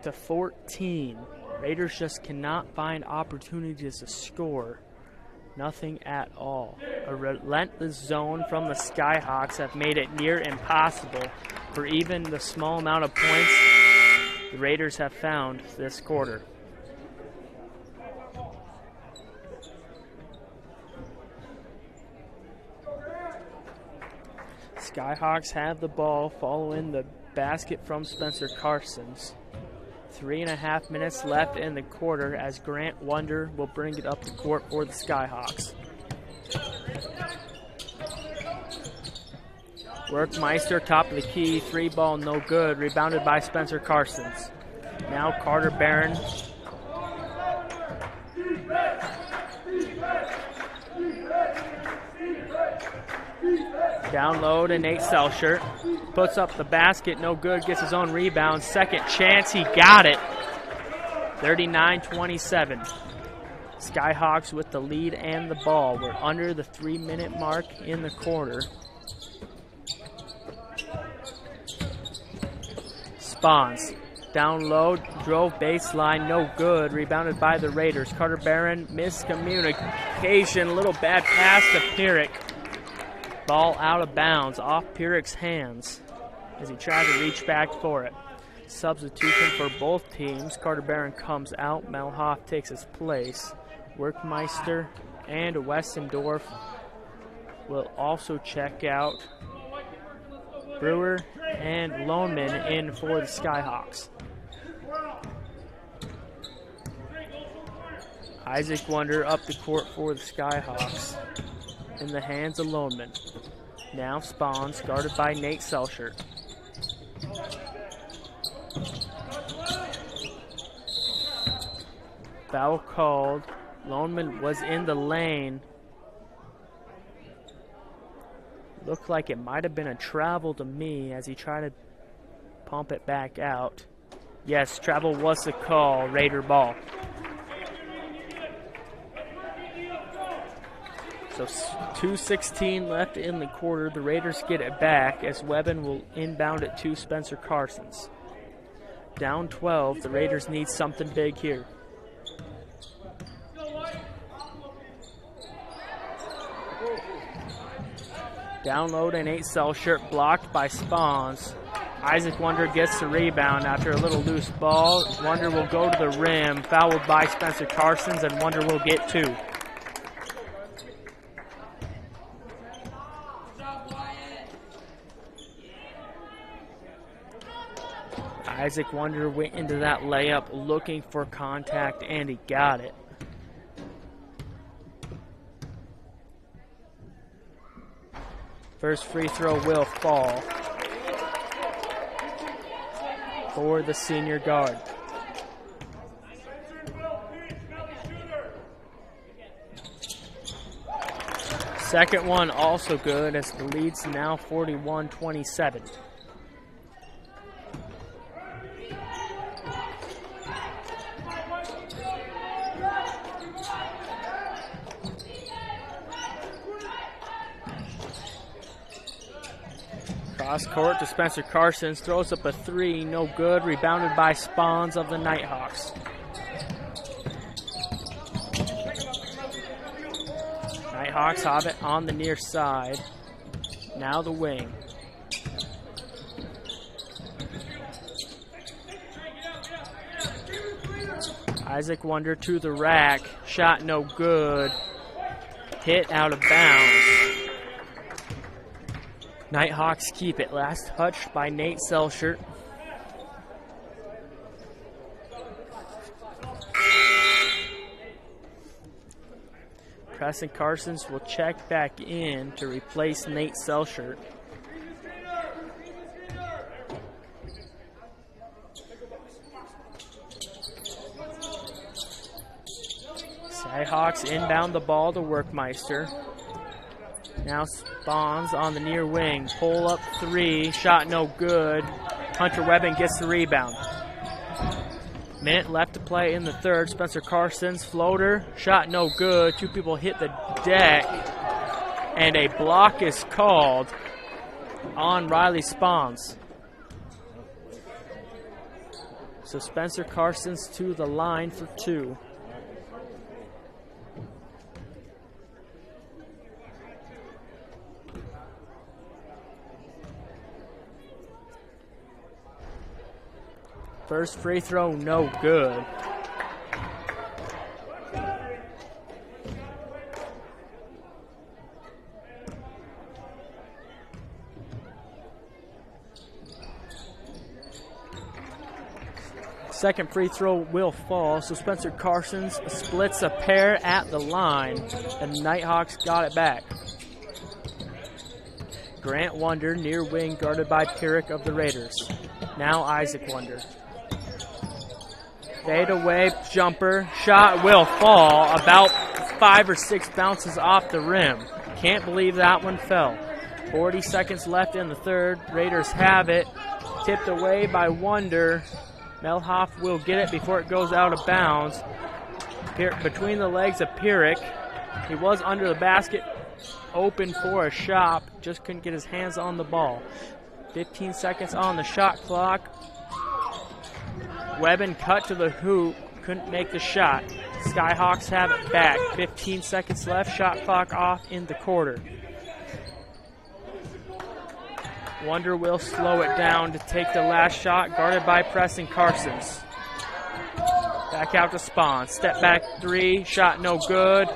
to 14. Raiders just cannot find opportunities to score. Nothing at all. A relentless zone from the Skyhawks have made it near impossible for even the small amount of points the Raiders have found this quarter. Skyhawks have the ball following the basket from Spencer Carsons. 3.5 minutes left in the quarter as Grant Wonder will bring it up the court for the Skyhawks. Workmeister, top of the key, 3 ball, no good, rebounded by Spencer Carsons. Now Carter Barron. Down low to Nate Selshire. Puts up the basket, no good, gets his own rebound. Second chance, he got it. 39-27. Skyhawks with the lead and the ball. We're under the 3-minute mark in the quarter. Spawns. Down low, drove baseline, no good. Rebounded by the Raiders. Carter Barron, miscommunication, little bad pass to Pierrick. Ball out of bounds, off Pierrick's hands as he tried to reach back for it. Substitution for both teams. Carter Barron comes out. Melhoff takes his place. Workmeister and Westendorf will also check out. Brewer and Loneman in for the Skyhawks. Isaac Wonder up the court for the Skyhawks. In the hands of Loneman. Now Spawns, guarded by Nate Selshire. Foul called. Loneman was in the lane. Looked like it might have been a travel to me as he tried to pump it back out. Yes, travel was the call. Raider ball. So 2:16 left in the quarter. The Raiders get it back as Webben will inbound it to Spencer Carsons. Down 12. The Raiders need something big here. Download and Nate Selshert blocked by Spawns. Isaac Wonder gets the rebound after a little loose ball. Wonder will go to the rim, fouled by Spencer Carsons, and Wonder will get 2. Isaac Wonder went into that layup looking for contact, and he got it. First free throw will fall for the senior guard. Second one also good as the lead's now 41-27. Cross court to Spencer Carsons, throws up a 3, no good, rebounded by Spawns of the Nighthawks. Nighthawks have it on the near side. Now the wing. Isaac Wonder to the rack, shot no good, hit out of bounds. Nighthawks keep it. Last touch by Nate Selshert. Preston Carsons will check back in to replace Nate Selshert. Nighthawks inbound the ball to Workmeister. Now Spawns on the near wing. Pull up 3. Shot no good. Hunter Webben gets the rebound. Minute left to play in the third. Spencer Carsons floater. Shot no good. 2 people hit the deck. And a block is called on Riley Spawns. So Spencer Carsons to the line for 2. First free throw, no good. Second free throw will fall, so Spencer Carsons splits a pair at the line, and the Nighthawks got it back. Grant Wonder, near wing, guarded by Pierrick of the Raiders. Now Isaac Wonder. Fade away, jumper, shot will fall, about 5 or 6 bounces off the rim. Can't believe that one fell. 40 seconds left in the third. Raiders have it. Tipped away by Wonder. Melhoff will get it before it goes out of bounds. Between the legs of Pierrick. He was under the basket, open for a shot. Just couldn't get his hands on the ball. 15 seconds on the shot clock. Webben cut to the hoop, couldn't make the shot. Skyhawks have it back. 15 seconds left, shot clock off in the quarter. Wonder will slow it down to take the last shot, guarded by Preston Carsons. Back out to Spawn. Step back 3, shot no good.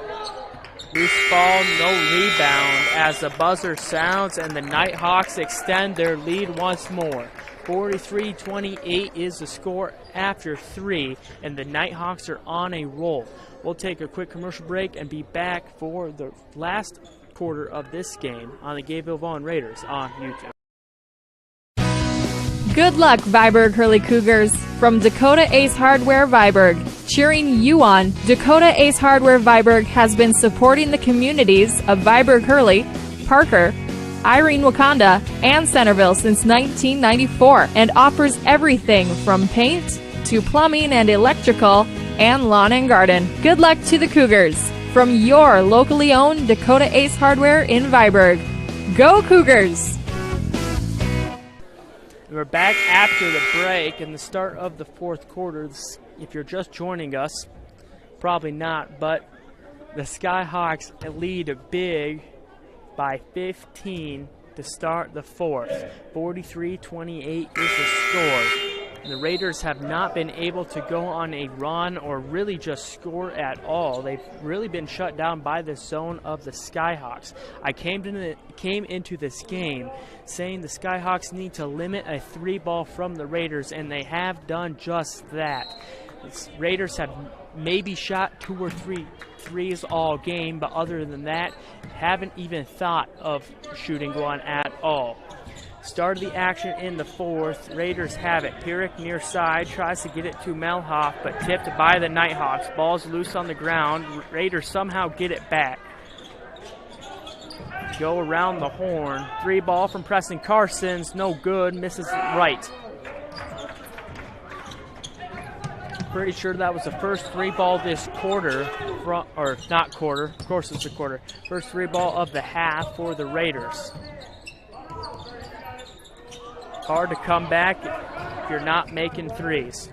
Loose ball, no rebound as the buzzer sounds and the Nighthawks extend their lead once more. 43-28 is the score after 3, and the Nighthawks are on a roll. We'll take a quick commercial break and be back for the last quarter of this game on the Gayville-Volin Raiders on YouTube. Good luck, Viborg Hurley Cougars. From Dakota Ace Hardware Viborg, cheering you on, Dakota Ace Hardware Viborg has been supporting the communities of Viborg Hurley, Parker, Irene, Wakanda, and Centerville since 1994 and offers everything from paint to plumbing and electrical and lawn and garden. Good luck to the Cougars from your locally owned Dakota Ace Hardware in Viborg. Go Cougars! We're back after the break and the start of the fourth quarter. If you're just joining us, probably not, but the Skyhawks lead big by 15 to start the fourth. 43-28 is the score. The Raiders have not been able to go on a run or really just score at all. They've really been shut down by the zone of the Skyhawks. I came into this game saying the Skyhawks need to limit a 3-ball from the Raiders, and they have done just that. The Raiders have maybe shot 2 or 3 threes all game, but other than that, haven't even thought of shooting one at all. Start of the action in the fourth. Raiders have it. Pierrick near side tries to get it to Melhoff, but tipped by the Nighthawks. Ball's loose on the ground. Raiders somehow get it back. Go around the horn. 3-ball from Preston Carson's. No good. Misses right. Pretty sure that was the first 3-ball this quarter. Or not quarter. Of course it's a quarter. First 3-ball of the half for the Raiders. Hard to come back if you're not making threes.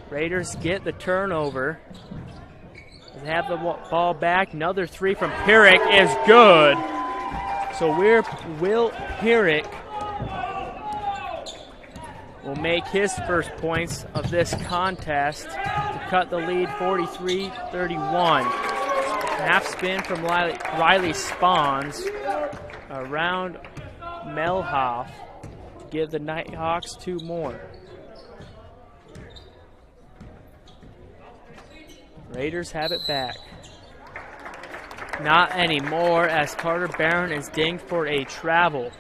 Raiders get the turnover. They have the ball back. Another 3 from Pierrick is good. So Will Pierrick will make his first points of this contest to cut the lead 43-31. Half spin from Riley Spawns around Melhoff to give the Nighthawks 2 more. Raiders have it back. Not anymore, as Carter Barron is dinged for a travel.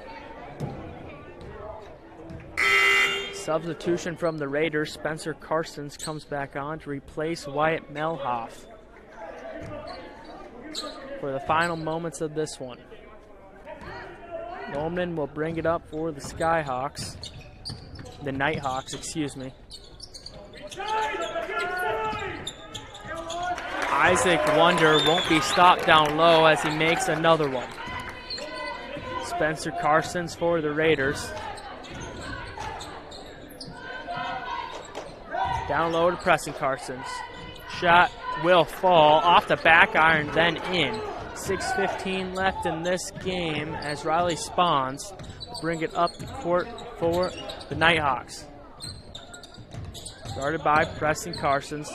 Substitution from the Raiders. Spencer Carsons comes back on to replace Wyatt Melhoff for the final moments of this one. Bowman will bring it up for the Skyhawks. The Nighthawks, excuse me. Isaac Wonder won't be stopped down low as he makes another one. Spencer Carsons for the Raiders. Down low to Preston Carsons. Shot will fall off the back iron, then in. 6:15 left in this game as Riley Spawns will bring it up the court for the Nighthawks. Started by Preston Carsons.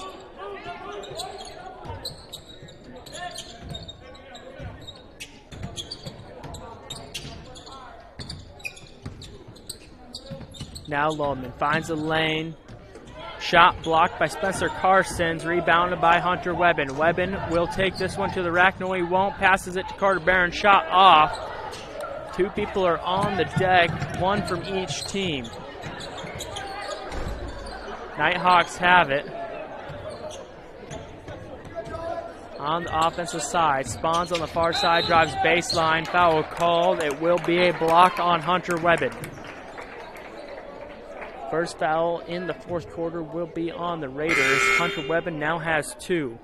Now Lodeman finds a lane. Shot blocked by Spencer Carsons, rebounded by Hunter Webben. Webben will take this one to the rack. No, he won't. Passes it to Carter Barron. Shot off. 2 people are on the deck, 1 from each team. Nighthawks have it. On the offensive side, Spawns on the far side, drives baseline. Foul called. It will be a block on Hunter Webben. First foul in the fourth quarter will be on the Raiders. Hunter Webben now has 2.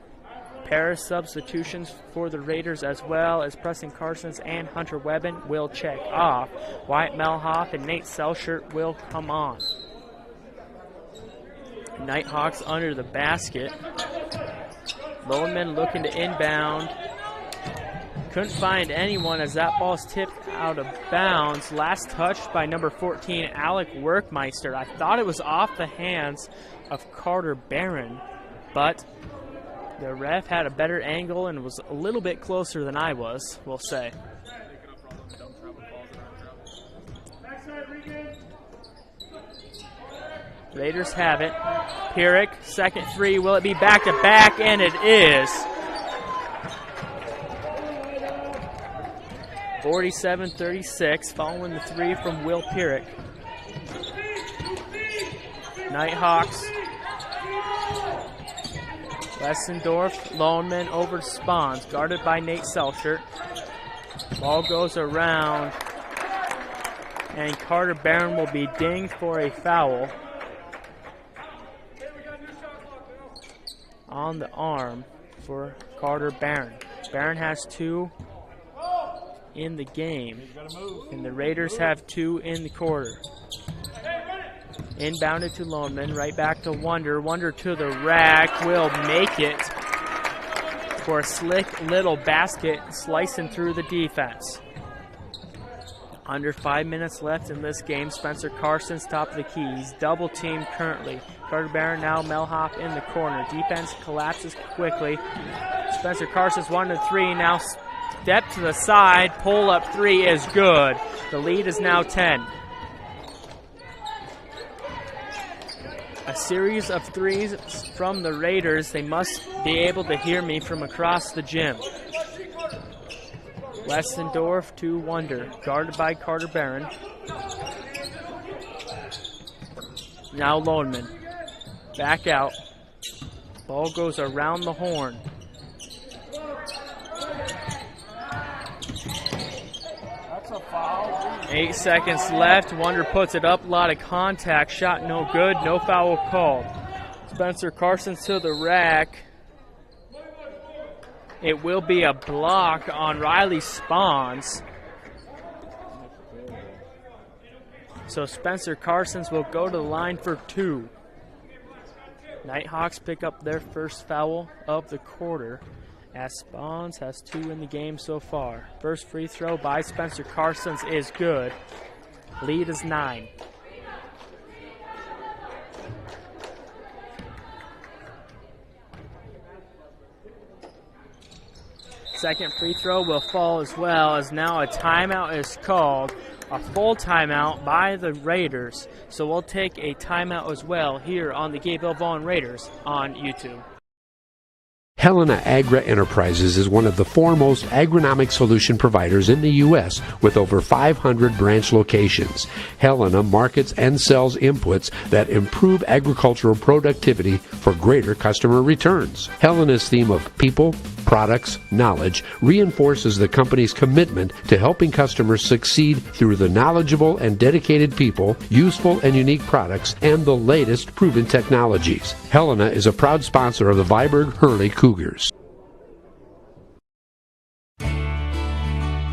Pair of substitutions for the Raiders as well as Preston Carsons and Hunter Webben will check off. Wyatt Melhoff and Nate Selshert will come on. Nighthawks under the basket. Lodeman looking to inbound. Couldn't find anyone as that ball's tipped out of bounds. Last touched by number 14, Alec Workmeister. I thought it was off the hands of Carter Barron, but the ref had a better angle and was a little bit closer than I was, we'll say. Raiders have it. Pierrick, second 3. Will it be back-to-back? And it is. 47-36, following the 3 from Will Pierrick. Nighthawks. Westendorf, Loneman over to Spawns, guarded by Nate Selshert. Ball goes around, and Carter Barron will be dinged for a foul on the arm for Carter Barron. Barron has 2 in the game, and the Raiders have 2 in the quarter. Inbounded to Loneman, right back to Wonder. Wonder to the rack, will make it for a slick little basket slicing through the defense. Under 5 minutes left in this game. Spencer Carson's top of the key. He's double teamed currently. Carter Barron now Melhoff in the corner. Defense collapses quickly. Spencer Carson's 1-3. Now step to the side. Pull up 3 is good. The lead is now 10. A series of 3s from the Raiders. They must be able to hear me from across the gym. Westendorf to Wonder, guarded by Carter Barron. Now Loneman, back out. Ball goes around the horn. That's a foul. 8 seconds left. Wonder puts it up. A lot of contact. Shot no good. No foul called. Spencer Carson to the rack. It will be a block on Riley Spawns. So Spencer Carsons will go to the line for 2. Nighthawks pick up their first foul of the quarter, as Spawns has 2 in the game so far. First free throw by Spencer Carsons is good. Lead is 9. Second free throw will fall as well, as now a timeout is called. A full timeout by the Raiders. So we'll take a timeout as well here on the Gayville-Volin Raiders on YouTube. Helena Agra Enterprises is one of the foremost agronomic solution providers in the U.S. with over 500 branch locations. Helena markets and sells inputs that improve agricultural productivity for greater customer returns. Helena's theme of people, products, knowledge reinforces the company's commitment to helping customers succeed through the knowledgeable and dedicated people, useful and unique products, and the latest proven technologies. Helena is a proud sponsor of the Viborg-Hurley Cougars.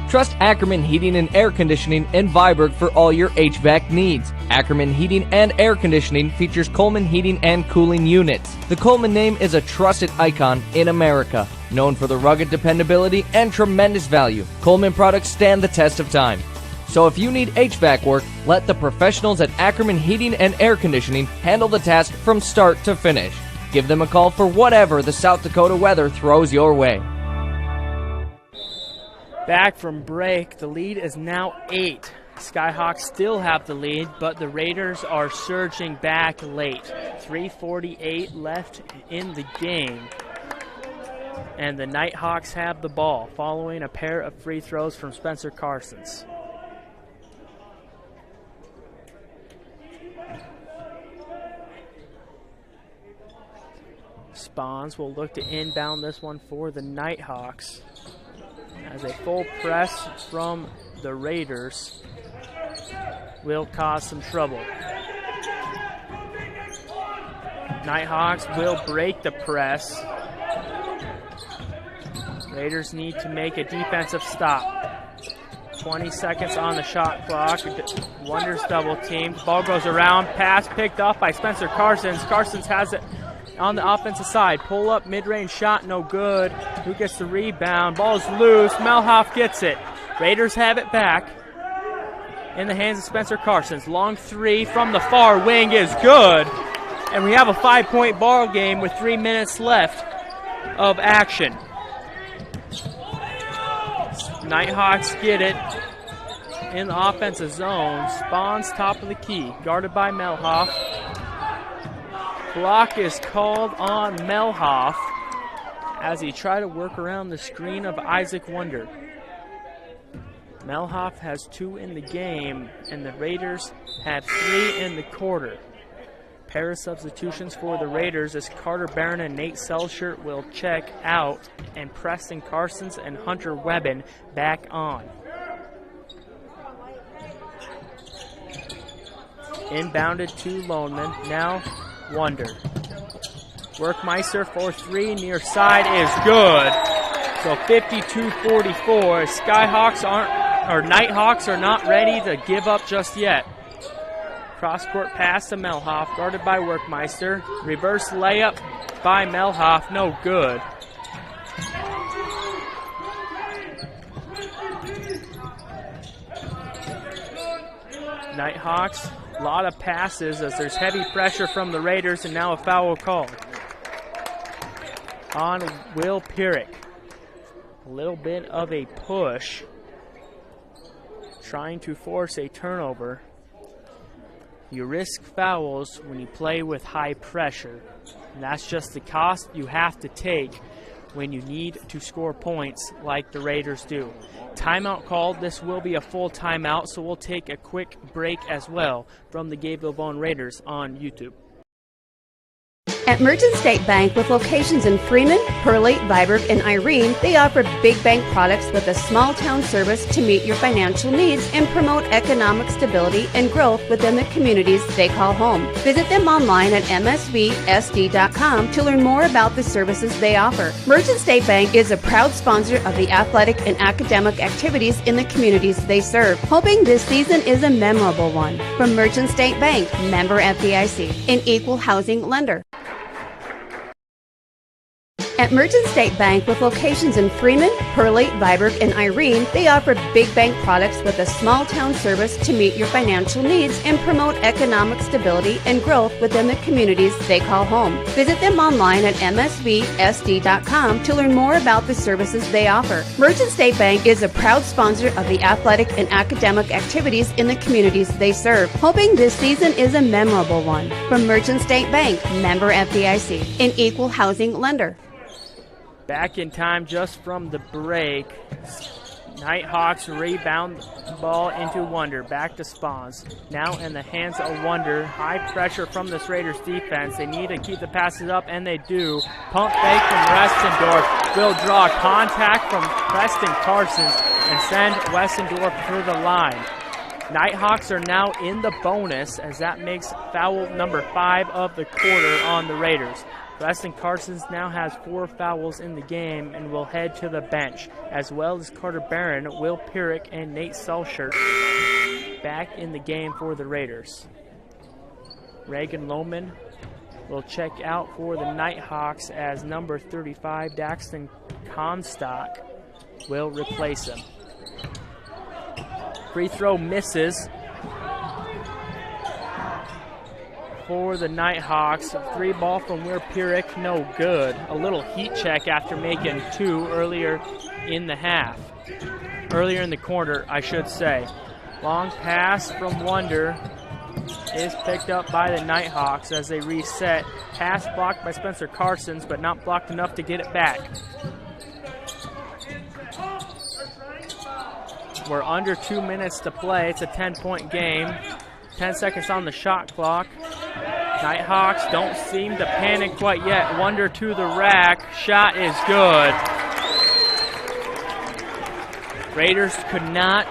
Trust Ackerman Heating and Air Conditioning in Viborg for all your HVAC needs. Ackerman Heating and Air Conditioning features Coleman heating and cooling units. The Coleman name is a trusted icon in America. Known for the rugged dependability and tremendous value, Coleman products stand the test of time. So if you need HVAC work, let the professionals at Ackerman Heating and Air Conditioning handle the task from start to finish. Give them a call for whatever the South Dakota weather throws your way. Back from break, the lead is now 8. Skyhawks still have the lead, but the Raiders are surging back late. 3:48 left in the game, and the Nighthawks have the ball following a pair of free throws from Spencer Carsons. Spawns will look to inbound this one for the Nighthawks, as a full press from the Raiders will cause some trouble. Nighthawks will break the press. Raiders need to make a defensive stop. 20 seconds on the shot clock. Wonders double teamed. Ball goes around. Pass picked off by Spencer Carsons. Carsons has it on the offensive side. Pull up, mid-range shot, no good. Who gets the rebound? Ball's loose. Melhoff gets it. Raiders have it back in the hands of Spencer Carsons. Long 3 from the far wing is good. And we have a 5-point ball game with 3 minutes left of action. Nighthawks get it in the offensive zone. Spawns top of the key, guarded by Melhoff. Block is called on Melhoff as he tried to work around the screen of Isaac Wonder. Melhoff has 2 in the game, and the Raiders have 3 in the quarter. Pair of substitutions for the Raiders as Carter Barron and Nate Selshert will check out, and Preston Carsons and Hunter Webben back on. Inbounded to Loneman, now Wonder. Workmeister for three, near side is good. So 52-44, Nighthawks are not ready to give up just yet. Cross-court pass to Melhoff, guarded by Workmeister. Reverse layup by Melhoff, no good. Nighthawks, a lot of passes as there's heavy pressure from the Raiders, and now a foul called on Will Pierrick. A little bit of a push, trying to force a turnover. You risk fouls when you play with high pressure, and that's just the cost you have to take when you need to score points like the Raiders do. Timeout called. This will be a full timeout, so we'll take a quick break as well from the Gayville-Volin Raiders on YouTube. At Merchant State Bank, with locations in Freeman, Hurley, Viborg, and Irene, they offer big bank products with a small-town service to meet your financial needs and promote economic stability and growth within the communities they call home. Visit them online at msvsd.com to learn more about the services they offer. Merchant State Bank is a proud sponsor of the athletic and academic activities in the communities they serve, hoping this season is a memorable one. From Merchant State Bank, member FDIC, an equal housing lender. At Merchant State Bank, with locations in Freeman, Hurley, Viborg, and Irene, they offer big bank products with a small-town service to meet your financial needs and promote economic stability and growth within the communities they call home. Visit them online at msvsd.com to learn more about the services they offer. Merchant State Bank is a proud sponsor of the athletic and academic activities in the communities they serve, hoping this season is a memorable one. From Merchant State Bank, member FDIC, an equal housing lender. Back in time just from the break. Nighthawks rebound the ball into Wonder. Back to Spawns. Now in the hands of Wonder. High pressure from this Raiders defense. They need to keep the passes up, and they do. Pump fake from Westendorf. Will draw contact from Preston Carsons and send Westendorf to the line. Nighthawks are now in the bonus, as that makes foul number 5 of the quarter on the Raiders. Preston Carsons now has 4 fouls in the game and will head to the bench, as well as Carter Barron, Will Pierrick, and Nate Selshert back in the game for the Raiders. Reagan Lohman will check out for the Nighthawks as number 35, Daxton Comstock, will replace him. Free throw misses for the Nighthawks. 3 ball from Will Pierrick, no good. A little heat check after making 2 earlier in the half. Earlier in the quarter, I should say. Long pass from Wonder is picked up by the Nighthawks as they reset. Pass blocked by Spencer Carsons, but not blocked enough to get it back. We're under 2 minutes to play. It's a 10-point game. 10 seconds on the shot clock. Nighthawks don't seem to panic quite yet. Wonder to the rack. Shot is good. Raiders could not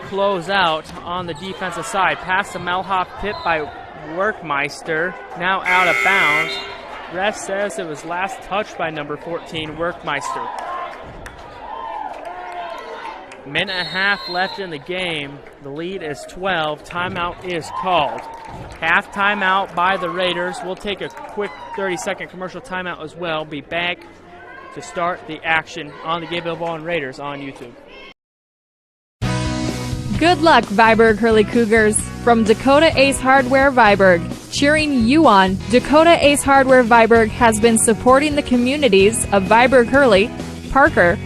close out on the defensive side. Pass to Melhoff, tipped by Workmeister. Now out of bounds. Ref says it was last touched by number 14, Workmeister. Minute and a half left in the game. The lead is 12. Timeout is called. Half timeout by the Raiders. We'll take a quick 30-second commercial timeout as well. Be back to start the action on the Gayville-Volin Raiders on YouTube. Good luck, Viborg Hurley Cougars. From Dakota Ace Hardware Viborg, cheering you on, Dakota Ace Hardware Viborg has been supporting the communities of Viborg Hurley, Parker,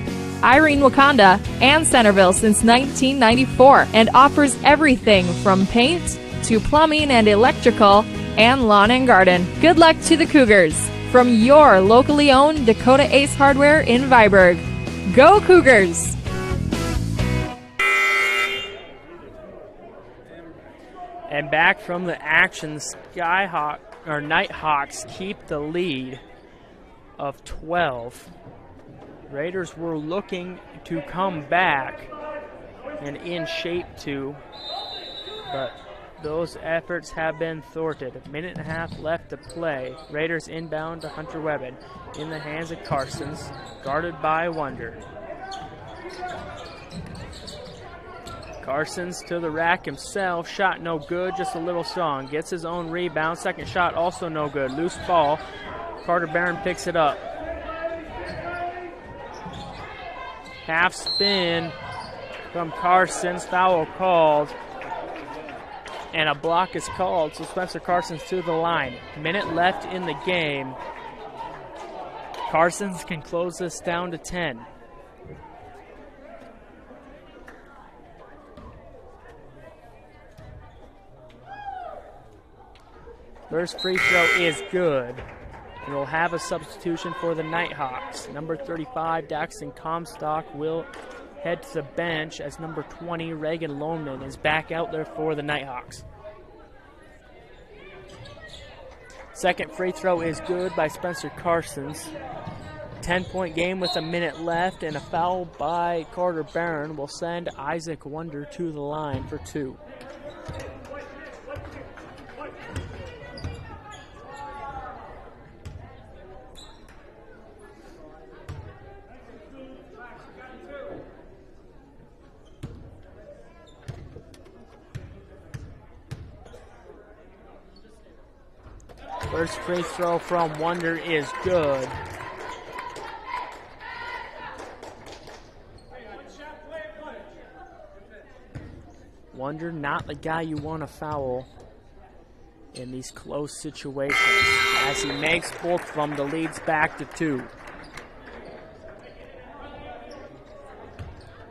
Irene, Wakanda, and Centerville since 1994 and offers everything from paint to plumbing and electrical and lawn and garden. Good luck to the Cougars from your locally owned Dakota Ace Hardware in Viborg. Go Cougars! And back from the action, Nighthawks keep the lead of 12. Raiders were looking to come back and in shape to, but those efforts have been thwarted. A minute and a half left to play. Raiders inbound to Hunter Webben. In the hands of Carsons, guarded by Wonder. Carsons to the rack himself. Shot no good, just a little strong. Gets his own rebound. Second shot also no good. Loose ball. Carter Barron picks it up. Half spin from Carsons. Foul called. And a block is called, so Spencer Carsons to the line. Minute left in the game. Carsons can close this down to 10. First free throw is good. And we'll have a substitution for the Nighthawks. Number 35, Daxton Comstock, will head to the bench as number 20, Reagan Lohman, is back out there for the Nighthawks. Second free throw is good by Spencer Carsons. 10-point game with a minute left, and a foul by Carter Barron will send Isaac Wonder to the line for two. First free throw from Wonder is good. Wonder not the guy you want to foul in these close situations. As he makes both of them, the lead's back to 2.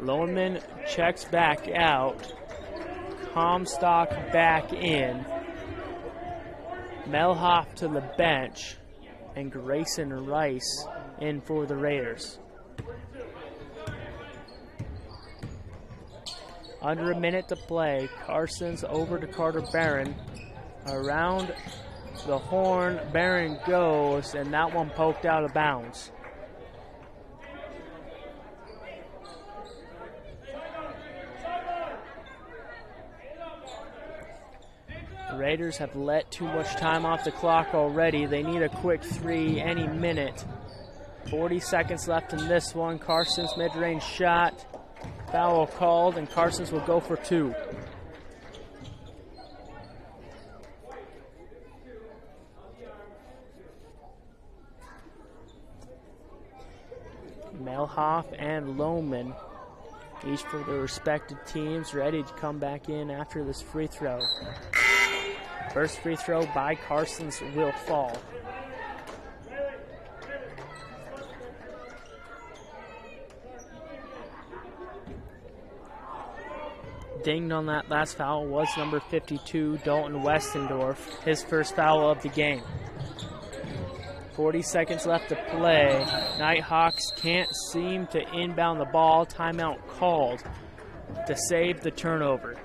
Loneman checks back out. Comstock back in. Melhoff to the bench, and Grayson Rice in for the Raiders. Under a minute to play. Carsons over to Carter Barron. Around the horn, Barron goes, and that one poked out of bounds. The Raiders have let too much time off the clock already. They need a quick 3 any minute. 40 seconds left in this one. Carsons mid-range shot. Foul called, and Carsons will go for 2. Melhoff and Lohman, each for their respective teams, ready to come back in after this free throw. First free throw by Carsons will fall. Dinged on that last foul was number 52, Dalton Westendorf, his first foul of the game. 40 seconds left to play. Nighthawks can't seem to inbound the ball. Timeout called to save the turnover.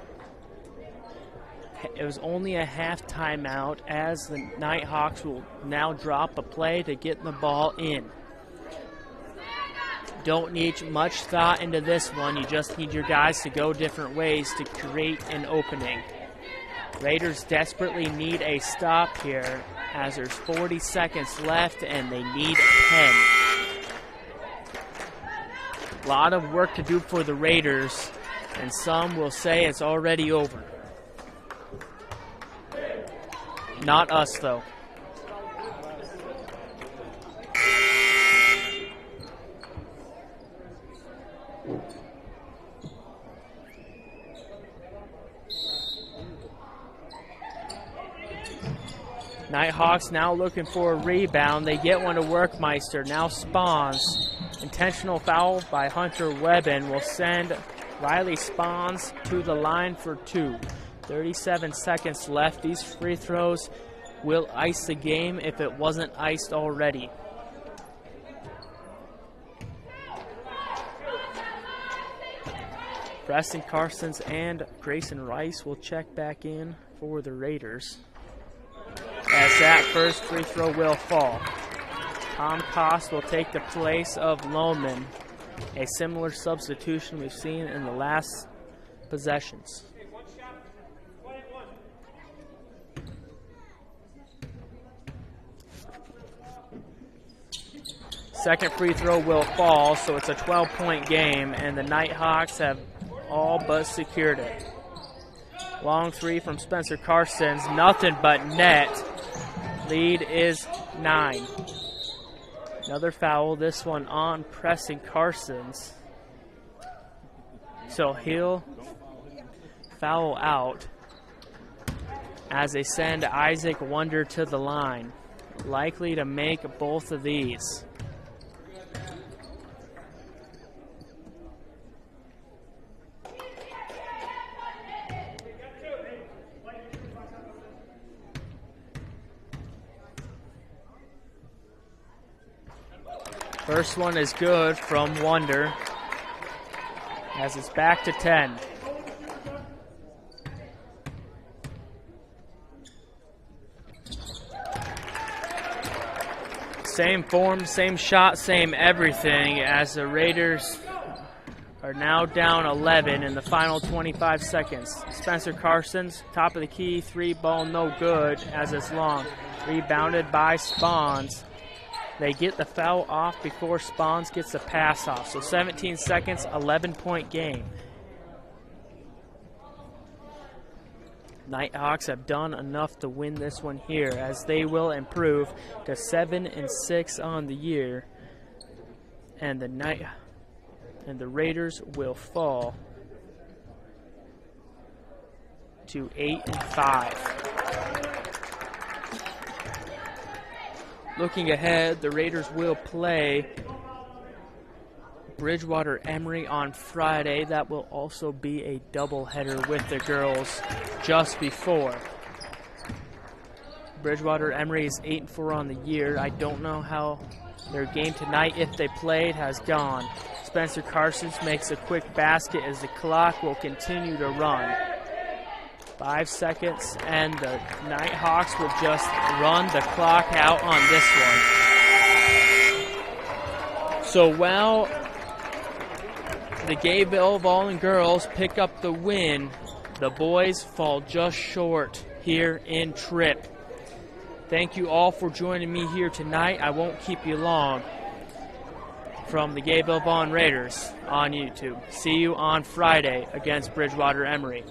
It was only a half timeout, as the Nighthawks will now drop a play to get the ball in. Don't need much thought into this one. You just need your guys to go different ways to create an opening. Raiders desperately need a stop here, as there's 40 seconds left and they need 10. A lot of work to do for the Raiders, and some will say it's already over. Not us, though. Nighthawks now looking for a rebound. They get one to Workmeister. Now Spawns. Intentional foul by Hunter Webben will send Riley Spawns to the line for 2. 37 seconds left. These free throws will ice the game if it wasn't iced already. Preston Carsons and Grayson Rice will check back in for the Raiders. as that first free throw will fall. Tom Koss will take the place of Lohman, a similar substitution we've seen in the last possessions. Second free throw will fall, so it's a 12-point game, and the Nighthawks have all but secured it. Long three from Spencer Carsons, nothing but net. Lead is 9. Another foul, this one on Preston Carsons. So he'll foul out as they send Isaac Wonder to the line. Likely to make both of these. First one is good from Wonder as it's back to 10. Same form, same shot, same everything as the Raiders are now down 11 in the final 25 seconds. Spencer Carsons, top of the key, 3 ball no good as it's long. Rebounded by Spawns. They get the foul off before Spawns gets the pass off. So 17 seconds, 11-point game. Nighthawks have done enough to win this one here as they will improve to 7-6 on the year. And the Raiders will fall to 8-5. Looking ahead, the Raiders will play Bridgewater Emory on Friday. That will also be a doubleheader with the girls just before. Bridgewater Emory is 8-4 on the year. I don't know how their game tonight, if they played, has gone. Spencer Carsons makes a quick basket as the clock will continue to run. 5 seconds, and the Nighthawks will just run the clock out on this one. So while the Gayville-Volin girls pick up the win, the boys fall just short here in Tripp. Thank you all for joining me here tonight. I won't keep you long. From the Gayville-Volin Raiders on YouTube. See you on Friday against Bridgewater Emory.